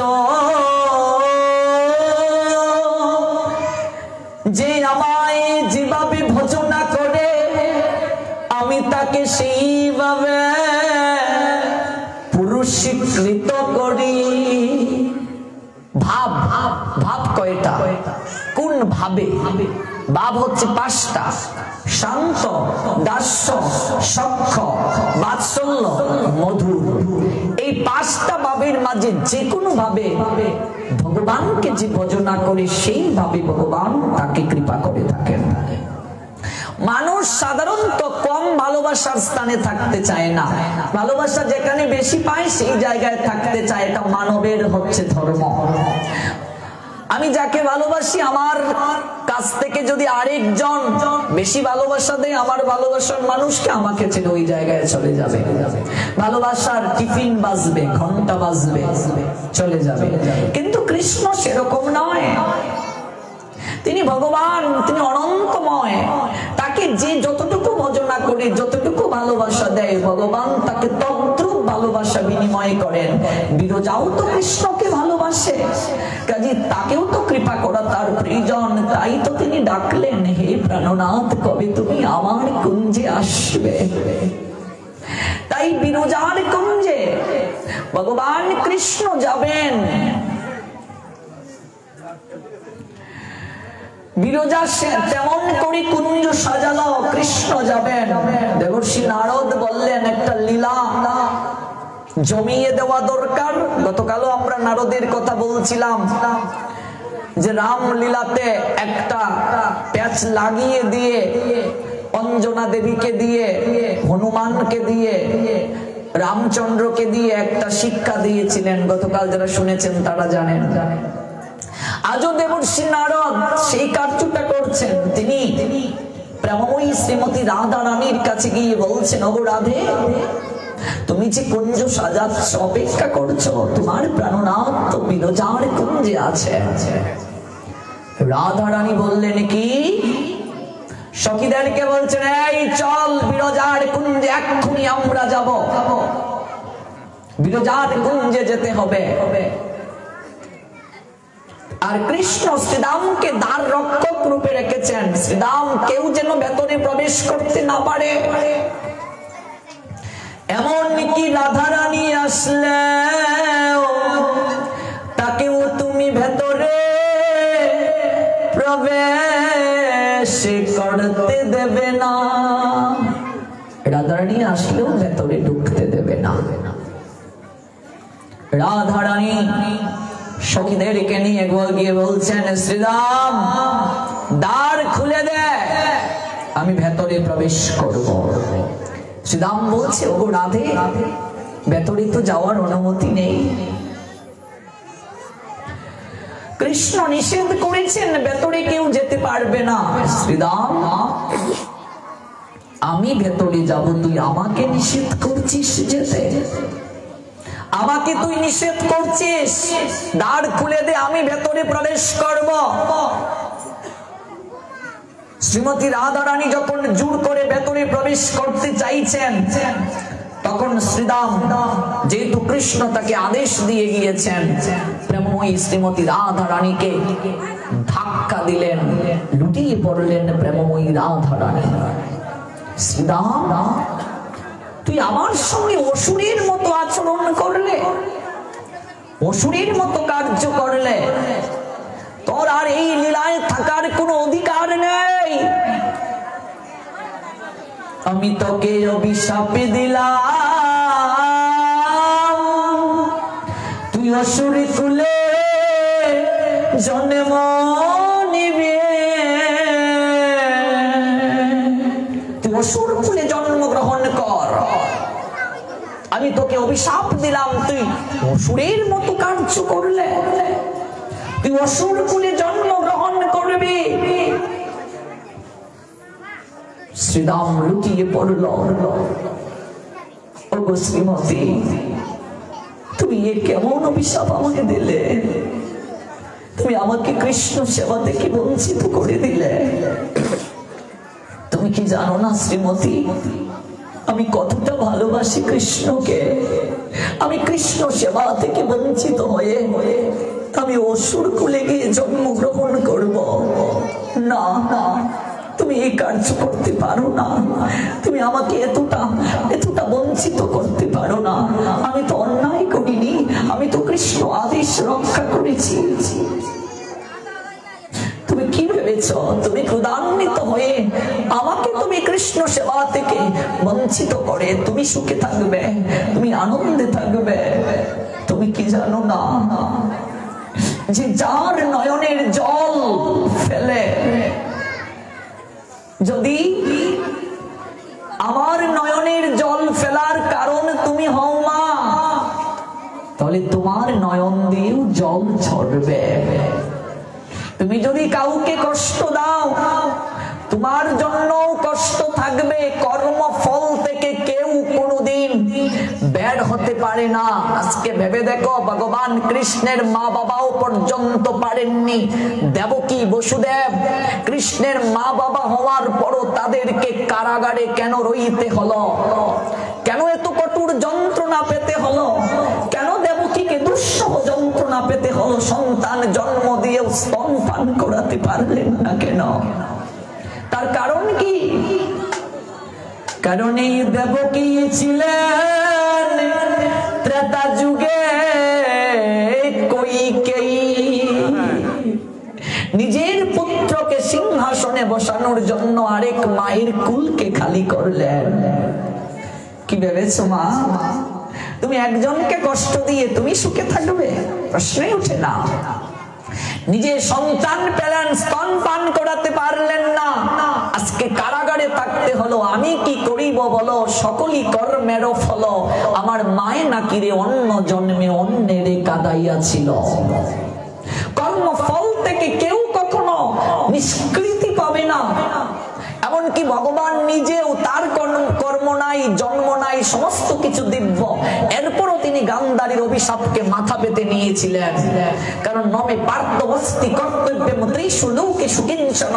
Speaker 1: যে আমায় যেভাবে ভজনা করে আমি তাকে সেইভাবে পুরস্কৃত করি। ভাব ভাব ভাব কয়টা? কোন ভাবে? ভাব হচ্ছে পাঁচটা: শান্ত, দাস্য, সখ্য, বাৎসল্য, মধুর। এই পাঁচটা ভাবের মাঝে যে কোনো ভাবে ভগবানকে যে ভজনা করে সেইভাবে ভগবান তাকে কৃপা করে থাকেন। মানুষ সাধারণত কম ভালোবাসার স্থানে থাকতে চায় না, ভালোবাসা যেখানে বেশি পায় সেই জায়গায় থাকতে চায়। এটা মানবের হচ্ছে ধর্ম। আমি যাকে ভালোবাসি আমার কাছ থেকে যদি আরেকজন বেশি ভালোবাসা দেয়, আমার ভালোবাসার মানুষকে আমাকে ছেড়ে ওই জায়গায় চলে যাবে। ভালোবাসার টিফিন বাজবে, ঘন্টা বাজবে, চলে যাবে। কিন্তু কৃষ্ণ সেরকম নয়। তিনি ভগবান, তিনি অনন্তময়। তাকে যে যতটুকু ভজনা করে, যতটুকু ভালোবাসা দেয়, ভগবান তাকে তদ্রূপ ভালোবাসা বিনিময় করেন। বিরজাও তো কৃষ্ণকে ভালোবাসে, কাজে তাকেও তো কৃপা করা তার প্রয়োজন। তাই তো তিনি ডাকলেন, হে প্রাণনাথ কবে তুমি আমার কুঞ্জে আসবে। তাই বিরজার কুঞ্জে ভগবান কৃষ্ণ যাবেন। বিরজা তেমন করে কুঞ্জ সাজানো, কৃষ্ণ যাবেন। দেবর্ষি নারদ বললেন একটা লীলা জমিয়ে দেওয়া দরকার। গতকালও আমরা নারদের কথা বলছিলাম যে রাম লীলাতে একটা প্যাচ লাগিয়ে দিয়ে অঞ্জনা দেবীকে দিয়ে, হনুমানকে দিয়ে, রামচন্দ্রকে দিয়ে একটা শিক্ষা দিয়েছিলেন। গতকাল যারা শুনেছেন তারা জানেন। আজও দেবর্ষি নারদ সেই কার্যটা করছেন। তিনি প্রেমময়ী শ্রীমতী রাধা রানীর কাছে গিয়ে বলছেন, ওগো রাধে, তুমি যে কুঞ্জ সাজাচ্ছ, অপেক্ষা করছো, তোমার প্রাণনাথ তো বিরজার কুঞ্জে আছে। রাধা রানী বললেন কি? সখীদেরকে বলছেন, এই চল বিরজার কুঞ্জে, এক্ষুনি আমরা যাব। বিরজার কুঞ্জে যেতে হবে। আর কৃষ্ণ শ্রীরামকে দ্বার রক্ষক রূপে রেখেছেন। শ্রীরাম কেউ যেন ভেতরে প্রবেশ করতে না পারে। এমন কি রাধারানী আসলে তাকেও তুমি ভেতরে প্রবেশ করতে দেবে না। রাধারানী আসলেও ভেতরে ঢুকতে দেবে না। রাধারানী সখীদেরকে নিয়ে গিয়ে বলছেন, শ্রীরাম দ্বার খুলে দে, আমি ভেতরে প্রবেশ করব। শ্রীরাম বলছে, ওগো রাধে, ভেতরে তো যাওয়ার অনুমতি নেই। কৃষ্ণ নিষেধ করেছেন, ভেতরে কেউ যেতে পারবে না। শ্রীরাম, আমি ভেতরে যাব, তুই আমাকে নিষেধ করছিস যেতে? আমাকে তুই নিষেধ করছিস? দ্বার খুলে দে, আমি ভেতরে প্রবেশ করব। শ্রীমতী রাধা রানী যখন জোর করে ভেতরে প্রবেশ করতে চাইছেন, তখন শ্রীদাম যেহেতু কৃষ্ণ তাকে আদেশ দিয়ে গিয়েছেন, প্রেমময়ী শ্রীমতী রাধা রানীকে ধাক্কা দিলেন, লুটিয়ে পড়লেন প্রেমময়ী রাধা রানী। শ্রীদাম, তুই আমার সঙ্গে অসুরের মতো আচরণ করলে, অসুরের মতো কার্য করলে, তোর আর এই লীলায় থাকার কোনো অধিকার নেই। আমি তোকে অভিশাপ দিলাম, তুই অসুর কুলে জন্ম নিবি, তুই অসুর কুলে জন্মগ্রহণ কর। আমি তোকে অভিশাপ দিলাম, তুই অসুরের মতো কার্য করলে, তুই অসুর কুলে জন্মগ্রহণ করবি। শ্রীরাম লুটিয়ে পড়ল। ওগো শ্রীমতী, তুমি এ কেমন অভিশাপ আমাকে দিলে? তুমি আমাকে কৃষ্ণ সেবা থেকে বঞ্চিত করে দিলে। তুমি কি জানো না শ্রীমতী, আমি কতটা ভালোবাসি কৃষ্ণকে। আমি কৃষ্ণ সেবা থেকে বঞ্চিত হয়ে আমি অসুর কুলে গিয়ে জন্মগ্রহণ করব? না, তুমি এই কার্য করতে পারো না। তুমি আমাকে এতটা বঞ্চিত করতে পারো না। আমি তো অন্যায় করিনি, আমি তো কৃষ্ণ আদেশ রক্ষা করেছি। তুমি কি ভেবেছ? তুমি ক্রোধান্বিত হয়ে আমাকে তুমি কৃষ্ণ সেবা থেকে বঞ্চিত করে তুমি সুখে থাকবে, তুমি আনন্দে থাকবে? তুমি কি জানো না যে যার নয়নের জল ফেলে, যদি আমার নয়নের জল ফেলার কারণ তুমি হও মা, তাহলে তোমার নয়ন দিয়েও জল ঝরবে। তুমি যদি কাউকে কষ্ট দাও, তোমার জন্য কষ্ট থাকবে। কর্মফল থেকে কেউ কোনোদিন বের হতে পারে না। আজকে ভেবে দেখো, ভগবান কৃষ্ণের মা বাবাও পর্যন্ত পারেননি। দেবকী বসুদেব কৃষ্ণের মা বাবা হওয়ার পরও তাদেরকে কারাগারে কেন রইতে হলো? কেন এত কঠোর যন্ত্রণা পেতে হলো? কেন দেবকীকে দুঃসহ যন্ত্রণা পেতে হলো? সন্তান জন্ম দিয়েও স্তন পান করাতে পারলেন না কেন? তার কারণ কি? কারণ এই দেবকী ছিলেন ত্রেতা যুগে কইকেয়ী। নিজের পুত্রকে সিংহাসনে বসানোর জন্য আরেক মায়ের কুলকে খালি করলেন। কি ভেবেছো মা, তুমি একজনকে কষ্ট দিয়ে তুমি সুখে থাকবে? প্রশ্নই ওঠে না। নিজের সন্তান পেলেন, স্তন পান করাতে পারলেন না, আজকে কারাগারে থাকতে হলো। আমি কি করিব বলো, সকলই কর্মের ফল। আমার মায়ে নাকি রে অন্য জন্মে অন্যের কাদাইয়াছিল। কর্মফল থেকে কেউ কখনো নিষ্কৃতি পাবে না। এমনকি ভগবান নিজেও, তার কর্ম নাই, জন্ম নাই, সমস্ত কিছু দিব্য, এরপরও তিনি গান্ধারীর অভিশাপকে মাথা পেতে নিয়েছিলেন। কারণ নমে পার্থবস্তি কর্তব্যম ত্রিষু লোকেষু কিঞ্চন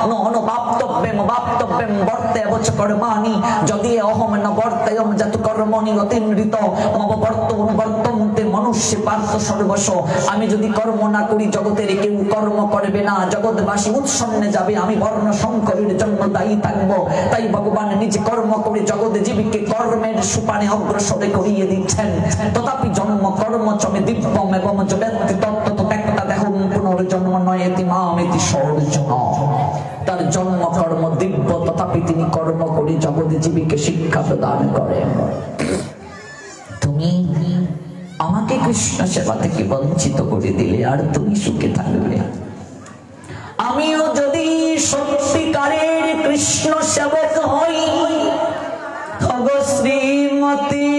Speaker 1: ন অনুবাপ্তব্যম বাপ্তব্যম বর্তেব চ কর্মাণি যদি অহম ন বর্তেয়ম যত কর্মণি অতিনৃত মম বর্তমতে মনুষ্যে পার্থ সর্বস্ব। আমি যদি কর্ম না করি, জগতের কেউ কর্ম করবে না, জগৎবাসী উৎসন্নে যাবে, আমি বর্ণ সংকরের জন্য দায়ী থাকবো। তাই ভগবান নিজে কর্ম করে জগৎ জীবীকে কর্মের সুপানে অগ্রসরে করিয়ে দিচ্ছেন। তথাপি জন্ম কর্ম চমে দিব্যম এবং ব্যক্তি তত্ত্ব তো একটা দেখুন পুনর্জন্ম নয়েতি মামেতি সর্জন। তার জন্ম কর্ম দিব্য, তথাপি তিনি কর্ম করে জগৎ জীবীকে শিক্ষা প্রদান করেন। তুমি আমাকে কৃষ্ণ সেবা থেকে বঞ্চিত করে দিলে, আর তুমি সুখে থাকবে। আমিও যদি সত্যিকারের কৃষ্ণ সেবক হই, ওগো শ্রীমতী,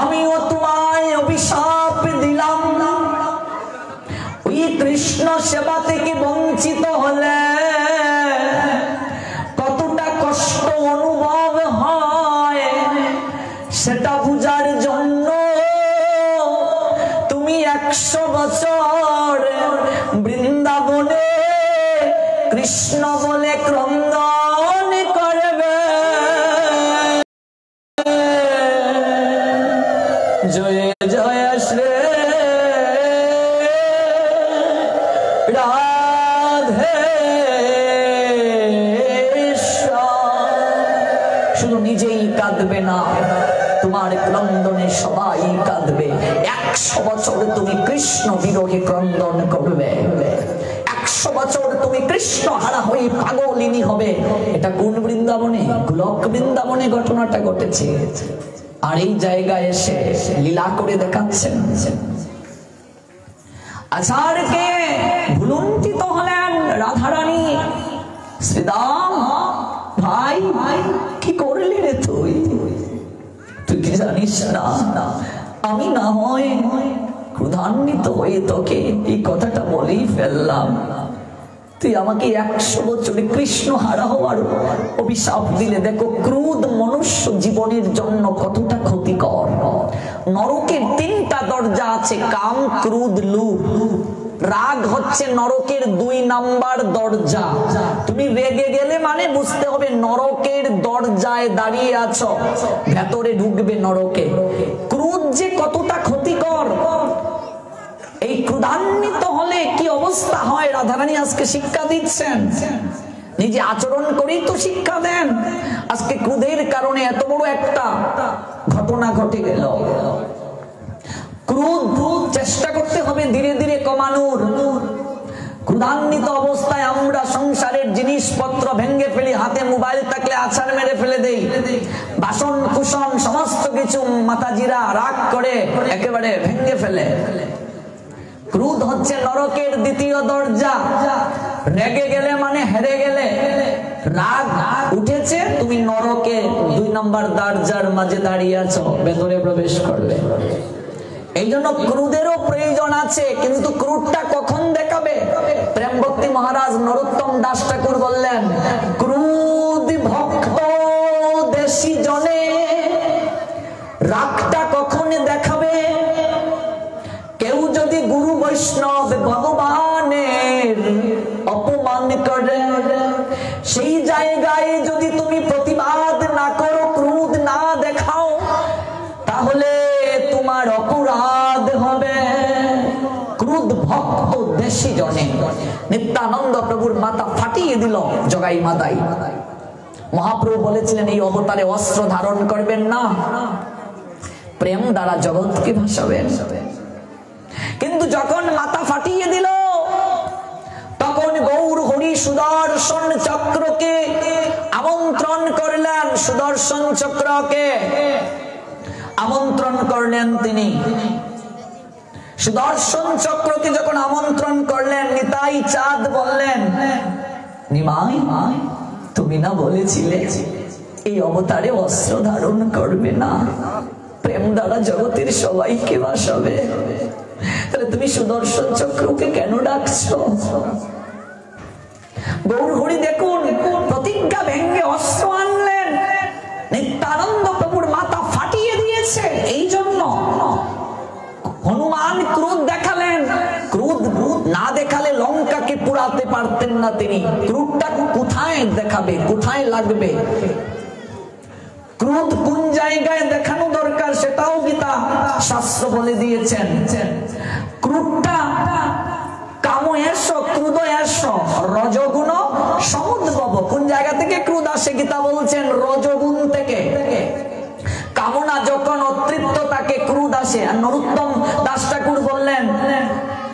Speaker 1: আমিও তোমায় অভিশাপ দিলাম না। ওই কৃষ্ণ সেবা থেকে বঞ্চিত হলে কতটা কষ্ট অনুভব হয়, সেটা বুঝার জন্য তুমি 100 বছর বৃন্দাবনে কৃষ্ণ বলে ক্রন্দন করবে। জয় জয় শ্রী রাধে। শুধু নিজেই কাঁদবে না, তোমার ক্রন্দনে সবাই কাঁদবে। 100 বছর তুমি কৃষ্ণ বিরহে ক্রন্দন করবে, 100 বছর তুমি কৃষ্ণ হারা হয়ে পাগলিনী হবে। এটা কোন বৃন্দাবনে? গোলক বৃন্দাবনে ঘটনাটা ঘটেছে। আর এই জায়গায় এসে লীলা করে দেখাচ্ছেন। আচারকে ভুলুণ্ঠিত হলেন রাধারানী। শ্রীদাম ভাই কি করলি রে তুই? তুই কি জানিস না আমি না হয় ক্রোধান্বিত হয়ে তোকে এই কথাটা বলেই ফেললাম। তুই আমাকে 100 বছরে কৃষ্ণ হারা হওয়ার অভিশাপ দিলে। দেখো ক্রোধ মনুষ্য জীবনের জন্য কতটা ক্ষতিকর। নরকের 3টা দরজা আছে, কাম, ক্রোধ, লোভ। রাগ হচ্ছে নরকের 2 নাম্বার দরজা। তুমি রেগে গেলে মানে বুঝতে হবে নরকের দরজায় দাঁড়িয়ে আছো, ভেতরে ঢুকবে নরকে। ক্রোধ যে কতটা ক্ষতিকর, এই ক্রোধান্বিত হলে কি অবস্থা হয় রাধারানী আজকে শিক্ষা দিচ্ছেন। নিজে আচরণ করেই তো শিক্ষা দেন। আজকে ক্রোধের কারণে এত বড় একটা ঘটনা ঘটে গেল। ক্রোধ চেষ্টা করতে হবে ধীরে ধীরে কমানোর। ক্রোধান্বিত অবস্থায় আমরা সংসারের জিনিসপত্র ভেঙে ফেলি, হাতে মোবাইল থাকলে আছাড় মেরে ফেলে দেই, বাসন কুসন সমস্ত কিছু মাতাজিরা রাগ করে একেবারে ভেঙে ফেলে। ক্রোধ হচ্ছে নরকের 2য় দরজা। রেগে গেলে মানে হেরে গেলে, রাগ উঠেছে তুমি নরকে 2 নম্বর দরজার মাঝে দাঁড়িয়ে আছো, ভেতরে প্রবেশ করবে। এই জন্য ক্রোধেরও প্রয়োজন আছে, কিন্তু ক্রোধটা কখন দেখাবে? প্রেম ভক্তি মহারাজ নরোত্তম দাস ঠাকুর বললেন, ক্রোধ ভক্ত দেশি জনে রাগটা কখন দেখাবে? কেউ যদি গুরু বৈষ্ণব ভগবানের অপমান করে, সেই জায়গায় যদি তুমি প্রতিবাদ না করো, ক্রোধ না দেখাও, তাহলে তোমার অপরাধ হবে। ক্রোধ ভক্ত দেশি জনে। নিত্যানন্দ প্রভুর মাথা ফাটিয়ে দিল জগাই মাদাই। মহাপ্রভু বলেছিলেন এই অবতারে অস্ত্র ধারণ করবেন না, প্রেম দ্বারা জগৎকে ভাসাবেন। কিন্তু যখন মাথা ফাটিয়ে দিল, তখন গৌর হরি সুদর্শন চক্রকে আমন্ত্রণ করলেন। সুদর্শন চক্রকে আমন্ত্রণ করলেন তিনি। সুদর্শন চক্রকে যখন আমন্ত্রণ করলেন, নিতাই চাঁদ বললেন, নিমাই তুমি না বলেছিলে এই অবতারে অস্ত্র ধারণ করবে না, প্রেম দ্বারা জগতের সবাইকে ভাসাবে, তাহলে তুমি সুদর্শন চক্রকে কেন ডাকছো? গৌর হরি দেখুন প্রতিজ্ঞা ভেঙে অস্ত্র আনলেন। নিত্যানন্দ প্রভুর মাথা ফাটিয়ে দিয়েছে। এই জন্য হনুমান ক্রোধ দেখালেন। ক্রোধ না দেখালে লঙ্কাকে পুরাতে পারতেন না তিনি। ক্রোধটা কোথায় দেখাবে, কোথায় লাগবে, ক্রোধ কোন জায়গায় দেখানো দরকার সেটাও গীতা শাস্ত্র বলে দিয়েছেন। ক্রোধটা কামো এসো, ক্রোধ এসো, রজগুণ সমুদ্ভব। কোন জায়গা থেকে ক্রোধ আসে? গীতা বলছেন রজগুণ থেকে। কামনা যখন অতৃপ্ত তাকে ক্রোধ আসে। আর নরোত্তম দাস ঠাকুর বললেন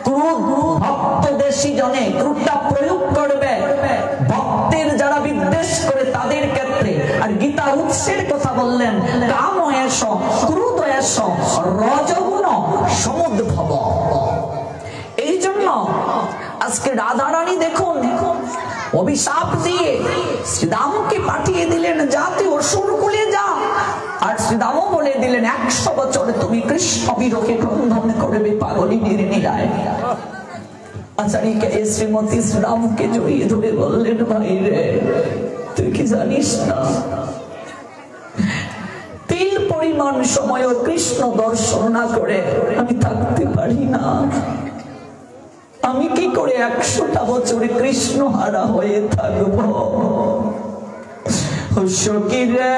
Speaker 1: ক্রোধ ভক্ত দেশি জনে, ক্রোধটা প্রয়োগ করবে ভক্তের যারা বিদ্বেষ করে তাদের ক্ষেত্রে। আর গীতা উৎসের কথা বললেন কাম এসো, ক্রোধ এসো, রজগুণ সমুদ্ভব। এই জন্য আজকে রাধারানী দেখুন অভিশাপ দিয়ে শ্রীদামকে পাঠিয়ে দিলেন, যাতে অসুর কুলে যা। আর শ্রীদামও বলে দিলেন 100 বছরে তুমি কৃষ্ণ বিরহে ক্রন্দন করবে পাগলিনীর নীড়ায়। আচার্যকে শ্রীমতী শ্রীরামকে জড়িয়ে ধরে বললেন, ভাই রে তুই কি জানিস না তিল পরিমাণ সময়ও কৃষ্ণ দর্শন না করে আমি থাকতে পারি না। আমি কি করে 100টা বছরে কৃষ্ণ হারা হয়ে থাকবো? সখী রে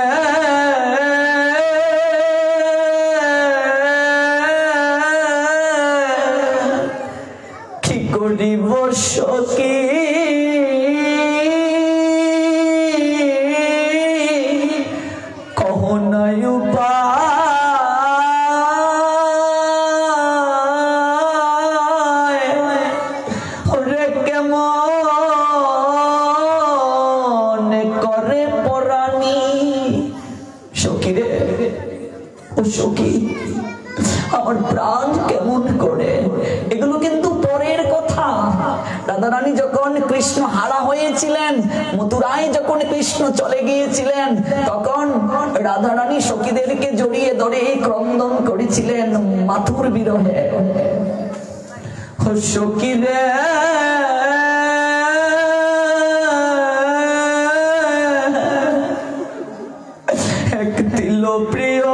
Speaker 1: ও সখী আমার প্রাণ কেমন করে, এগুলো কিন্তু পরের কথা। রাধারানী যখন কৃষ্ণ হারা হয়েছিলেন, মথুরায় যখন কৃষ্ণ চলে গিয়েছিলেন, তখন রাধারানী সখীদেরকে জড়িয়ে ধরে ক্রন্দন করেছিলেন মাথুর বিরহে। সখী রে এক দিল প্রিয়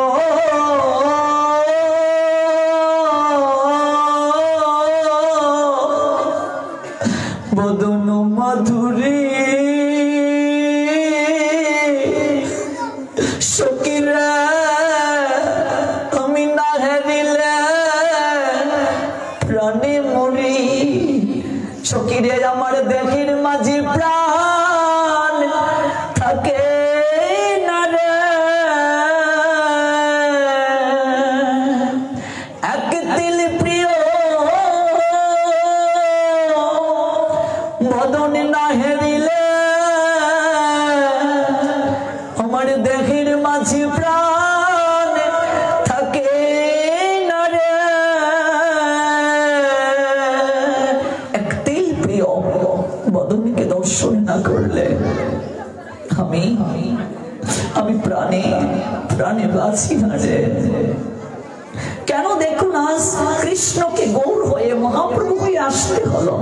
Speaker 1: বদন মাধুরী, সখীরা আমি না হারিলে প্রাণে মরি। সখীরে আমার দেহের মাঝে প্রাণ থাকে না রে, এক দিল প্রিয় বদন না হেরিলে আমার দেহের মাঝে প্রাণ থাকে না রে। এক তিল প্রিয় বদনকে দর্শন না করলে আমি প্রাণে প্রাণে বাঁচি না রে। কেন দেখুন আজ কৃষ্ণকে গৌর হয়ে মহাপ্রভু হয়ে আসতে হলো,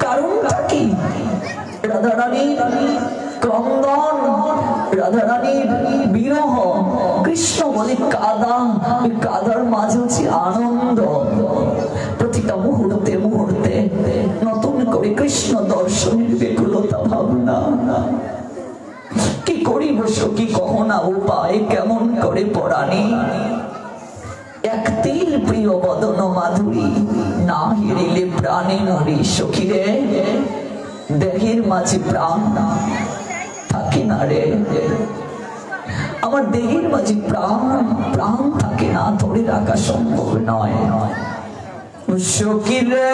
Speaker 1: কারণটা কি? রাধারানীর ক্রন্দন, রাধারানীর বিরহ, কৃষ্ণ বলে কাদা, কাদার মাঝে হচ্ছে আনন্দ। প্রতিটা মুহূর্তে মুহূর্তে নতুন করে কৃষ্ণ দর্শনের ব্যাকুলতা ভাবনা। কি করিব সখী কহ না উপায়, কেমন করে পরাণী এক তিল প্রিয় বদন মাধুরী না হেরিলে প্রাণে মরি। সখীরে দেহের মাঝে প্রাণ থাকে না রে, আমার দেহের মাঝে প্রাণ থাকে না, ধরে রাখা সম্ভব নয়। সখীরে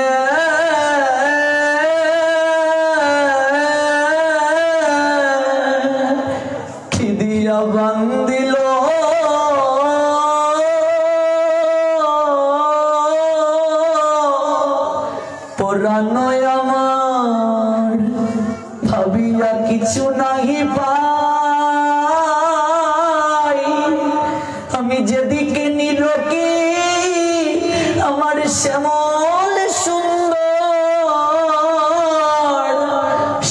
Speaker 1: কি দিয়া বান্দিল পরানয় আমার, ভাবিয়া কিছু নাহি পাই, আমি যেদিকে নিরকি আমার শ্যামল সুন্দর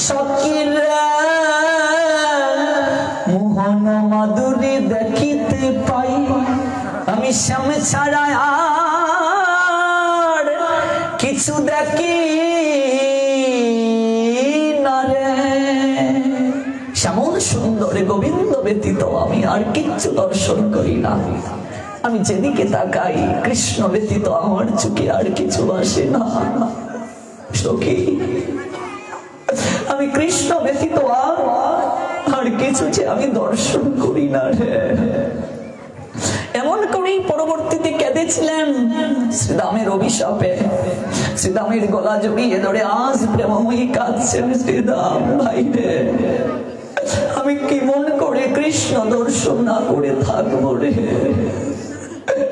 Speaker 1: সখীরা মোহন মাধুরী দেখিতে পাই, আমি শ্যাম ছাড়া আর কিছু দেখি না রে। শ্যামল সুন্দরে গোবিন্দ ব্যতীত আমি আর কিচ্ছু দর্শন করি না। আমি যেদিকে তাকাই কৃষ্ণ ব্যতীত আমার চোখে আর কিছু আসে না। সখী আমি কৃষ্ণ ব্যতীত আর কিছু যে আমি দর্শন করি না রে। এমন করেই পরবর্তীতে কেঁদেছিলেন শ্রীদামের অভিশাপে। শ্রীদামের গলা জড়িয়ে ধরে আজ প্রেমময়ী কাঁদছেন, শ্রীদাম ভাই রে আমি কেমন করে কৃষ্ণ দর্শন না করে থাকবো রে।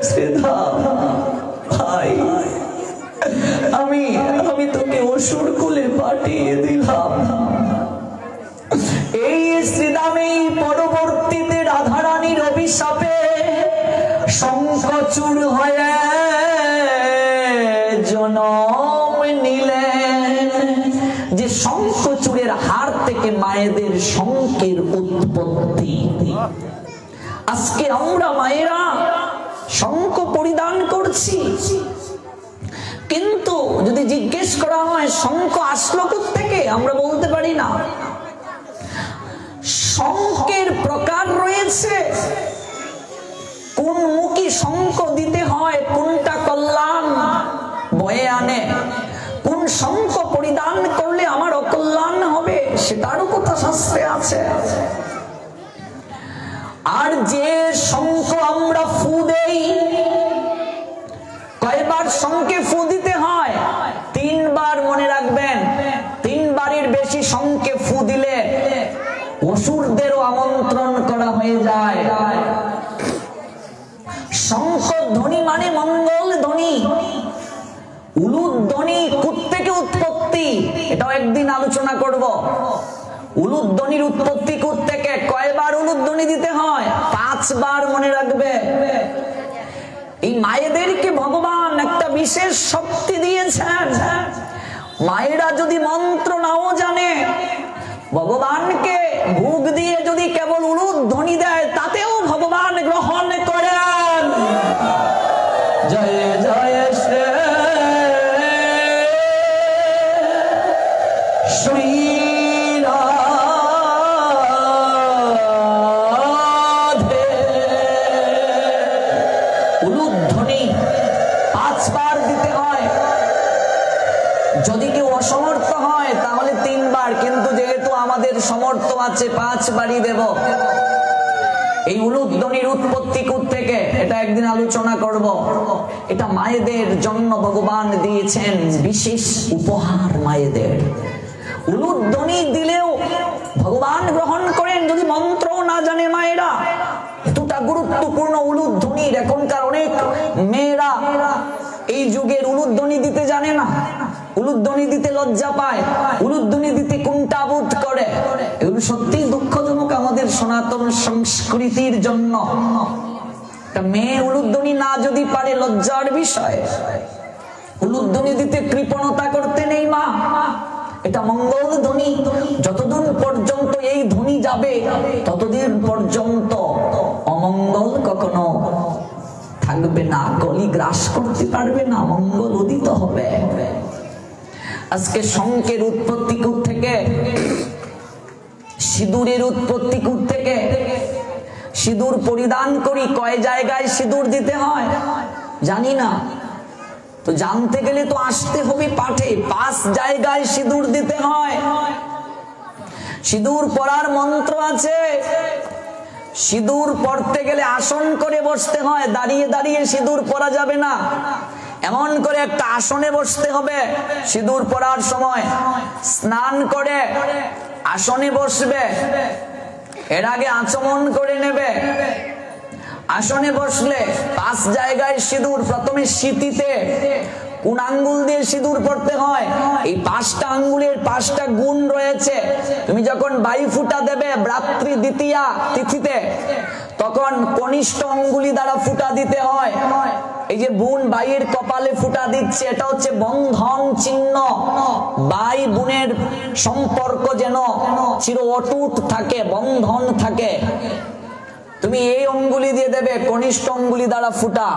Speaker 1: শ্রীদাম ভাই আমি তোকে অসুর কুলে পাঠিয়ে দিলাম। এই শ্রীদামেই পরবর্তীতে রাধারানীর অভিশাপে শঙ্খচূড় হয়ে জন্ম নিলেন। যে শঙ্খচূড়ের হার থেকে মায়েদের শঙ্খের উৎপত্তি। আজকে আমরা মায়েরা শঙ্খ পরিধান করছি, কিন্তু যদি জিজ্ঞেস করা হয় শঙ্খ আসলো কোত্থেকে, আমরা বলতে পারি না। শঙ্খের প্রকার রয়েছে, কোন মুখী শঙ্খ দিতে হয়, কোনটা কল্যাণ বয়ে আনে, কোন শঙ্খ পরিধান করলে আমার অকল্যাণ হবে সেটারও কথা শাস্ত্রে আছে। আর যে শঙ্খ আমরা ফু দেই, কয়বার শঙ্খে ফু দিতে হয়? 3 বার, মনে রাখবেন। 3 বারের বেশি শঙ্খে ফু দিলে অসুরদেরও আমন্ত্রণ করা হয়ে যায়। একদিন আলোচনা করব। উলুধ্বনির উৎপত্তি থেকে কয়বার উলুধ্বনি দিতে হয়? 5 বার, মনে রাখবে। এই মায়েদেরকে ভগবান একটা বিশেষ শক্তি দিয়েছেন। মায়েরা যদি মন্ত্র নাও জানে, ভগবানকে ভোগ দিয়ে যদি কেবল উলুধ্বনি দেয়, তাতেও ভগবান গ্রহণ করেন। জয় জয় শ্রী রাধে। উলুধ্বনি 5 বার দিতে হয়। যদি কেউ অসমর্থ হয় তাহলে 3 বার, কিন্তু যেহেতু আমাদের সমর্থ আছে 5 বারই দেব। এই উলুধ্বনির উৎপত্তি থেকে এটা একদিন আলোচনা করব। এটা মায়েদের জন্য ভগবান দিয়েছেন বিশেষ উপহার। মায়েদের উলুধ্বনি দিলেও ভগবান গ্রহণ করেন যদি মন্ত্র না জানে মায়েরা। এতটা গুরুত্বপূর্ণ উলুধ্বনির। এখনকার অনেক মেয়েরা এই যুগের উলুধ্বনি দিতে জানে না, উলুধ্বনি দিতে লজ্জা পায়, উলুধ্বনি দিতে কুণ্ঠাবোধ করে। এগুলো সত্যি দুঃখজনক আমাদের সনাতন সংস্কৃতির জন্য। একটা মেয়ে উলুধ্বনি না যদি পারে লজ্জার বিষয়। উলুধ্বনি দিতে কৃপণতা করতে নেই মা। এটা মঙ্গল ধ্বনি। যতদিন পর্যন্ত এই ধ্বনি যাবে ততদিন পর্যন্ত অমঙ্গল কখনো থাকবে না, কলি গ্রাস করতে পারবে না, মঙ্গল উদিত হবে। আজকে শঙ্খের উৎপত্তি থেকে, সিঁদুরের উৎপত্তি থেকে। সিঁদুর পরিধান করি, কয় জায়গায় সিঁদুর দিতে হয় জানি না। তো জানতে গেলে তো আসতে হবে পাঠে। 5 জায়গায় সিঁদুর দিতে হয়। সিঁদুর পরার মন্ত্র আছে। সিঁদুর পরতে গেলে আসন করে বসতে হয়, দাঁড়িয়ে দাঁড়িয়ে সিঁদুর পরা যাবে না। এমন করে একটা আসনে বসতে হবে সিঁদুর পরার সময়। স্নান করে আসনে বসবে, এর আগে আচমন করে নেবে। আসনে বসলে 5 জায়গায় সিঁদুর। প্রথমে সিঁথিতে কোন আঙ্গুল দিয়ে সিঁদুর পড়তে হয়? এই 5টা আঙ্গুলের 5টা গুণ রয়েছে। তুমি যখন বাইফুটা দেবে ব্রাত্রি দ্বিতীয়া তিথিতে, তখন কনিষ্ঠ অঙ্গুলি দ্বারা ফুটা দিতে হয়। এই যে বোন ভাইয়ের কপালে ফুটা দিচ্ছে, এটা হচ্ছে বন্ধন চিহ্ন। ভাই বোনের সম্পর্ক যেন চির অটুট থাকে, বন্ধন থাকে। তুমি এই অঙ্গুলি দিয়ে দেবে, কনিষ্ঠ অঙ্গুলি দ্বারা ফুটা।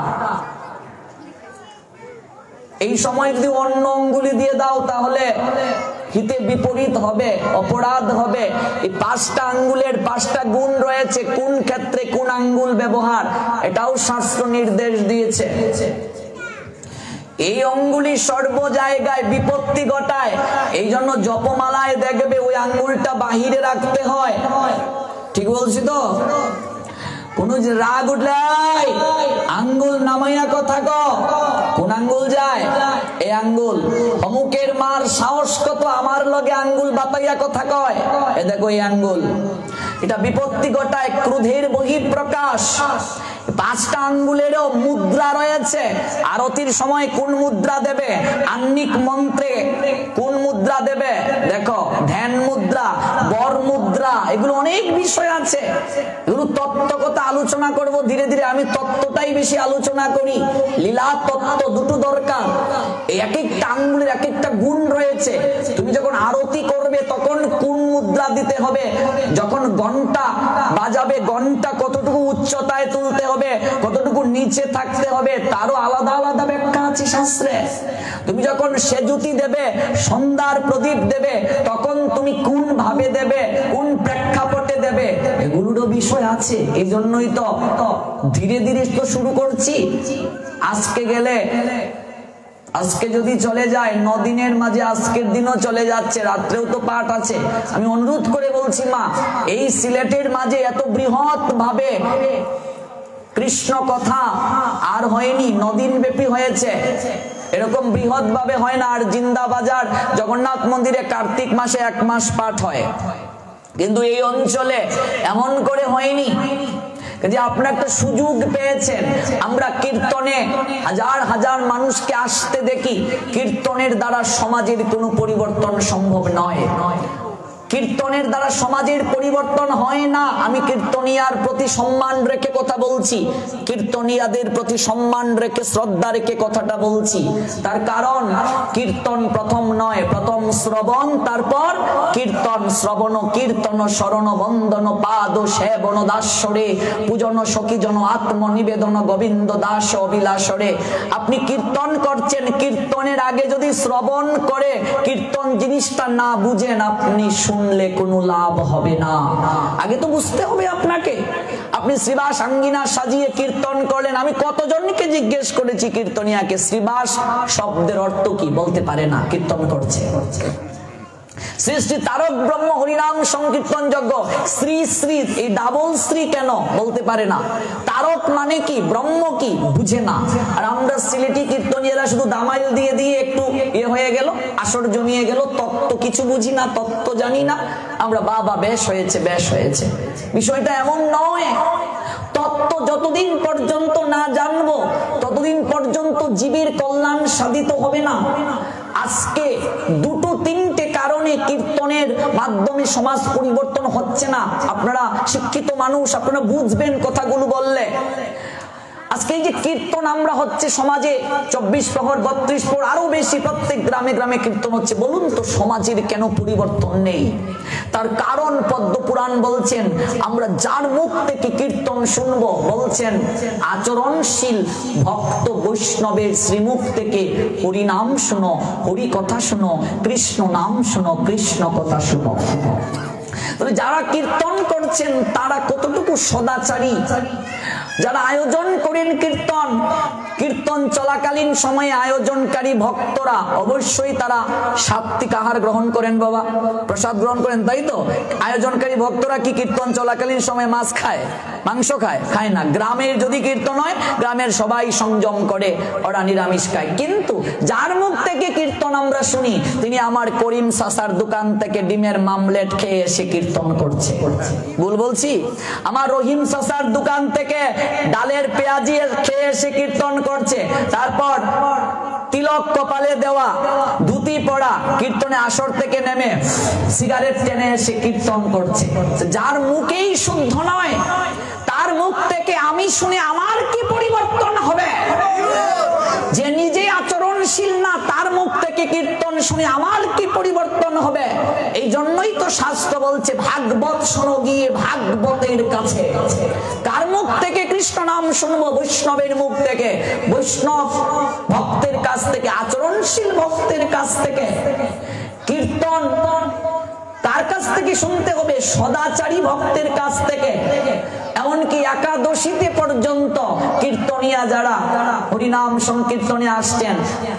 Speaker 1: এই সময় যদি অন্য অঙ্গুলি দিয়ে দাও তাহলে হিতে বিপরীত হবে, অপরাধ হবে। এই 5টা আঙ্গুলের 5টা গুণ রয়েছে, কোন ক্ষেত্রে কোন আঙ্গুল ব্যবহার, এটাও শাস্ত্র নির্দেশ দিয়েছে। এই অঙ্গুলি সর্ব জায়গায় বিপত্তি ঘটায়। এই জন্য জপমালায় দেখবে ওই আঙ্গুলটা বাহিরে রাখতে হয়। ঠিক বলছি তো? কোন রাগ উঠলে আঙ্গুল নামাইয়া কথা ক, কোন আঙ্গুল যায়? এই আঙ্গুল। অমুকের মার সাহস কত, আমার লগে আঙ্গুল বাতাইয়া কথা কয়। এ দেখো এই আঙ্গুল। এটা বিপত্তি ঘটায়, ক্রোধের বহিঃপ্রকাশ। 5টা আঙ্গুলেরও মুদ্রা রয়েছে। আরতির সময় কোন মুদ্রা দেবে, আহ্নিক মন্ত্রে কোন মুদ্রা দেবে, দেখো ধ্যান মুদ্রা, বর মুদ্রা, এগুলো অনেক বিষয় আছে। এগুলো তত্ত্বকথা আলোচনা করব ধীরে ধীরে। আমি তত্ত্বটাই বেশি আলোচনা করি, লীলা তত্ত্ব দুটো দরকার। এই এক একটা আঙ্গুলের এক একটা গুণ রয়েছে। তুমি যখন আরতি করবে তখন কোন মুদ্রা দিতে হবে, যখন ঘন্টা বাজাবে ঘন্টা কতটুকু উচ্চতায় তুলতে হবে, কতটুকু নিচে থাকতে হবে, তারও আলাদা আলাদা ব্যাখ্যা আছে শাস্ত্রে। তুমি যখন সেজুতি দেবে, সন্ধ্যার প্রদীপ দেবে, তখন তুমি কোন ভাবে দেবে, কোন প্রেক্ষাপটে দেবে, এগুলোরও বিষয় আছে। এই জন্যই তো ধীরে ধীরে তো শুরু করছি। আজকে গেলে, আজকে যদি চলে যায় 9 দিনের মাঝে আজকের দিনও চলে যাচ্ছে, রাত্রেও তো পাঠ আছে। আমি অনুরোধ করে বলছি মা, এই সিলেটের মাঝে এত বৃহৎ ভাবে কৃষ্ণ কথা আর হয়নি, 9 দিন ব্যাপী হয়েছে। এরকম বৃহৎ ভাবে হয় না। আর জিন্দাবাজার জগন্নাথ মন্দিরে কার্তিক মাসে 1 মাস পাঠ হয়, কিন্তু এই অঞ্চলে এমন করে হয়নি। যে আপনারা একটা সুযোগ পেয়েছেন। আমরা কীর্তনে হাজার হাজার মানুষকে আসতে দেখি, কীর্তনের দ্বারা সমাজের কোনো পরিবর্তন সম্ভব নয়। কীর্তনের দ্বারা সমাজের পরিবর্তন হয় না। আমি কীর্তনিয়ার প্রতি সম্মান রেখে কথা বলছি, কীর্তনিয়াদের প্রতি সম্মান রেখে শ্রদ্ধা রেখে কথাটা বলছি। তার কারণ কীর্তন প্রথম নয়, প্রথম শ্রবণ, তারপর কীর্তন। শ্রবণ কীর্তন শরণ বন্দন পাদ সেবন দাসরে পূজন সখীজন আত্মনিবেদন গোবিন্দ দাস অভিলাষরে। আপনি কীর্তন করছেন, কীর্তনের আগে যদি শ্রবণ করে কীর্তন জিনিসটা না বুঝেন, আপনি শুনলে কোনো লাভ হবে না। আগে তো বুঝতে হবে আপনাকে। আপনি শ্রীবাস আঙ্গিনা সাজিয়ে কীর্তন করলেন, আমি কতজনকে জিজ্ঞেস করেছি কীর্তনিয়াকে শ্রীবাস শব্দের অর্থ কি বলতে পারে না, কীর্তন করছে। শ্রী শ্রী তারক ব্রহ্ম হরিনাম সংকীর্তন যজ্ঞ, শ্রী শ্রী এই ডাবল শ্রী কেন বলতে পারে না। তারক মানে কি, ব্রহ্ম কি বুঝে না। আর আমরা সিলেটি কীর্তনীয়রা শুধু দামাইল দিয়ে দিয়ে একটু হয়ে গেল, আসর জমিয়ে গেল, তত্ত্ব কিছু বুঝি না, তত্ত্ব জানি না। আমরা বাবা বেশ হয়েছে, বেশ হয়েছে। বিষয়টা এমন নয়। তত্ত্ব যতদিন পর্যন্ত না জানবো ততদিন পর্যন্ত জীবের কল্যাণ সাধিত হবে না। আজকে দুটো তিনটে কারণে কীর্তনের মাধ্যমে সমাজ পরিবর্তন হচ্ছে না। আপনারা শিক্ষিত মানুষ, আপনারা বুঝবেন কথাগুলো বললে। আজকে এই যে কীর্তন আমরা হচ্ছে সমাজে 24 প্রহর 32 প্রহর আরো বেশি প্রত্যেক গ্রামে গ্রামে কীর্তন হচ্ছে, বলুন তো সমাজের কেন পরিবর্তন নেই? তার কারণ পদ্মপুরাণ বলছেন, আমরা যার মুখ থেকে কীর্তন শুনবো, বলছেন আচরণশীল ভক্ত বৈষ্ণবের শ্রীমুখ থেকে হরি নাম শুনো, হরি কথা শুনো, কৃষ্ণ নাম শুনো, কৃষ্ণ কথা শুনো। যারা কীর্তন করছেন তারা কতটুকু সদাচারী? যারা আয়োজন করেন কীর্তন, কীর্তন চলাকালীন সময়ে আয়োজনকারী ভক্তরা অবশ্যই তারা সাত্বিক আহার গ্রহণ করেন, বাবা প্রসাদ গ্রহণ করেন, তাই তো? আয়োজনকারী ভক্তরা কি কীর্তন চলাকালীন সময় মাছ খায়, মাংস খায়? খায় না। গ্রামের যদি কীর্তন হয় গ্রামের সবাই সংযম করে, ওরা নিরামিষ খায়। কিন্তু যার মুখ থেকে কীর্তন আমরা শুনি, তিনি আমার করিম চাচার দোকান থেকে ডিমের মামলেট খেয়ে এসে কীর্তন করছে। ভুল বলছি? আমার রহিম চাচার দোকান থেকে ডালের পেঁয়াজি খেয়ে এসে কীর্তন করছে। তারপর তিলক কপালে দেওয়া, ধুতি পড়া, কীর্তনে আসর থেকে নেমে সিগারেট টেনে এসে কীর্তন করছে। যার মুখেই শুদ্ধ নয়, তার মুখ থেকে আমি শুনে আমার কি পরিবর্তন হবে? যে নিজে আচরণশীল না, তার মুখ থেকে কীর্তন শুনে আমার কি পরিবর্তন হবে? এই জন্যই তো শাস্ত্র বলছে ভাগবত শোনো গিয়ে ভাগবতের কাছে। কার মুখ থেকে কৃষ্ণ নাম শুনবো? বৈষ্ণবের মুখ থেকে, বৈষ্ণব ভক্তের কাছ থেকে, আচরণশীল ভক্তের কাছ থেকে। কীর্তন কার কাছ থেকে শুনতে হবে? সদাচারী ভক্তের কাছ থেকে। এমনকি একাদশীতে পর্যন্ত কীর্তনিয়া যারা হরিনাম সংকীর্তনে আসছেন,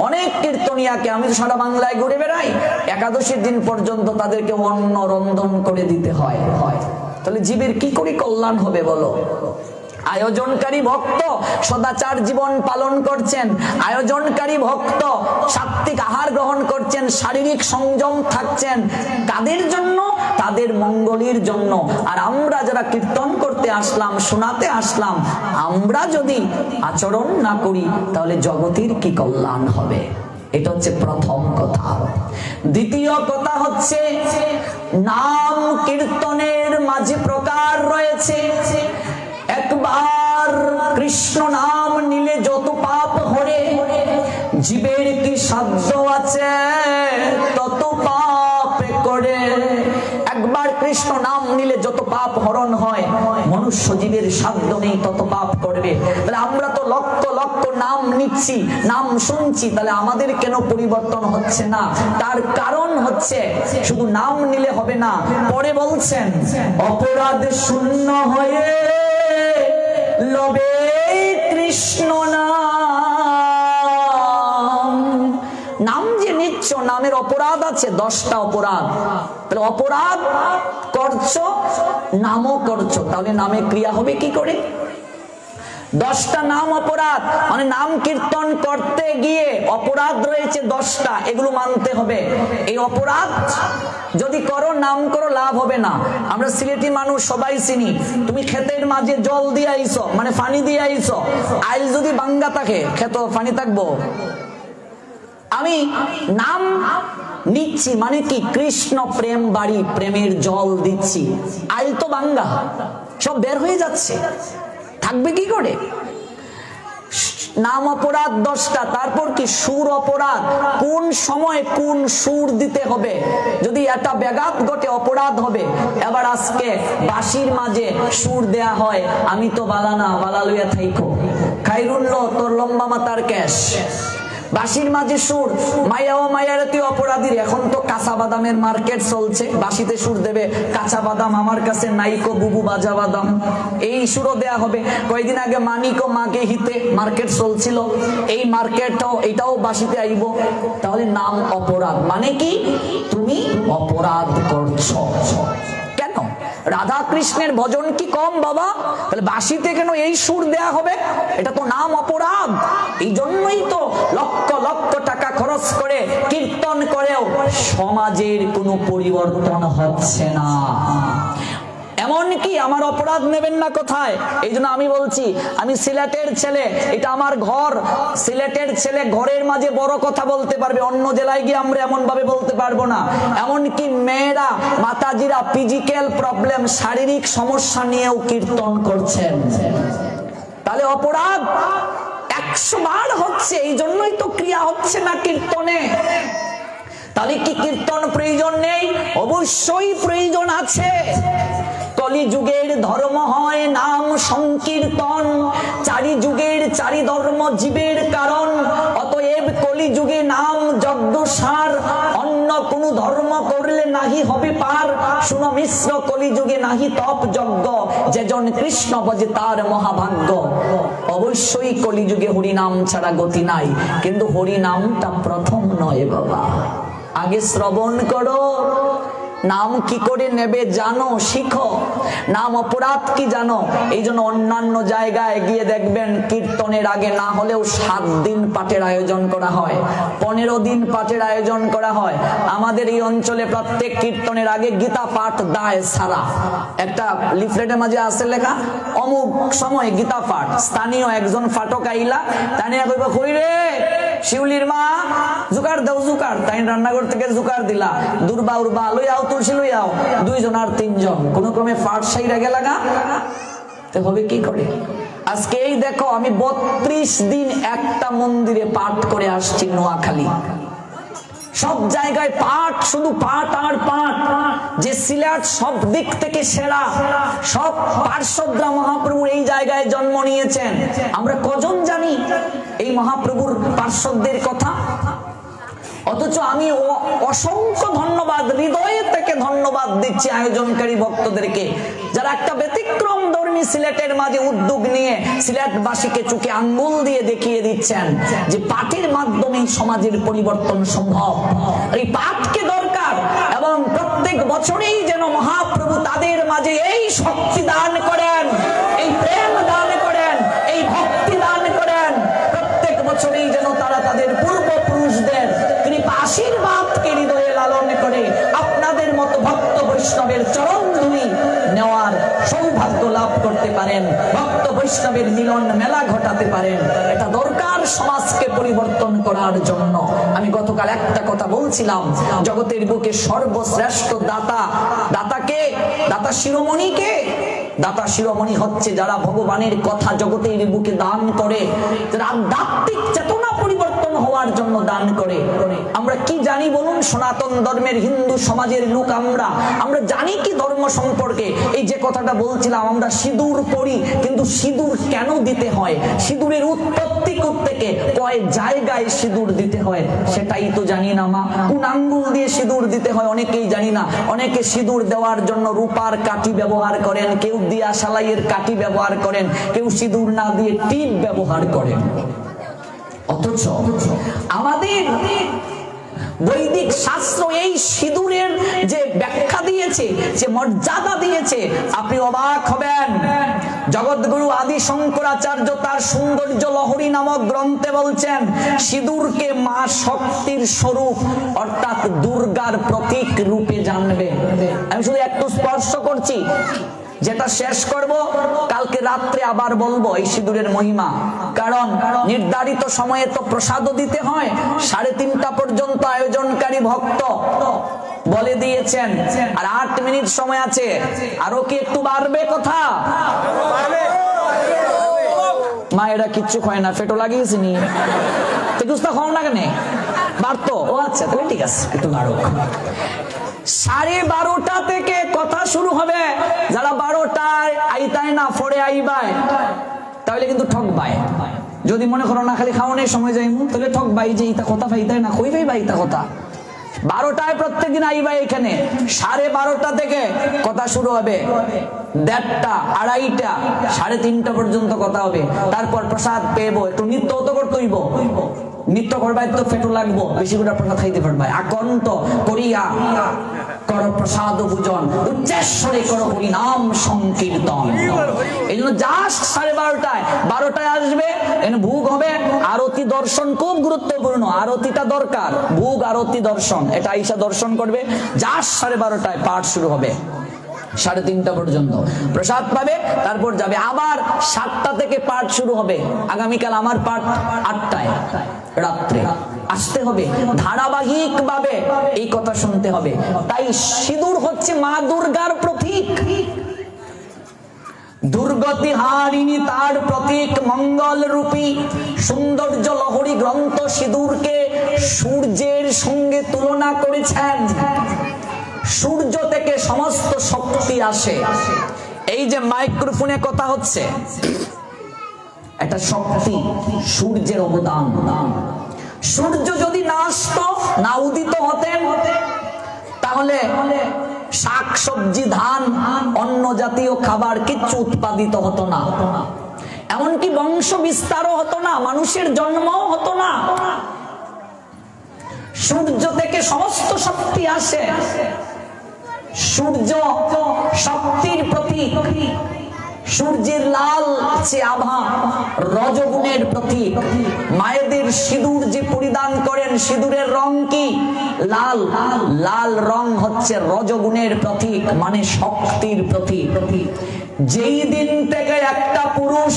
Speaker 1: অনেক কীর্তনিয়াকে আমি সারা বাংলায় ঘুরে বেড়াই, একাদশীর দিন পর্যন্ত তাদেরকে অন্ন রন্ধন করে দিতে হয়। তাহলে জীবের কি করে কল্যাণ হবে বলো? আয়োজনকারী ভক্ত সদাচার জীবন পালন করছেন, আয়োজনকারী ভক্ত সাত্বিক আহার গ্রহণ করছেন, শারীরিক সংযম থাকছেন। কাদের জন্য? তাদের মঙ্গলের জন্য। আর আমরা যারা কীর্তন করতে আসলাম, শোনাতে আসলাম, আমরা যদি আচরণ না করি তাহলে জগতের কি কল্যাণ হবে? এটা হচ্ছে প্রথম কথা। দ্বিতীয় কথা হচ্ছে নাম কীর্তনের মাঝে প্রকার রয়েছে। একবার কৃষ্ণ নাম নিলে যত পাপ হরে, জীবের কি সাধ্য আছে তত পাপ করে। একবার কৃষ্ণ নাম নিলে যত পাপ হরণ হয়, মনুষ্য জীবের সাধ্য নেই তত পাপ করবে। তাহলে আমরা তো লক্ষ লক্ষ নাম নিচ্ছি, নাম শুনছি, তাহলে আমাদের কেন পরিবর্তন হচ্ছে না? তার কারণ হচ্ছে শুধু নাম নিলে হবে না। পরে বলছেন অপরাধ শূন্য হয়ে লবে কৃষ্ণ নাম। নাম যে নিচ্ছ, নামের অপরাধ আছে, 10টা অপরাধ। তাহলে অপরাধ করছো, নামও করছো, তাহলে নামে ক্রিয়া হবে কি করে? 10টা নাম অপরাধ, মানে নাম কীর্তন করতে গিয়ে অপরাধ রয়েছে 10টা, এগুলো মানতে হবে। এই অপরাধ যদি করো, নাম করো, লাভ হবে না। আমরা সিলেটি মানুষ সবাই চিনি, তুমি ক্ষেতের মাঝে জল দিয়ে আইছো, মানে পানি দিয়ে আইছো, আইল যদি বাঙ্গা থাকে ক্ষেত পানি থাকবো? আমি নাম নিচ্ছি মানে কি? কৃষ্ণ প্রেম বাড়ি, প্রেমের জল দিচ্ছি, আইল তো বাঙ্গা, সব বের হয়ে যাচ্ছে, থাকবে কি করে? নাম অপরাধ 10টা। তারপর কি? সুর অপরাধ, কোন সময় কোন সুর দিতে হবে, যদি একটা ব্যাঘাত ঘটে অপরাধ হবে। এবার আজকে বাঁশির মাঝে সুর দেয়া হয়, আমি তো বালা না, বালা লইয়া থাইকো, খাইরুল্ল তোর লম্বা মাতার ক্যাশ। বাঁশির মাঝে সুর, মাইয়া ও মাইয়ারে তুই অপরাধী। এখন তো কাঁচা বাদামের মার্কেট চলছে, বাঁশিতে সুর দেবে, কাঁচা বাদাম আমার কাছে নাইকো বুবু বাজা বাদাম, এই সুরও দেয়া হবে। কয়েকদিন আগে মানিকো মাকে হিতে মার্কেট চলছিল, এই মার্কেটও এটাও বাঁশিতে আইব। তাহলে নাম অপরাধ, মানে কি? তুমি অপরাধ করছো। কেন? রাধা কৃষ্ণের ভজন কি কম বাবা? তাহলে বাঁশিতে কেন এই সুর দেয়া হবে? এটা তো নাম অপরাধ। এই জন্যই তো লক্ষ লক্ষ টাকা খরচ করে কীর্তন করেও সমাজের কোনো পরিবর্তন হচ্ছে না। এমনকি আমার অপরাধ নেবেন না কোথায়, এই জন্য আমি বলছি, আমি সিলেটের ছেলে, এটা আমার ঘর। সিলেটের ছেলে ঘরের মাঝে বড় কথা বলতে পারবে, অন্য জেলায় গিয়ে আমরা এমন ভাবে বলতে পারবো না। এমনকি মেয়েরা, মাতাজিরা ফিজিক্যাল প্রবলেম, শারীরিক সমস্যা নিয়েও কীর্তন করছেন। তাহলে অপরাধ 100 বার হচ্ছে, এই জন্যই তো ক্রিয়া হচ্ছে না কীর্তনে। তাহলে কি কীর্তন প্রয়োজন নেই? অবশ্যই প্রয়োজন আছে। কলিযুগের ধর্ম হয় নাম সংকীর্তন, চারি যুগের চারি ধর্ম জীবের কারণ। অতএব কলিযুগে নাম যজ্ঞ সার, অন্য কোন ধর্ম করলে নাহি হবে পার। শুনো মিশ্র কলিযুগে নাহি তপ যজ্ঞ, যেজন কৃষ্ণ ভজে তার মহাভাগ্য। অবশ্যই কলিযুগে হরিনাম ছাড়া গতি নাই, কিন্তু হরিনামটা প্রথম নয় বাবা। আগে শ্রবণ করো, নাম কি করে নেবে জানো, শিখো। নাম অপরাধ কি জানো? এই জন্য অন্যান্য জায়গায় গিয়ে দেখবেন কীর্তনের আগে না হলেও 7 দিন পাঠের আয়োজন করা হয়, 15 দিন পাঠের আয়োজন করা হয়। আমাদের এই অঞ্চলে প্রত্যেক কীর্তনের আগে গীতা পাঠ দায় সারা, একটা লিফলেটের মাঝে আছে লেখা অমুক সময় গীতা পাঠ। স্থানীয় একজন ফাটক আইলা, তাই নিয়ে কইবা কই রে শিউলির মা জুকার দাও, জুকার। তাই রান্নাঘর থেকে জুকার দিলা, দুর্বা উর্বা লইয়াও, তুলসী লইয়াও, 2 জন আর 3 জন, কোন ক্রমে ফাট সাইরা গেলা গা, তো হবে কি করে? আজকে এই দেখো, আমি 32 দিন একটা মন্দিরে পাঠ করে আসছি নোয়াখালী। সব জায়গায় পাঠ, শুধু পাঠ আর পাঠ। যে সিলেট সব দিক থেকে সেরা, সব পার্শ্বদরা মহাপ্রভু এই জায়গায় জন্ম নিয়েছেন। আমরা কজন জানি এই মহাপ্রভুর পার্শ্বদের কথা? অথচ আমি অসংখ্য ধন্যবাদ, হৃদয় থেকে ধন্যবাদ দিচ্ছি আয়োজনকারী ভক্তদেরকে, যারা একটা ব্যতিক্রম ধর্মী সিলেটের মাঝে উদ্যোগ নিয়ে সিলেটবাসীকে চোখে আঙ্গুল দিয়ে দেখিয়ে দিচ্ছেন যে পাঠের মাধ্যমে সমাজের পরিবর্তন সম্ভব। এই পাঠকে দরকার, এবং প্রত্যেক বছরেই যেন মহাপ্রভু তাদের মাঝে এই শক্তি দান করেন, এই প্রেম দান করেন, এই ভক্তি দান করেন। প্রত্যেক বছরেই যেন তারা তাদের পূর্বপুরুষদের কৃপা আশীর্বাদকে হৃদয়ে লালন করে আপনাদের মতো ভক্ত বৈষ্ণবের চরণ ধুলি নেওয়ার সৌভাগ্য লাভ করতে পারেন, ভক্ত বৈষ্ণবের মিলন মেলা ঘটাতে পারেন। এটা দরকার সমাজকে পরিবর্তন করার জন্য। আমি গতকাল একটা কথা বলছিলাম, জগতের বুকে সর্বশ্রেষ্ঠ দাতা, দাতাকে, দাতা শিরোমণিকে। দাতা শিরোমণি হচ্ছে যারা ভগবানের কথা জগতের বুকে দান করে, যারা আধ্যাত্মিক চেতনা পরিবর্তন হওয়ার জন্য দান করে। আমরা কি জানি বলুন? সনাতন ধর্মের হিন্দু সমাজের লোক আমরা জানি কি ধর্ম সম্পর্কে? এই যে কথাটা বলছিলাম, আমরা সিঁদুর পরি, কিন্তু সিঁদুর কেন দিতে হয়, সিঁদুরের উৎপত্তি কোত্থেকে, কয় জায়গায় সিঁদুর দিতে হয় সেটাই তো জানি না মা। কোন আঙ্গুল দিয়ে সিঁদুর দিতে হয় অনেকেই জানি না। অনেকে সিঁদুর দেওয়ার জন্য রূপার কাঠি ব্যবহার করেন, কেউ দিয়া সালাইয়ের কাঠি ব্যবহার করেন, কেউ সিঁদুর না দিয়ে টিপ ব্যবহার করেন। অথচ আমাদের বৈদিক শাস্ত্র এই সিঁদুরের যে ব্যাখ্যা দিয়েছে, যে মর্যাদা দিয়েছে, আপনি অবাক হবেন। জগৎগুরু আদি শঙ্করাচার্য তার সৌন্দর্য লহরী নামক গ্রন্থে বলছেন, সিঁদুরকে মা শক্তির স্বরূপ অর্থাৎ দুর্গার প্রতীক রূপে জানবে। আমি শুধু একটু স্পর্শ করছি, যেটা শেষ করব কালকে রাত্রে আবার বলবো এই সিঁদুরের মহিমা। কারণ নির্ধারিত সময়ে তো প্রসাদও দিতে হয়, 3:30 পর্যন্ত আয়োজনকারী ভক্ত বলে দিয়েছেন, আর 8 মিনিট সময় আছে। আরো কি একটু বাড়বে কথা? মায়েরা কিচ্ছু খায় না, ফেটো লাগিয়েছি নি তো খাও না কেন? বাড়তো? ও আচ্ছা, তাহলে ঠিক আছে, একটু বাড়ুক। 12:30 থেকে কথা শুরু হবে। যারা 12টায় আইতায় না ফোরে আইবায় তাহলে কিন্তু ঠকবায়। যদি মনে করো না খালি খাওয়ানোর সময় যাই তাহলে ঠকবাই, যে ইতা কথা পাইতায় না কই ভাই ইতা কথা। 12টায় প্রত্যেকদিন আইবা এখানে, 12:30 থেকে কথা শুরু হবে, 1:30, 2:30, 3:30 পর্যন্ত কথা হবে। তারপর প্রসাদ পেবো, একটু নৃত্য তো করতে হইব, নৃত্য করবাই তো ফেটো লাগবো, বেশি করে প্রসাদ খাইতে পারবাই। আকন্ত করিয়া কর প্রসাদ ভোজন, উচ্চেশ্বরে করো হরি নাম সংকীর্তন। এই জন্য জাস্ট 12:30টায় 12টায় আসবে, এখানে ভোগ হবে। আরতি দর্শন খুব গুরুত্বপূর্ণ, আরতিটা দরকার, ভোগ আরতি দর্শন, এটা আইসা দর্শন করবে। জাস্ট 12:30টায় পাঠ শুরু হবে, 3:30 পর্যন্ত প্রসাদ পাবে, তারপর যাবে। আবার 7টা থেকে পাঠ শুরু হবে। আগামীকাল আমার পাঠ 8টায় রাত্রে আসতে হবে, ধারাবাহিক ভাবে এই কথা শুনতে হবে। তাই সিঁদুর হচ্ছে মা দুর্গার প্রতীক, দুর্গতি হারিণী তার প্রতীক, মঙ্গল রূপী সৌন্দর্য লহরী গ্রন্থ সিঁদুরকে সূর্যের সঙ্গে তুলনা করেছেন। সূর্য থেকে সমস্ত শক্তি আসে। এই যে মাইক্রোফোনে কথা হচ্ছে, এটা শক্তি, সূর্যের অবদান। সূর্য যদি না আসতো, না উদিত হতেন, তাহলে শাক সবজি ধান অন্য জাতীয় খাবার কিচ্ছু উৎপাদিত হতো না, এমনকি বংশ বিস্তারও হতো না, মানুষের জন্মও হতো না। সূর্য থেকে সমস্ত শক্তি আসে। সূর্য শক্তির প্রতীক, সূর্যের লাল যে আভা রজগুণের প্রতীক। মায়েদের সিঁদুর যে পরিধান করেন, সিঁদুরের রং কি? লাল। লাল রং হচ্ছে রজগুণের প্রতীক, মানে শক্তির প্রতীক। যেই দিন থেকে একটা পুরুষ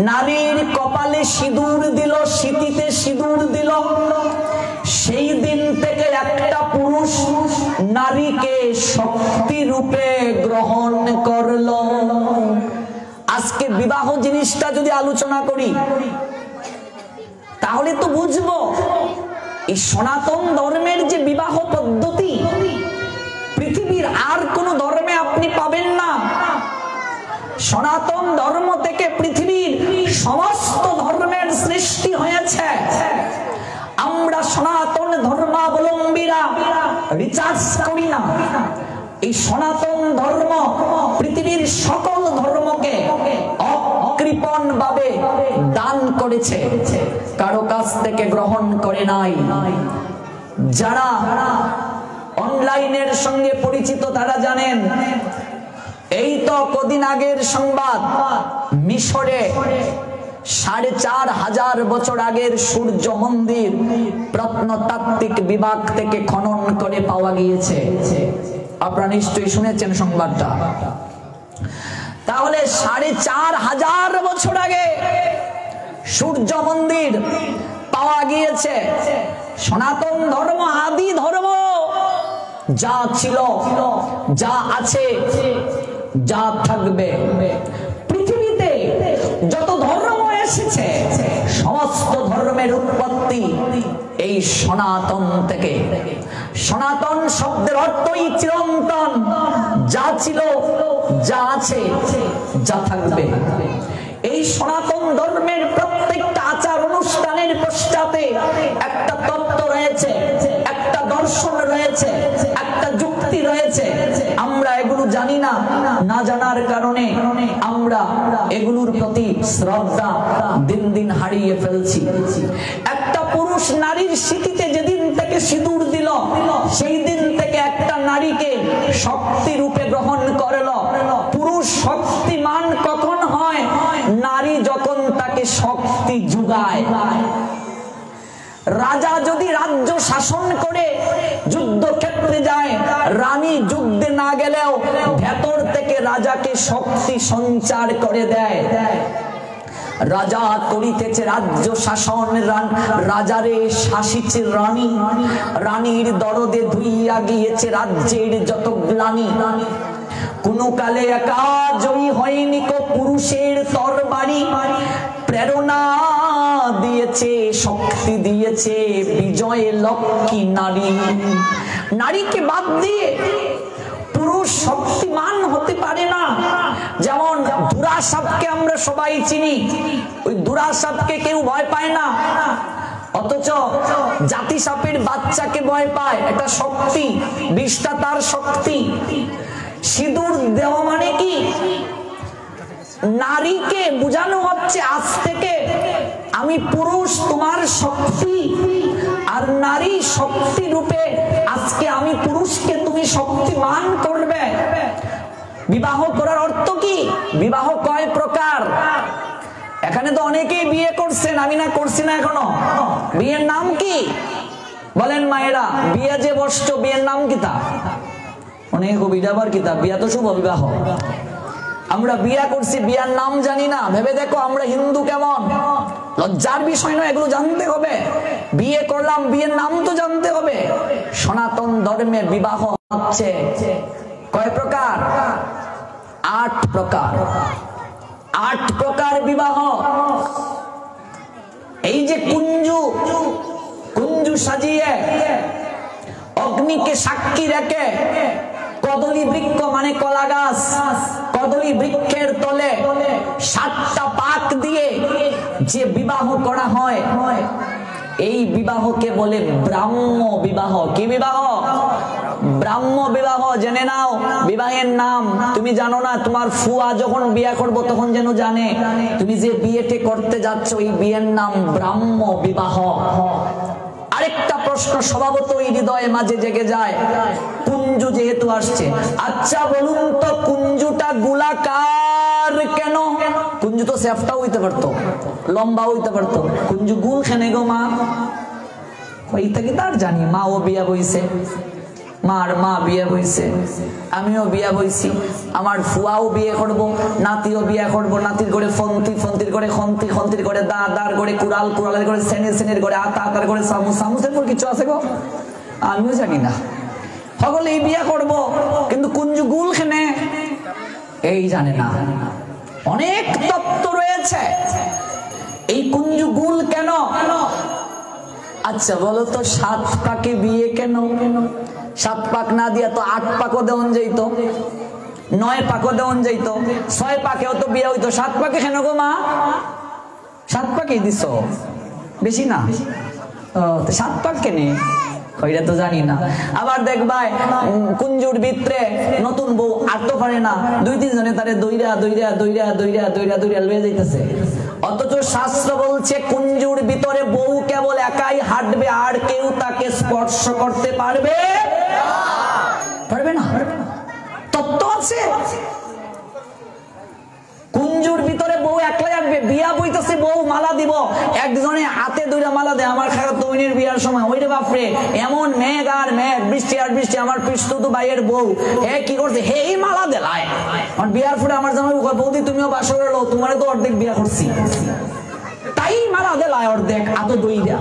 Speaker 1: নারীর কপালে সিঁদুর দিল, সিঁথিতে সিঁদুর দিল, সেই দিন থেকে একটা পুরুষ নারীকে শক্তি রূপে গ্রহণ করলো। আজকে বিবাহ জিনিসটা যদি আলোচনা করি তাহলে তো বুঝবো এই সনাতন ধর্মের যে বিবাহ পদ্ধতি পৃথিবীর আর কোন ধর্মে আপনি পাবেন না। সনাতন ধর্ম থেকে পৃথিবীর সমস্ত ধর্মের সৃষ্টি হয়েছে। আমরা সনাতন ধর্মাবলম্বীরা রিচার্জ করি না। এই সনাতন ধর্ম পৃথিবীর সকল ধর্মকে অকৃপণ ভাবে দান করেছে, কারো কাছ থেকে গ্রহণ করে নাই। যারা অনলাইনের সঙ্গে পরিচিত তারা জানেন, এই তো কদিন আগের সংবাদ, মিশরে 4500 বছর আগের সূর্য মন্দির প্রত্নতাত্ত্বিক বিভাগ থেকে খনন করে পাওয়া গিয়েছে। আপনারা নিশ্চয়ই শুনেছেন সংবাদটা। তাহলে 4500 বছর আগে সূর্য মন্দির পাওয়া গিয়েছে। সনাতন ধর্ম আদি ধর্ম, যা ছিল, যা আছে, যা থাকবে, পৃথিবীতে যত ধর্ম এসেছে সমস্ত ধর্মের উৎপত্তি এই সনাতন থেকে। সনাতন শব্দের অর্থই চিরন্তন, যা ছিল, যা আছে, যা থাকবে। এই সনাতন ধর্মের প্রত্যেকটা আচার অনুষ্ঠানের পশ্চাতে একটা তত্ত্ব রয়েছে, একটা দর্শন রয়েছে, একটা যুক্তি রয়েছে। আমরা এগুলো জানি না, না জানার কারণে আমরা এগুলোর প্রতি শ্রদ্ধা দিন দিন হারিয়ে ফেলছি। একটা পুরুষ নারীর সিঁথিতে যেদিন থেকে সিঁদুর দিল, সেই দিন থেকে একটা নারীকে শক্তি রূপে গ্রহণ করল। পুরুষ শক্তিমান জুগায়। রাজা যদি রাজ্য শাসন করে যুদ্ধক্ষেত্রে যায়, রানী যুদ্ধে না গেলেও ভেতর থেকে রাজাকে শক্তি সঞ্চার করে দেয়। রাজা করিতেছে রাজ্য শাসন, রাজারে শাসিছে রানী, রানীর দরদে ধুইয়া গিয়েছে রাজ্যের যত গ্লানি। কোন কালে একা জয়ী হয়নি কো পুরুষের তরবারি, প্রেরণা দিয়েছে শক্তি দিয়েছে বিজয় লক্ষ্মী নারী। নারীকে বাদ দিয়ে পুরুষ শক্তিমান হতে পারে না। যেমন দুরাসাপকে আমরা সবাই চিনি, ওই দুরাসাপকে কেউ ভয় পায় না, অথচ জাতি সাপের বাচ্চাকে ভয় পায়। এটা শক্তি, বিষটা তার শক্তি। সিঁদুর দেওয়া মানে কি? নারীকে বোঝানো হচ্ছে আজ থেকে আমি পুরুষ, তোমার শক্তি, আর নারী শক্তি রূপে আজকে আমি পুরুষকে তুমি শক্তিমান করবে। বিবাহ করার অর্থ কি? বিবাহ কয় প্রকার? এখানে তো অনেকেই বিয়ে করছেন, আমি না করছি না এখনো। বিয়ের নাম কি বলেন মায়েরা? বিয়ে যে বসছ, বিয়ের নাম কি? তা অনেক বিদাবার কিতাব। বিয়া তো শুভ বিবাহ। আমরা বিয়া করছি, বিয়ার নাম জানি না। ভেবে দেখো আমরা হিন্দু কেমন। লজ্জার বিষয় নয়, এগুলো জানতে হবে। বিয়ে করলাম, বিয়ের নাম তো জানতে হবে। সনাতন ধর্মে বিবাহ হচ্ছে কয় প্রকার? 8 প্রকার। 8 প্রকার বিবাহ। এই যে কুঞ্জু, কুঞ্জু সাজিয়ে অগ্নিকে সাক্ষী রেখে কদলী বৃক্ষ মানে কলা গাছ, কদলী বৃক্ষের তলে 7টা পাক দিয়ে যে বিবাহ করা হয়, এই বিবাহকে বলে ব্রাহ্ম বিবাহ। কি বিবাহ? ব্রাহ্ম বিবাহ। জেনে নাও বিবাহের নাম। তুমি জানো না? তোমার ফুয়া যখন বিয়ে করবো তখন যেন জানে তুমি যে বিয়েতে করতে যাচ্ছ এই বিয়ের নাম ব্রাহ্ম বিবাহ। আরেকটা প্রশ্ন স্বভাবত এই হৃদয়ে মাঝে জেগে যায়, কুঞ্জু যেহেতু আসছে, আচ্ছা বলুন তো কুঞ্জুটা গোলাকার কেন? কুঞ্জু তো সেফটাও হইতে পারতো, লম্বা হইতে পারতো, কুঞ্জু গুল খেনে গো মা? ওইটা কি তার জানি। মা ও বিয়া বইছে, মার মা বিয়ে বইছে, আমিও বিয়ে বইছি, আমার ফুয়াও বিয়ে করব, নাতিও বিয়ে করব। নাতির করে ফন্তি, ফন্তির করে খন্তি, খন্তির করে দা, দার করে কুড়াল, কুড়ালের করে সেনের, সেনের করে আতা, আতার করে সামুস, সামুসের পর কিছু আছে গো আমিও জানি না। সকলে এই বিয়ে করব, কিন্তু কুঞ্জু গুল খেনে এই জানে না। অনেক তত্ত্ব রয়েছে। এই কুঞ্জু গুল কেন? আচ্ছা বলো তো 7 পাকে বিয়ে কেন? 7 পাক না দিয়া তো 8 পাকও দেওয়ান যাইত, 9 পাকও দেওয়ান যাইত, 6 পাকেও তো বিয়ে হইতো। 7 পাকে কেন গো মা? 7 পাকেই দিছ, বেশি না? 7 পাক কেনে ওইটা তো জানি না। আবার দেখবা কুঞ্জুর ভিতরে নতুন বউ আটতে পারে না, 2-3 জনে তারে দইরা দইরা দইরা দইরা দইরা দইরা লয়ে যাইতেছে। অথচ শাস্ত্র বলছে কুঞ্জুর ভিতরে বউ কেবল একাই হাঁটবে, আর কেউ তাকে স্পর্শ করতে পারবে পারবে না। তত্ত্ব আছে। কুঞ্জুর ভিতরে বউ একলাই আসবে, বিয়া বইতেছে বউ মালা দিব, একজনে হাতে 2টা মালা দেয়। আমার খারাপ তৈনের বিয়ার সময় ওইরে বাপরে এমন মেঘ আর মেঘ, বৃষ্টি আর বৃষ্টি, আমার পিস্তু ভাইয়ের বউ হে কি করছে, হে এই মালা দেলায়। আমার বিয়ার পরে আমার জামাই বৌদি তুমিও বাসরে লো, তোমারে তো অর্ধেক বিয়া করছি, তাই মালা দেলায় অর্ধেক আত দইরা।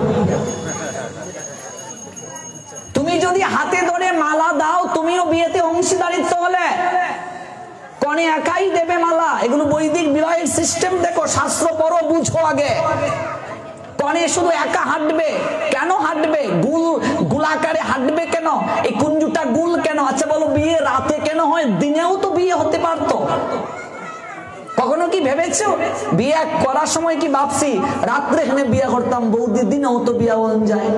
Speaker 1: তুমি যদি হাতে ধরে মালা দাও তুমিও বিয়েতে অংশীদারিত্ব হলে। কনে একাই দেবে মালা। এগুলো বৈদিক বিবাহের সিস্টেম। দেখো শাস্ত্র পড়ো, বুঝো আগে। কনে শুধু একা হাঁটবে। কেন হাঁটবে? গুলাকারে হাঁটবে কেন? এই কুঞ্জুটা গুল কেন? আচ্ছা বলো বিয়ে রাতে কেন হয়? দিনেও তো বিয়ে হতে পারতো। কখনো কি ভেবেছো? বিয়ে করার সময় কি ভাবছি রাত্রে এখানে বিয়ে করতাম, বৌদি দিনেও তো বিয়ে হয়ে যায়।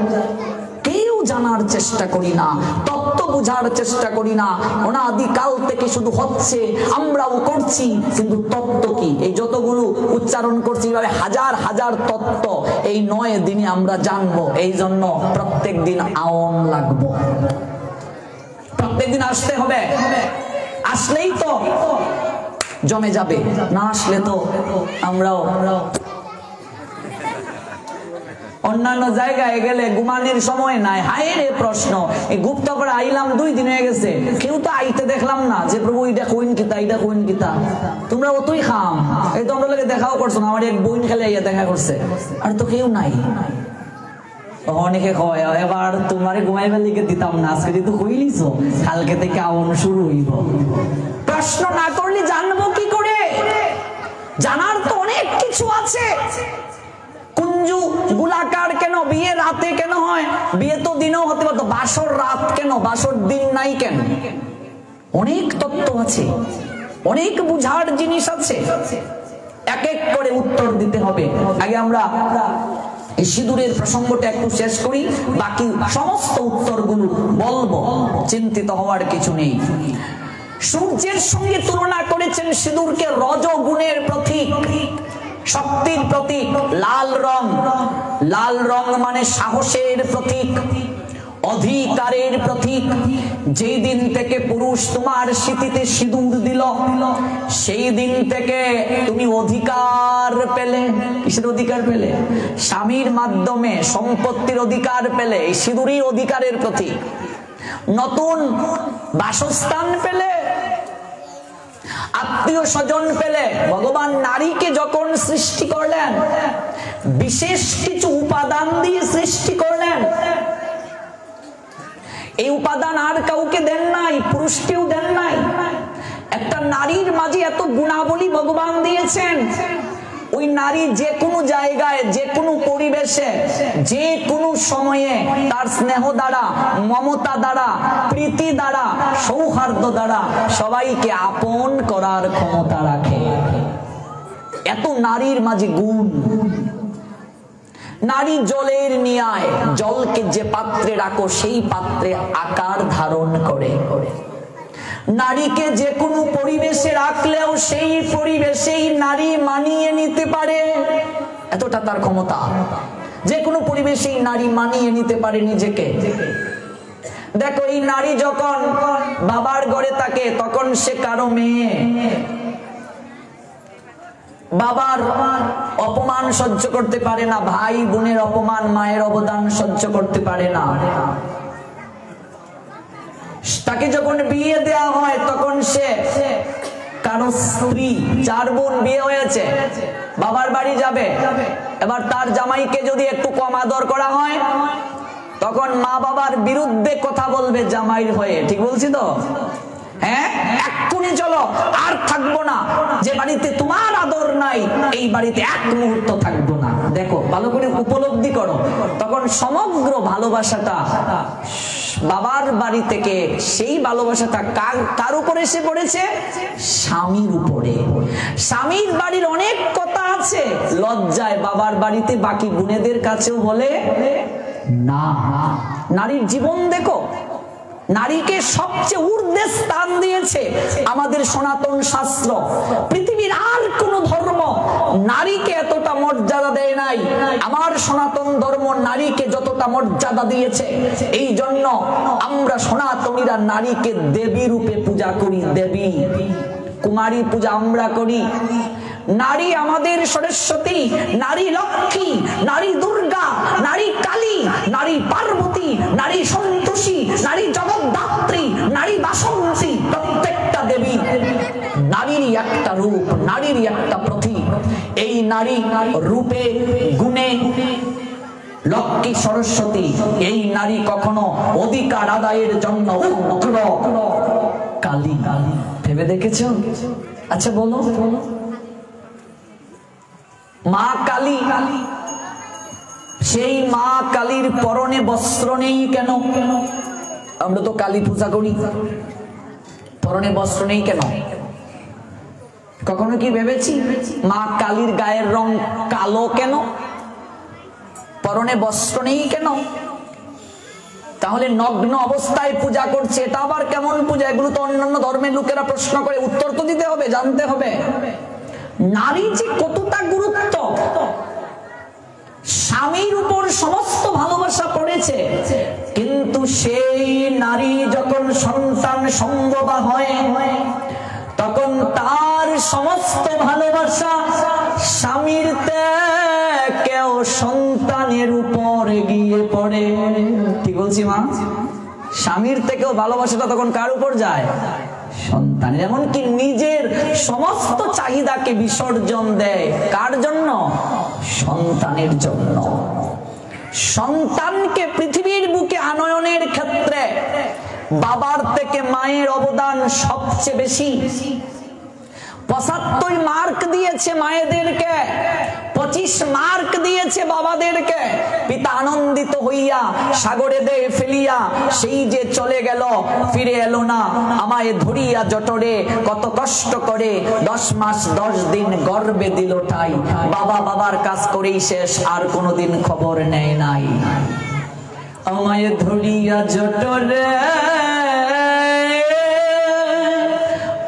Speaker 1: কেউ জানার চেষ্টা করি না, তত্ত্ব বোঝার চেষ্টা করি না। অনাদিকাল থেকে শুধু হচ্ছে, আমরাও করছি, কিন্তু তত্ত্ব কি? এই যতগুলো উচ্চারণ করছি এইভাবে হাজার হাজার তত্ত্ব এই 9 দিনে আমরা জানবো। এই জন্য প্রত্যেক দিন আওন লাগবো, প্রত্যেক দিন আসতে হবে। আসলেই তো জমে যাবে, না আসলে তো আমরাও অন্যান্য জায়গায় গেলে ঘুমানোর সময় নাই, হায় রে প্রশ্ন। এই গুপ্তপাড়া আইলাম 2 দিন হয়ে গেছে, কেউ তো আইতে দেখলাম না যে প্রভু এটা কইন কিতা, এটা কইন কিতা। তোমরা অতই খাম, এই তোমরা লাগে দেখাও করছো না, আমার এক বোন খেলে আইয়া দেখা করছে, আর তো কেউ নাই। অনেকে কয় এবার তোমারে ঘুমাইবার লিগে দিতাম না, আজকে যেহেতু কইলিছ কালকে থেকে আউন শুরু হইব। প্রশ্ন না করলে জানবো কি করে? জানার তো অনেক কিছু আছে। কুঞ্জু গোলাকার কেন? বিয়ে রাতে কেন হয়? বিয়ে তো দিনেও হতে পারতো, বাসর রাত কেন? বাসর দিন নাই কেন? অনেক তত্ত্ব আছে, অনেক বুঝার জিনিস আছে, এক এক করে উত্তর দিতে হবে। আগে আমরা এই সিঁদুরের প্রসঙ্গটা একটু শেষ করি, বাকি সমস্ত উত্তরগুলো বলবো, চিন্তিত হওয়ার কিছু নেই। সূর্যের সঙ্গে তুলনা করেছেন সিঁদুরকে রজগুণের প্রতীক, শক্তির প্রতীক। লাল রং, লাল রং মানে সাহসের প্রতীক, অধিকারের প্রতীক। যেই দিন থেকে পুরুষ তোমার স্মৃতিতে সিঁদুর দিল, সেই দিন থেকে তুমি অধিকার পেলে। কিসের অধিকার পেলে? স্বামীর মাধ্যমে সম্পত্তির অধিকার পেলে, এই সিঁদুরই অধিকারের প্রতীক। নতুন বাসস্থান পেলে, আত্মীয় স্বজন পেলে। ভগবান নারীকে যখন সৃষ্টি করলেন, বিশেষ কিছু উপাদান দিয়ে সৃষ্টি করলেন। এই উপাদান আর কাউকে দেন নাই, পুরুষকেও দেন নাই। একটা নারীর মাঝে এত গুণাবলী ভগবান দিয়েছেন, ওই নারী যে কোনো জায়গায়, যে কোনো পরিবেশে, যে কোনো সময়ে তার স্নেহ দ্বারা, মমতা দ্বারা, প্রীতি দ্বারা, সৌহার্দ্য দ্বারা সবাইকে আপন করার ক্ষমতা রাখে। এত নারীর মাঝে গুণ। নারী জলের নিয়ায়, জলকে যে পাত্রে রাখো সেই পাত্রে আকার ধারণ করে। নারীকে যে কোনো পরিবেশে রাখলেও সেই পরিবেশেই নারী মানিয়ে নিতে পারে, এতটা তার ক্ষমতা। যে কোনো পরিবেশেই নারী মানিয়ে নিতে পারে নিজেকে। দেখো, এই নারী যখন বাবার ঘরে থাকে তখন সে কারো মেয়ে। বাবার অপমান সহ্য করতে পারে না, ভাই বোনের অপমান, মায়ের অবদান সহ্য করতে পারে না। তাকে যখন বিয়ে দেওয়া হয় তখন সে কারো স্ত্রী। 4 বোন বিয়ে হয়েছে, বাবার বাড়ি যাবে, এবার তার জামাইকে যদি একটু কম আদর করা হয় তখন মা বাবার বিরুদ্ধে কথা বলবে জামাইর হয়ে। ঠিক বলছি তো? হ্যাঁ, এক্ষুনি চলো, আর থাকবো না। যে বাড়িতে তোমার আদর নাই এই বাড়িতে এক মুহূর্ত থাকবো না। দেখো, ভালো করে উপলব্ধি করো, তখন সমগ্র ভালোবাসাটা বাবার বাড়ি থেকে, সেই ভালোবাসাটা কার উপরে এসে পড়েছে? স্বামীর উপরে। স্বামীর বাড়ির অনেক কথা আছে, লজ্জায় বাবার বাড়িতে বাকি বোনেদের কাছেও বলে না। নারীর জীবন দেখো, নারীকে সবচেয়ে ঊর্ধ্বে স্থান দিয়েছে আমাদের সনাতন শাস্ত্র। পৃথিবীর আর কোন ধর্ম নারীকে এতটা মর্যাদা দেয় নাই, আমার সনাতন ধর্ম নারীকে যতটা মর্যাদা দিয়েছে। এই জন্য আমরা সনাতনীরা নারীকে দেবী রূপে পূজা করি। দেবী, কুমারী পূজা আমরা করি। নারী আমাদের সরস্বতী, নারী লক্ষ্মী, নারী দুর্গা, নারী কালী, নারী পার্বতী, নারী সন্তোষী, নারী জগদ্ধাত্রী, নারী বাসন্তী। প্রত্যেকটা দেবী নারীরই একটা রূপ, নারীরই একটা প্রতীক। এই নারী রূপে গুণে লক্ষ্মী সরস্বতী। এই নারী কখনো অধিকার আদায়ের জন্য উগ্র কালী। ভেবে দেখেছ? আচ্ছা বলো, মা কালী, সেই মা কালীর পরনে বস্ত্র নেই কেন? আমরা তো কালী পূজা করি, পরনে বস্ত্র নেই কেন? কখনো কি ভেবেছি মা কালীর গায়ের রং কালো কেন? পরনে বস্ত্র নেই কেন? তাহলে নগ্ন অবস্থায় পূজা করছে, এটা আবার কেমন পূজা? এগুলো তো অন্যান্য ধর্মের লোকেরা প্রশ্ন করে, উত্তর তো দিতে হবে, জানতে হবে। নারী যে কতটা গুরুত্ব, স্বামীর উপর সমস্ত ভালোবাসা পড়েছে, কিন্তু সেই নারী যখন সন্তান সম্ভবা হয় তখন তার সমস্ত ভালোবাসা স্বামীর থেকেও সন্তানের উপর গিয়ে পড়ে। ঠিক বলছি মা? স্বামীর থেকেও ভালোবাসাটা তখন কার উপর যায়? সন্তানের। এমনকি নিজের সমস্ত চাহিদাকে বিসর্জন দেয় কার জন্য? সন্তানের জন্য। সন্তানকে পৃথিবীর বুকে আনয়নের ক্ষেত্রে বাবার থেকে মায়ের অবদান সবচেয়ে বেশি। 75 মার্ক দিয়েছে মায়েদেরকে, 25 মার্ক দিয়েছে বাবাদেরকে। পিতা আনন্দিত হইয়া সাগরে দেয় ফেলিয়া, সেই যে চলে গেল ফিরে এলো না, আমায় ধরিয়া জটরে কত কষ্ট করে 10 মাস 10 দিন গর্ভে দিল ঠাই। বাবা বাবার কাজ করেই শেষ, আর কোনোদিন খবর নেয় নাই। আমায় ধরিয়া জটরে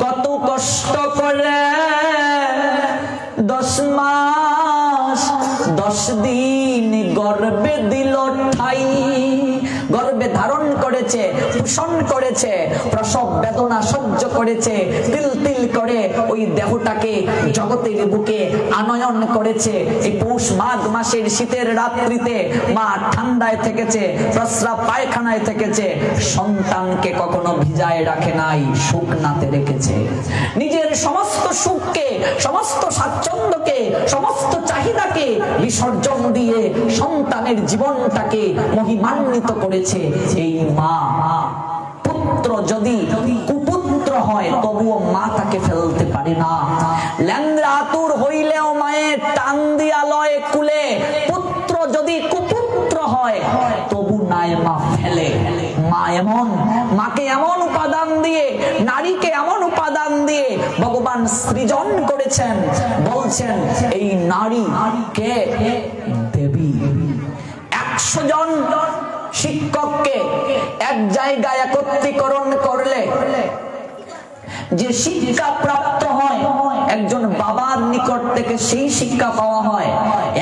Speaker 1: কত কষ্ট করে 10 মাস 10 দিন গর্ভে দিল ঠাই। গর্ভে ধারণ করেছে, পোষণ করেছে, প্রসব বেদনা সহ্য করেছে, তিল তিল করে ওই দেহটাকে জগতের বুকে আনয়ন করেছে। এই পৌষ মাঘ মাসের শীতের রাত্রিতে মা ঠান্ডায় থেকেছে, প্রস্রাব পায়খানায় থেকেছে, সন্তানকে কখনো ভিজায় রাখে নাই, শুকনাতে রেখেছে। নিজের সমস্ত সুখকে, সমস্ত স্বাচ্ছন্দ্যকে, সমস্ত চাহিদাকে বিসর্জন দিয়ে সন্তানের জীবনটাকে মহিমান্বিত করেছে এই মা। পুত্র যদি কুপুত্র হয় তবুও মা তাকে ফেলতে পারে না। ল্যাংড়া আতুর হইলেও মায়ের টান দিয়া লয় কুলে। পুত্র যদি কুপুত্র হয় তবু নাই মা ফেলে। মা এমন, মাকে এমন উপাদান দিয়ে, নারীকে এমন উপাদান দিয়ে ভগবান সৃজন করেছেন, বলছেন এই নারী কে? দেবী। 100 জন শিক্ষককে এক জায়গায় একত্রীকরণ করলে যে শিক্ষা প্রাপ্ত হয়, একজন বাবার নিকট থেকে সেই শিক্ষা পাওয়া হয়।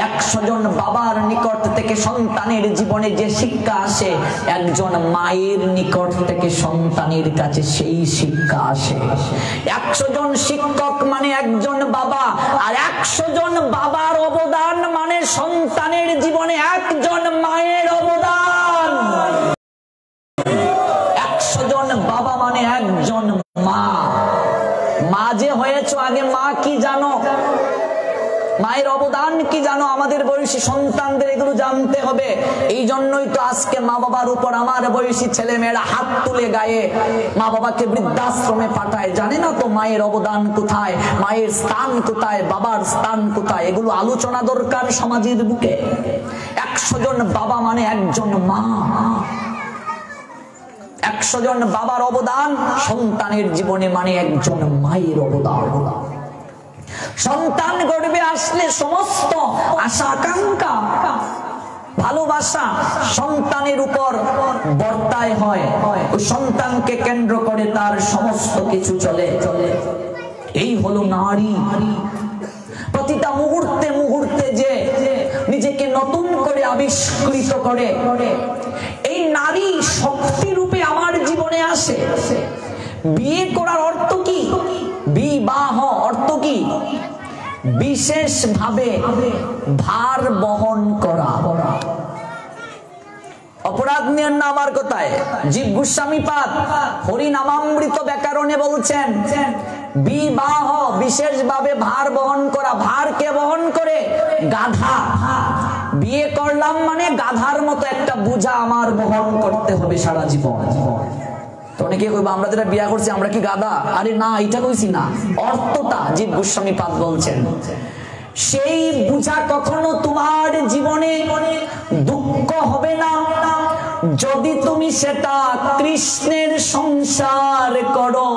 Speaker 1: 100 জন বাবার নিকট থেকে সন্তানের জীবনে যে শিক্ষা আসে, একজন মায়ের নিকট থেকে সন্তানের কাছে সেই শিক্ষা আসে। 100 জন শিক্ষক মানে একজন বাবা, আর 100 জন বাবার অবদান মানে সন্তানের জীবনে একজন মায়ের অবদান। 100 জন বাবা মানে একজন মা। মা যে হয়েছো, আগে মা কি জানো, মায়ের অবদান কি জানো? আমাদের বয়সী সন্তানদের এগুলো জানতে হবে। এই জন্যই তো আজকে মা বাবার উপর আমার বয়সী ছেলে মেয়েরা হাত তুলে গায়ে মা বাবাকে বৃদ্ধাশ্রমে পাঠায়। জানে না তো মায়ের অবদান কোথায়, মায়ের স্থান কোথায়, বাবার স্থান কোথায়। এগুলো আলোচনা দরকার সমাজের বুকে। 100 জন বাবা মানে একজন মা। 100 জন বাবার অবদান সন্তানের জীবনে মানে একজন মায়ের অবদান। সন্তান গর্ভে আসলে সমস্ত আশা আকাঙ্ক্ষা ভালোবাসা সন্তানের উপর বর্তায় হয়। ওই সন্তানকে কেন্দ্র করে তার সমস্ত কিছু চলে। এই হলো নারী। প্রতিটা মুহূর্তে মুহূর্তে যে নিজেকে নতুন করে আবিষ্কৃত করে, এই নারী শক্তি রূপে আমার জীবনে আসে। বিয়ে করার অর্থ কি? বিবাহ অর্থ কি? বিশেষ ভাবে ভার বহন করা। অপরাধ নিয়ে না আমার কথায়। জীব গোস্বামী পাদ হরিনামামৃত ব্যাকরণে বলছেন বিবাহ বিশেষ ভাবে ভার বহন করা। ভার কে বহন করে? গাধা। বিয়ে করলাম মানে গাধার মতো একটা বোঝা আমার বহন করতে হবে সারা জীবন। তো অনেকে কইবা আমরা যেটা বিয়ে করছি আমরা কি গাধা? আরে না, এটা কইছি না। অর্থটা জীব গোস্বামী পাদ বলছেন, সেই বোঝা কখনো তোমার জীবনে দুঃখ হবে না যদি তুমি সেটা কৃষ্ণের সংসার করো।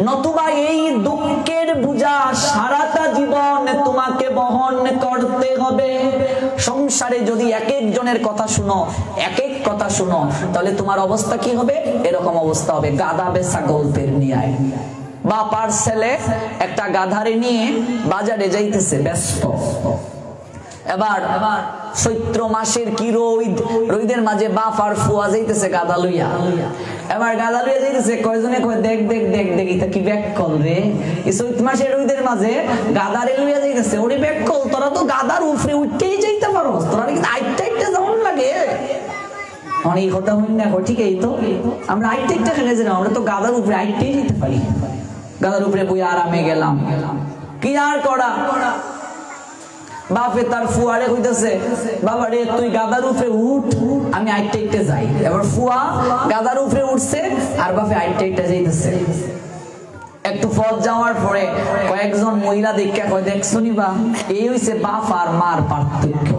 Speaker 1: নতুবা এই দুঃখের বোঝা সারাটা জীবন তোমাকে বহন করতে হবে। সংসারে যদি এক একজনের কথা শুনো, এক এক কথা শুনো, তাহলে তোমার অবস্থা কি হবে? এরকম অবস্থা হবে, গাধা বেচা গল্পের নিয়ে। বাপার ছেলে একটা গাধারে নিয়ে বাজারে যাইতেছে ব্যস্ত। এবার চৈত্র মাসের কি রোদ, রোদের মাঝে বাপ আর ফুয়া যাইতেছে গাদা লইয়া। এবার গাদা লইয়া যাইতেছে, কয়জনে কয় দেখ দেখ দেখ দেখ এটা কি ব্যাক কল রে, এই চৈত্র মাসের রোদের মাঝে গাদারে লইয়া যাইতেছে। ওরে ব্যাক কল, তোরা তো গাদার উপরে উঠতেই যাইতে পারো, তোরা কি আইটা আইটা যেমন লাগে অনেক কথা হইন না। ঠিক এই তো আমরা আইটা আইটা খেলে যাই, আমরা তো গাদার উপরে আইটাই যেতে পারি। গাদার উপরে বই আরামে গেলাম, কি আর করা। বাপে তার ফুয়ারে কইতেছে, বাবা রে তুই গাদার উপরে উঠ, আমি আইটা আইটা যাই। এবার ফুয়া গাদার উপরে উঠছে আর বাপে আইটা আইটা যাইতেছে। একটু পথ যাওয়ার পরে কয়েকজন মহিলা দেখা কয়, দেখছো নি বা, এই হইছে বাপ আর মার পার্থক্য।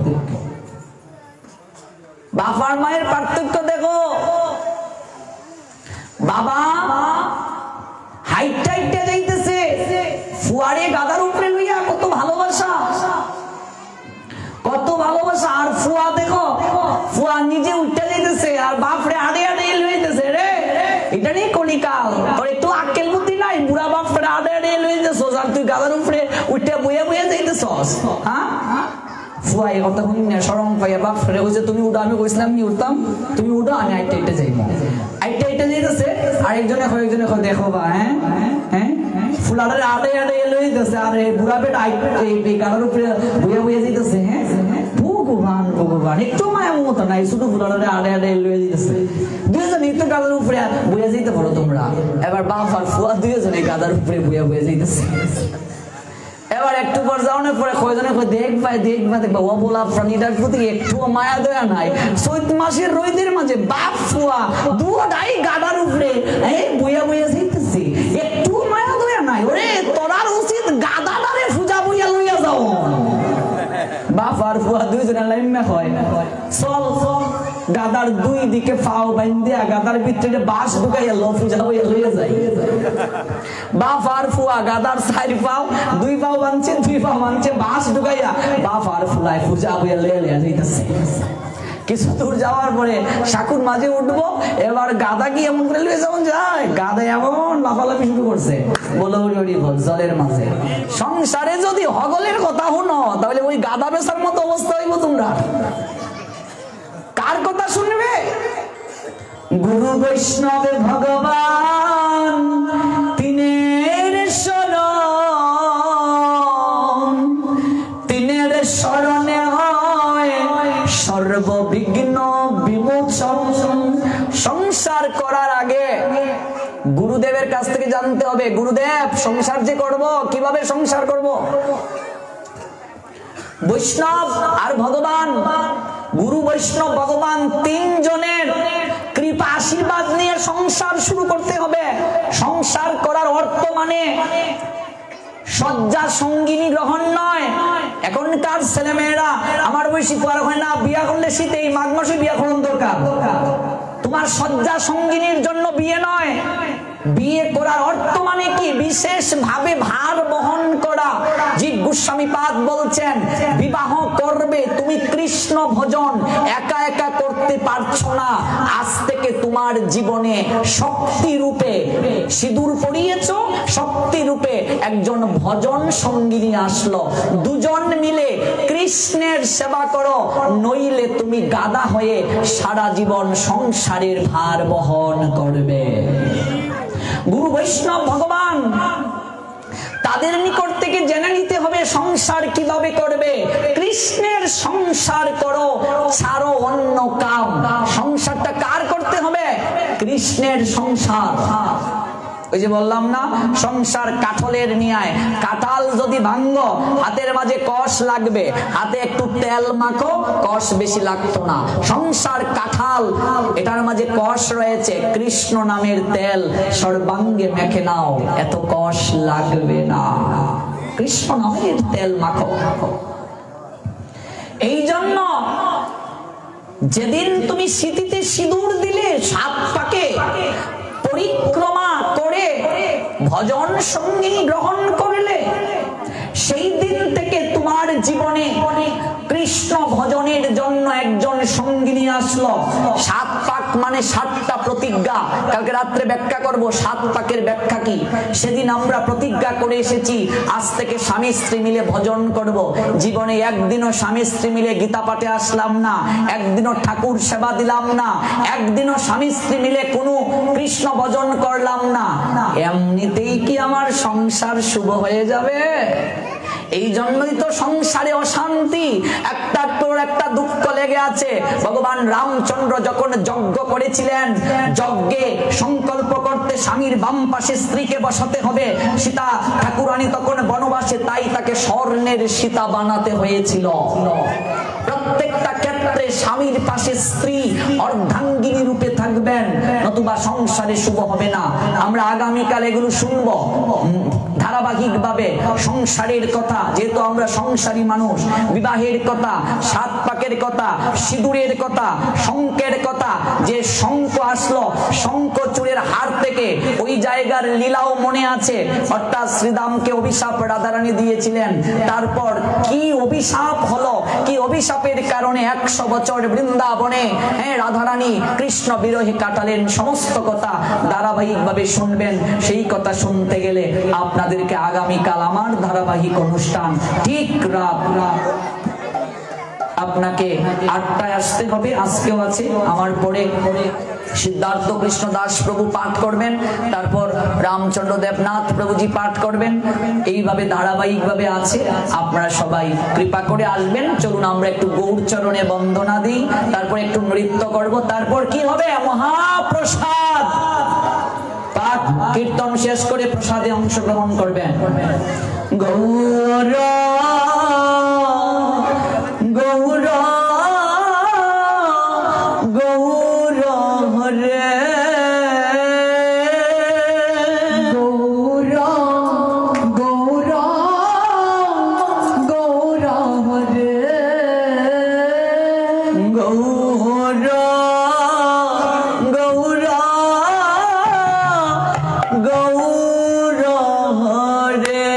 Speaker 1: বাপ আর মায়ের পার্থক্য দেখো। বাবা হাইটা হাইটা যাইতেছে, ফুয়ারে গাদার উপরে লইয়া, কত ভালোবাসা, কত ভালোবাসা। আর ফুয়া দেখো, ফুয়া নিজে উঠতে যাইতেছে আর বাপরে আড়ে আড়ে লইতেছে। রে এটা নেই কলিকাল, তোর একটু আক্কেল বুদ্ধি নাই, বুড়া বাপরে আড়ে আড়ে লইতেছস আর তুই গাদার উপরে উঠতে বইয়া বইয়া যাইতেছস। হ্যাঁ, ফুয়া এই কথা শুনি না, শরম পাইয়া বাপরে কইছে তুমি উঠো। আমি কইছিলাম আমি উঠতাম, তুমি উঠো, আমি আইটা আইটা যাইব। আইটা আইটা যাইতেছে আরেকজনে কয়েকজনে কয়, দেখো বা হ্যাঁ হ্যাঁ ফুলারে আড়ে আড়ে লইতেছে আর বুড়া পেট এই গাদার উপরে বইয়া বইয়া যাইতেছে। হ্যাঁ, ভগবান ভগবান, একটু মায়া মমতা নাই, শুধু ফুলারে আড়ে আড়ে লইয়া যাইতেছে। দুইজনে একটু গাদার উপরে বইয়া যাইতে পারো তোমরা। এবার বাপ আর ফুয়া দুইজনে গাদার উপরে বইয়া বইয়া যাইতেছে। এবার একটু পর যাওয়ার পরে কয়জনে কয়, দেখবা দেখবা দেখবা, অবলা প্রাণীটার প্রতি একটু মায়া দয়া নাই। চৈত মাসের রোদের মাঝে বাপ ফুয়া দুটাই গাদার উপরে বইয়া বইয়া যাইতেছে, একটু মায়া দয়া নাই। ওরে তোরার উচিত গাদাটারে পূজা বইয়া লইয়া যাও। বাপ আর ফুয়া দুইজনে লাইন হয়, চল চল গাদার দুই দিকে পাও বান্ধিয়া গাদার ভিতরে বাঁশ ঢুকাইয়া লো পূজা হইয়া লইয়া যায়। বাপ আর ফুয়া গাদার চার পাও, দুই পাও বানছে, দুই পাও বানছে, বাঁশ ঢুকাইয়া বাপ আর ফুলায় পূজা হইয়া লইয়া লইয়া যাইতেছে। কিছু দূর যাওয়ার পরে সাকুর মাঝে উঠবো, এবার গাদা কি এমন করে লইয়া যেমন যায়, গাদা এমন লাফালাফি শুরু করছে, বলো ওরি বল জলের মাঝে। সংসারে যদি হগলের কথা শুনো তাহলে ওই গাদা বেচার মতো অবস্থা হইব তোমরা। কার কথা শুনবে? গুরু বৈষ্ণব ভগবান তিনের শরণ, তিনের শরণে হয় সর্ববিঘ্ন বিমোচন। সংসার করার আগে গুরুদেবের কাছ থেকে জানতে হবে, গুরুদেব সংসার যে করব কিভাবে সংসার করব। বৈষ্ণব আর ভগবান, গুরু বৈষ্ণব ভগবান তিনজনের কৃপা আশীর্বাদ নিয়ে সংসার শুরু করতে হবে। সংসার করার অর্থ মানে শয্যা সঙ্গিনী গ্রহণ নয়। এখনকার ছেলেমেয়েরা আমার বয়সী তো আর হয় না, বিয়া করলে শীতেই মাঘ মাসে বিয়া করার দরকার। তোমার শয্যা সঙ্গিনীর জন্য বিয়ে নয়, বিয়ে করার অর্থ মানে কি? বিশেষ ভাবে ভার বহন করা। জীব গোস্বামী পাদ বলছেন, বিবাহ করবে তুমি কৃষ্ণ ভজন, একা একা করতে পারছো না, আজ থেকে তোমার জীবনে শক্তি রূপে সিঁদুর পরিয়েছো, শক্তি রূপে একজন ভজন সঙ্গিনী আসলো, দুজন মিলে কৃষ্ণের সেবা করো, নইলে তুমি গাদা হয়ে সারা জীবন সংসারের ভার বহন করবে। গুরু বৈষ্ণব ভগবান তাদের নিকট থেকে জেনে নিতে হবে সংসার কিভাবে করবে। কৃষ্ণের সংসার করো, ছাড়ো অন্য কাম। সংসারটা কার করতে হবে? কৃষ্ণের সংসার। ওই যে বললাম না, সংসার কাঠলের ন্যায়, কাঁঠাল যদি ভাঙ্গো হাতের মাঝে কষ লাগবে, হাতে একটু তেল মাখো, কষ বেশি লাগতো না। সংসার কাঁঠাল, এটার মাঝে কষ রয়েছে, কৃষ্ণ নামের তেল সর্বাঙ্গে মেখে নাও, এত কষ লাগবে না। কৃষ্ণ নামের তেল মাখো। এই জন্য যেদিন তুমি স্মৃতিতে সিঁদুর দিলে, সাত পাকে পরিক্রমা করে ভজন সঙ্গিনী গ্রহণ করলে, সেই দিন থেকে তোমার জীবনে কৃষ্ণ ভজনের জন্য একজন সঙ্গিনী আসলো। সাত পাক মানে 7টা প্রতিজ্ঞা। কালকে রাত্রে ব্যাখ্যা করব 7 পাকের ব্যাখ্যা কি। সেদিন আমরা প্রতিজ্ঞা করে এসেছি আজ থেকে স্বামী স্ত্রী মিলে ভজন করব। জীবনে একদিনও স্বামী স্ত্রী মিলে গীতা পাঠে আসলাম না, একদিনও ঠাকুর সেবা দিলাম না, একদিনও স্বামী স্ত্রী মিলে কোনো কৃষ্ণ ভজন করলাম না। এমনিতেই কি আমার সংসার শুভ হয়ে যাবে? এই জন্যই তো সংসারে অশান্তি, একটার পর একটা দুঃখ লেগে আছে। ভগবান রামচন্দ্র যখন যজ্ঞ করেছিলেন, যজ্ঞে সংকল্প করতে স্বামীর বাম পাশে স্ত্রীকে বসাতে হবে। সীতা ঠাকুরানী তখন বনবাসে, তাই তাকে স্বর্ণের সীতা বানাতে হয়েছিল। প্রত্যেকটা ক্ষেত্রে স্বামীর পাশে স্ত্রী অর্ধাঙ্গিনী রূপে থাকবেন, নতুবা সংসারে শুভ হবে না। আমরা আগামীকাল এগুলো শুনবো ধারাবাহিক ভাবে। সংসারের কথা, যেহেতু আমরা সংসারী মানুষ, বিবাহের কথা, 7 পাকের কথা, সিঁদুরের কথা, শঙ্কের কথা। যে শঙ্খ আসলো শঙ্খচূড়ের হার থেকে, ওই জায়গার লীলাও মনে আছে। অর্থাৎ শ্রীরামকে অভিশাপ রাধারানী দিয়েছিলেন, তারপর কি অভিশাপ হলো, কি অভিশাপের কারণে 100 বছর বৃন্দাবনে রাধারানী কৃষ্ণ বিরহে কাটালেন। সমস্ত কথা ধারাবাহিক ভাবে শুনবেন। সেই কথা শুনতে গেলে আপনাদেরকে আগামীকাল আমার ধারাবাহিক অনুষ্ঠান ঠিক রাত আপনাকে 8টায় আসতে হবে। আজকেও আছে, আমার পরে সিদ্ধার্থ কৃষ্ণ দাস প্রভু পাঠ করবেন, তারপর রামচন্দ্র দেবনাথ প্রভুজি পাঠ করবেন। এইভাবে ধারাবাহিক ভাবে আছে, আপনারা সবাই কৃপা করে আসবেন। চলুন আমরা একটু গৌর চরণে বন্দনা দিই, তারপর একটু নৃত্য করব, তারপর কি হবে মহাপ্রসাদ পাঠ কীর্তন শেষ করে প্রসাদে অংশগ্রহণ করবেন। গৌর গৌর গৌর হরে গৌর গৌর গৌর হরে গৌর গৌর গৌর হরে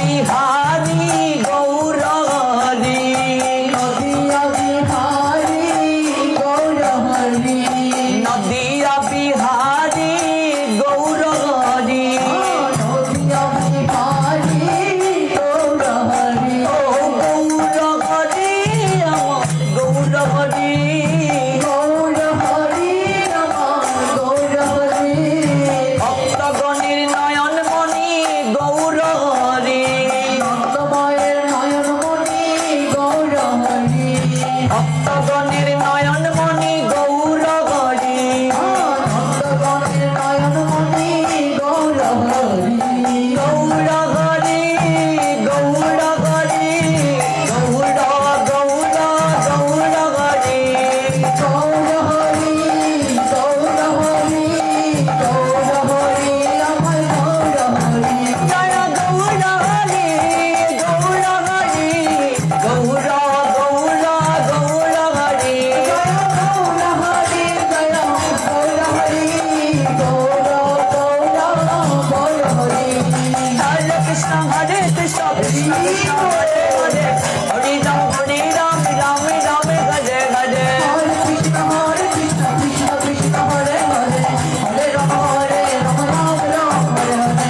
Speaker 1: বিহারী গৌর হরি
Speaker 2: নদিয়া বিহারী গৌর হরি
Speaker 1: নদিয়া বিহারী গৌর হরি
Speaker 2: নদিয়া বিহারী গৌর হরি
Speaker 1: ও গৌর হরি আমার গৌর হরি
Speaker 2: গৌর হরি আমার গৌর হরি
Speaker 1: ভক্তগণের নয়ন মণি গৌর হরি
Speaker 2: নন্দময়ের নয়নমণি গৌর হরি
Speaker 1: ভক্তগণের নয়ন মণি গৌর হরি
Speaker 2: নন্দগণের নয়নমণি গৌর হরি
Speaker 1: গৌর হরি গৌর হরি গৌর গৌর গৌর হরি
Speaker 2: গৌর হরি গৌর হরি গৌর হরি আমার গৌর হরি
Speaker 1: জয় গৌর হরি গৌর হরি গৌর গৌর গৌর হরি
Speaker 2: জয় গৌর হরি জয় গৌর হরি গৌর গৌর গৌর হরি
Speaker 1: হরে কৃষ্ণ কৃষ্ণ কৃষ্ণ কৃষ্ণ হরে হরে হরে রাম রাম রাম হরে হরে
Speaker 2: হরে কৃষ্ণ কৃষ্ণ কৃষ্ণ হরে হরে হরে রাম রাম রাম হরে হরে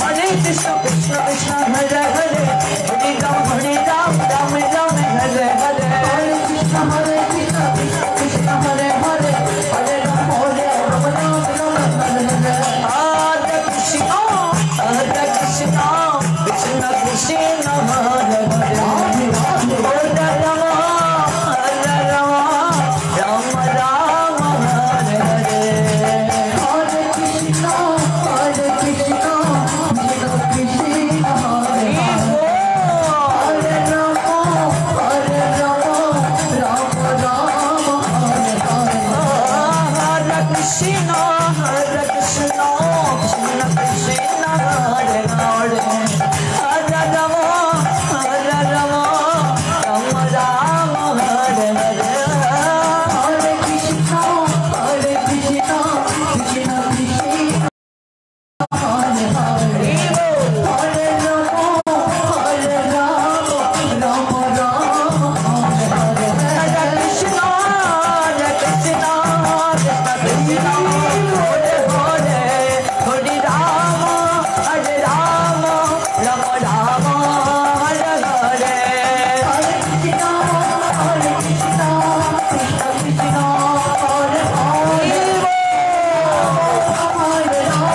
Speaker 1: हरे कृष्ण कृष्ण कृष्ण हरे हरे हरे राम राम राम हरे हरे
Speaker 2: हरे कृष्ण कृष्ण कृष्ण हरे हरे हरे राम राम हरे हरे
Speaker 1: हरे कृष्ण कृष्ण कृष्ण हरे हरे हरे राम राम राम हरे हरे
Speaker 2: हरे कृष्ण कृष्ण कृष्ण कृष्ण हरे हरे राम राम राम हरे हरे
Speaker 1: हरे कृष्ण कृष्ण कृष्ण हरे हरे हरे राम राम राम हरे हरे
Speaker 2: हरे कृष्ण कृष्ण कृष्ण हरे हरे हरे राम राम राम हरे हरे
Speaker 1: हरे कृष्ण कृष्ण कृष्ण हरे हरे हरे राम राम राम हरे हरे
Speaker 2: हरे कृष्ण कृष्ण कृष्ण हरे हरे हरे राम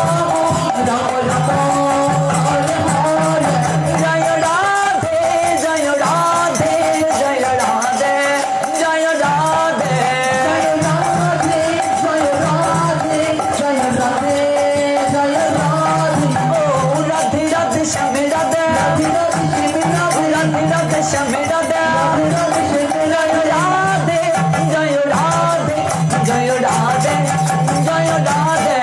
Speaker 2: हरे हरे
Speaker 1: जय राधे जय राधे जय राधे जय राधे
Speaker 2: जय राधे जय राधे जय राधे जय राधे
Speaker 1: ओ राधे राधे श्याम राधे
Speaker 2: राधे राधे श्री राधे
Speaker 1: राधे राधे श्याम राधे
Speaker 2: राधे श्री
Speaker 1: जय राधे जय राधे जय राधे जय राधे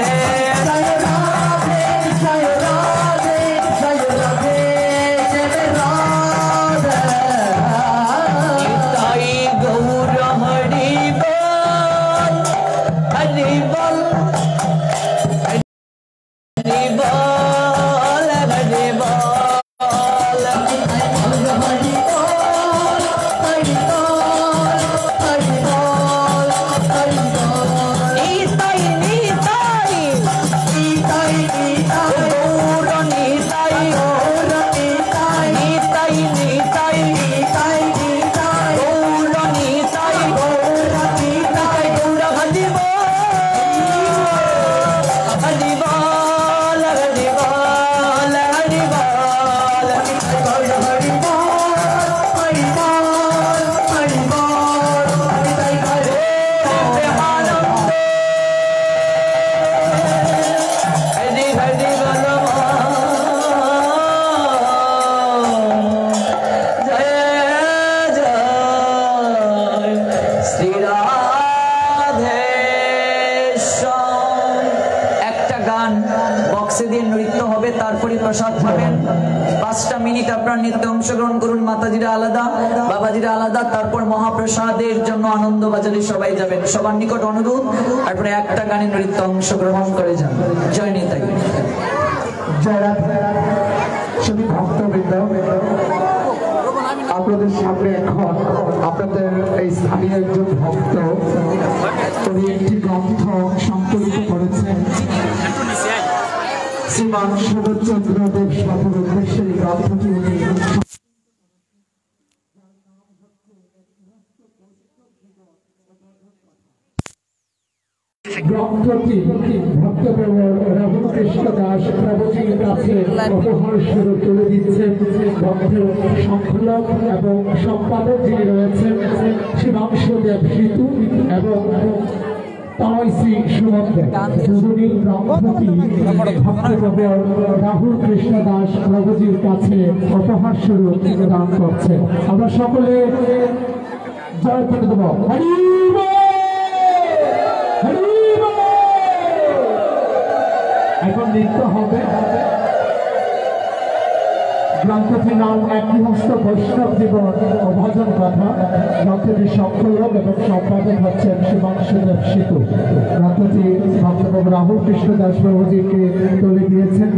Speaker 2: जय राधे जय राधे जय राधे जय राधे
Speaker 1: ताई गौर हरि बोल हरि बोल हरि बोल हरि बोल
Speaker 2: हरि बोल हरि बोल हरि बोल हरि बोल
Speaker 1: नीताई नीताई
Speaker 2: नीताई नीताई
Speaker 1: गौर नीताई
Speaker 2: गौर नीताई
Speaker 1: नीताई नीताई
Speaker 2: नीताई नीताई
Speaker 1: गौर नीताई
Speaker 2: गौर नीताई
Speaker 1: गौर हरि बोल हरि बोल हरि बोल हरि बोल
Speaker 2: गौर हरि बोल हरि बोल हरि बोल हरि हरि
Speaker 1: प्रेमानंद हरि हरि बोल जय जय श्री राधे श्याम। একটা গান বক্সে দিয়ে নৃত্য হবে, তারপরে প্রসাদ পাবেন। 5টা মিনিট আপনার নৃত্যে অংশগ্রহণ করুন। মাতাজিরা আলাদা, বাবাজিরা আলাদা, তারপর মহাপ্রসাদের জন্য আনন্দ বাজারে সবাই যাবেন। সবার নিকট অনুরোধ, তারপরে একটা গানে নৃত্য অংশগ্রহণ করে যান। জয় নিতাই।
Speaker 2: জয় রাধে।
Speaker 3: শ্রীমান শরৎচন্দ্রদেব বাবুর উদ্দেশ্যে এই গ্রন্থটি উনি গ্রন্থটি ভক্তপ্রবর রামকৃষ্ণ দাস প্রভুজির কাছে উপহার স্বরূপ তুলে দিচ্ছেন। গ্রন্থের সংকলক এবং সম্পাদক যিনি রয়েছেন শিবাংশুদেব সেতু এবং তনয়শ্রী সুমন্ত্র, দুজনই গ্রন্থটি ভক্তপ্রবর রাহুল কৃষ্ণ দাস প্রভুজির কাছে উপহার স্বরূপ দান করছে। আমরা সকলে জয় করে দেব। হরি বল, হরি বল। এখন নৃত্য হবে। গ্রন্থটির নাম একই হস্ত বৈষ্ণব জীবন ও ভজন কথা। গ্রন্থটির সংকলক এবং সম্পাদক হচ্ছেন শিবাংশুদেব সেতু। গ্রন্থটি ভক্তপ্রভু রাহুল কৃষ্ণ দাস প্রভুজিকে তুলে দিয়েছেন।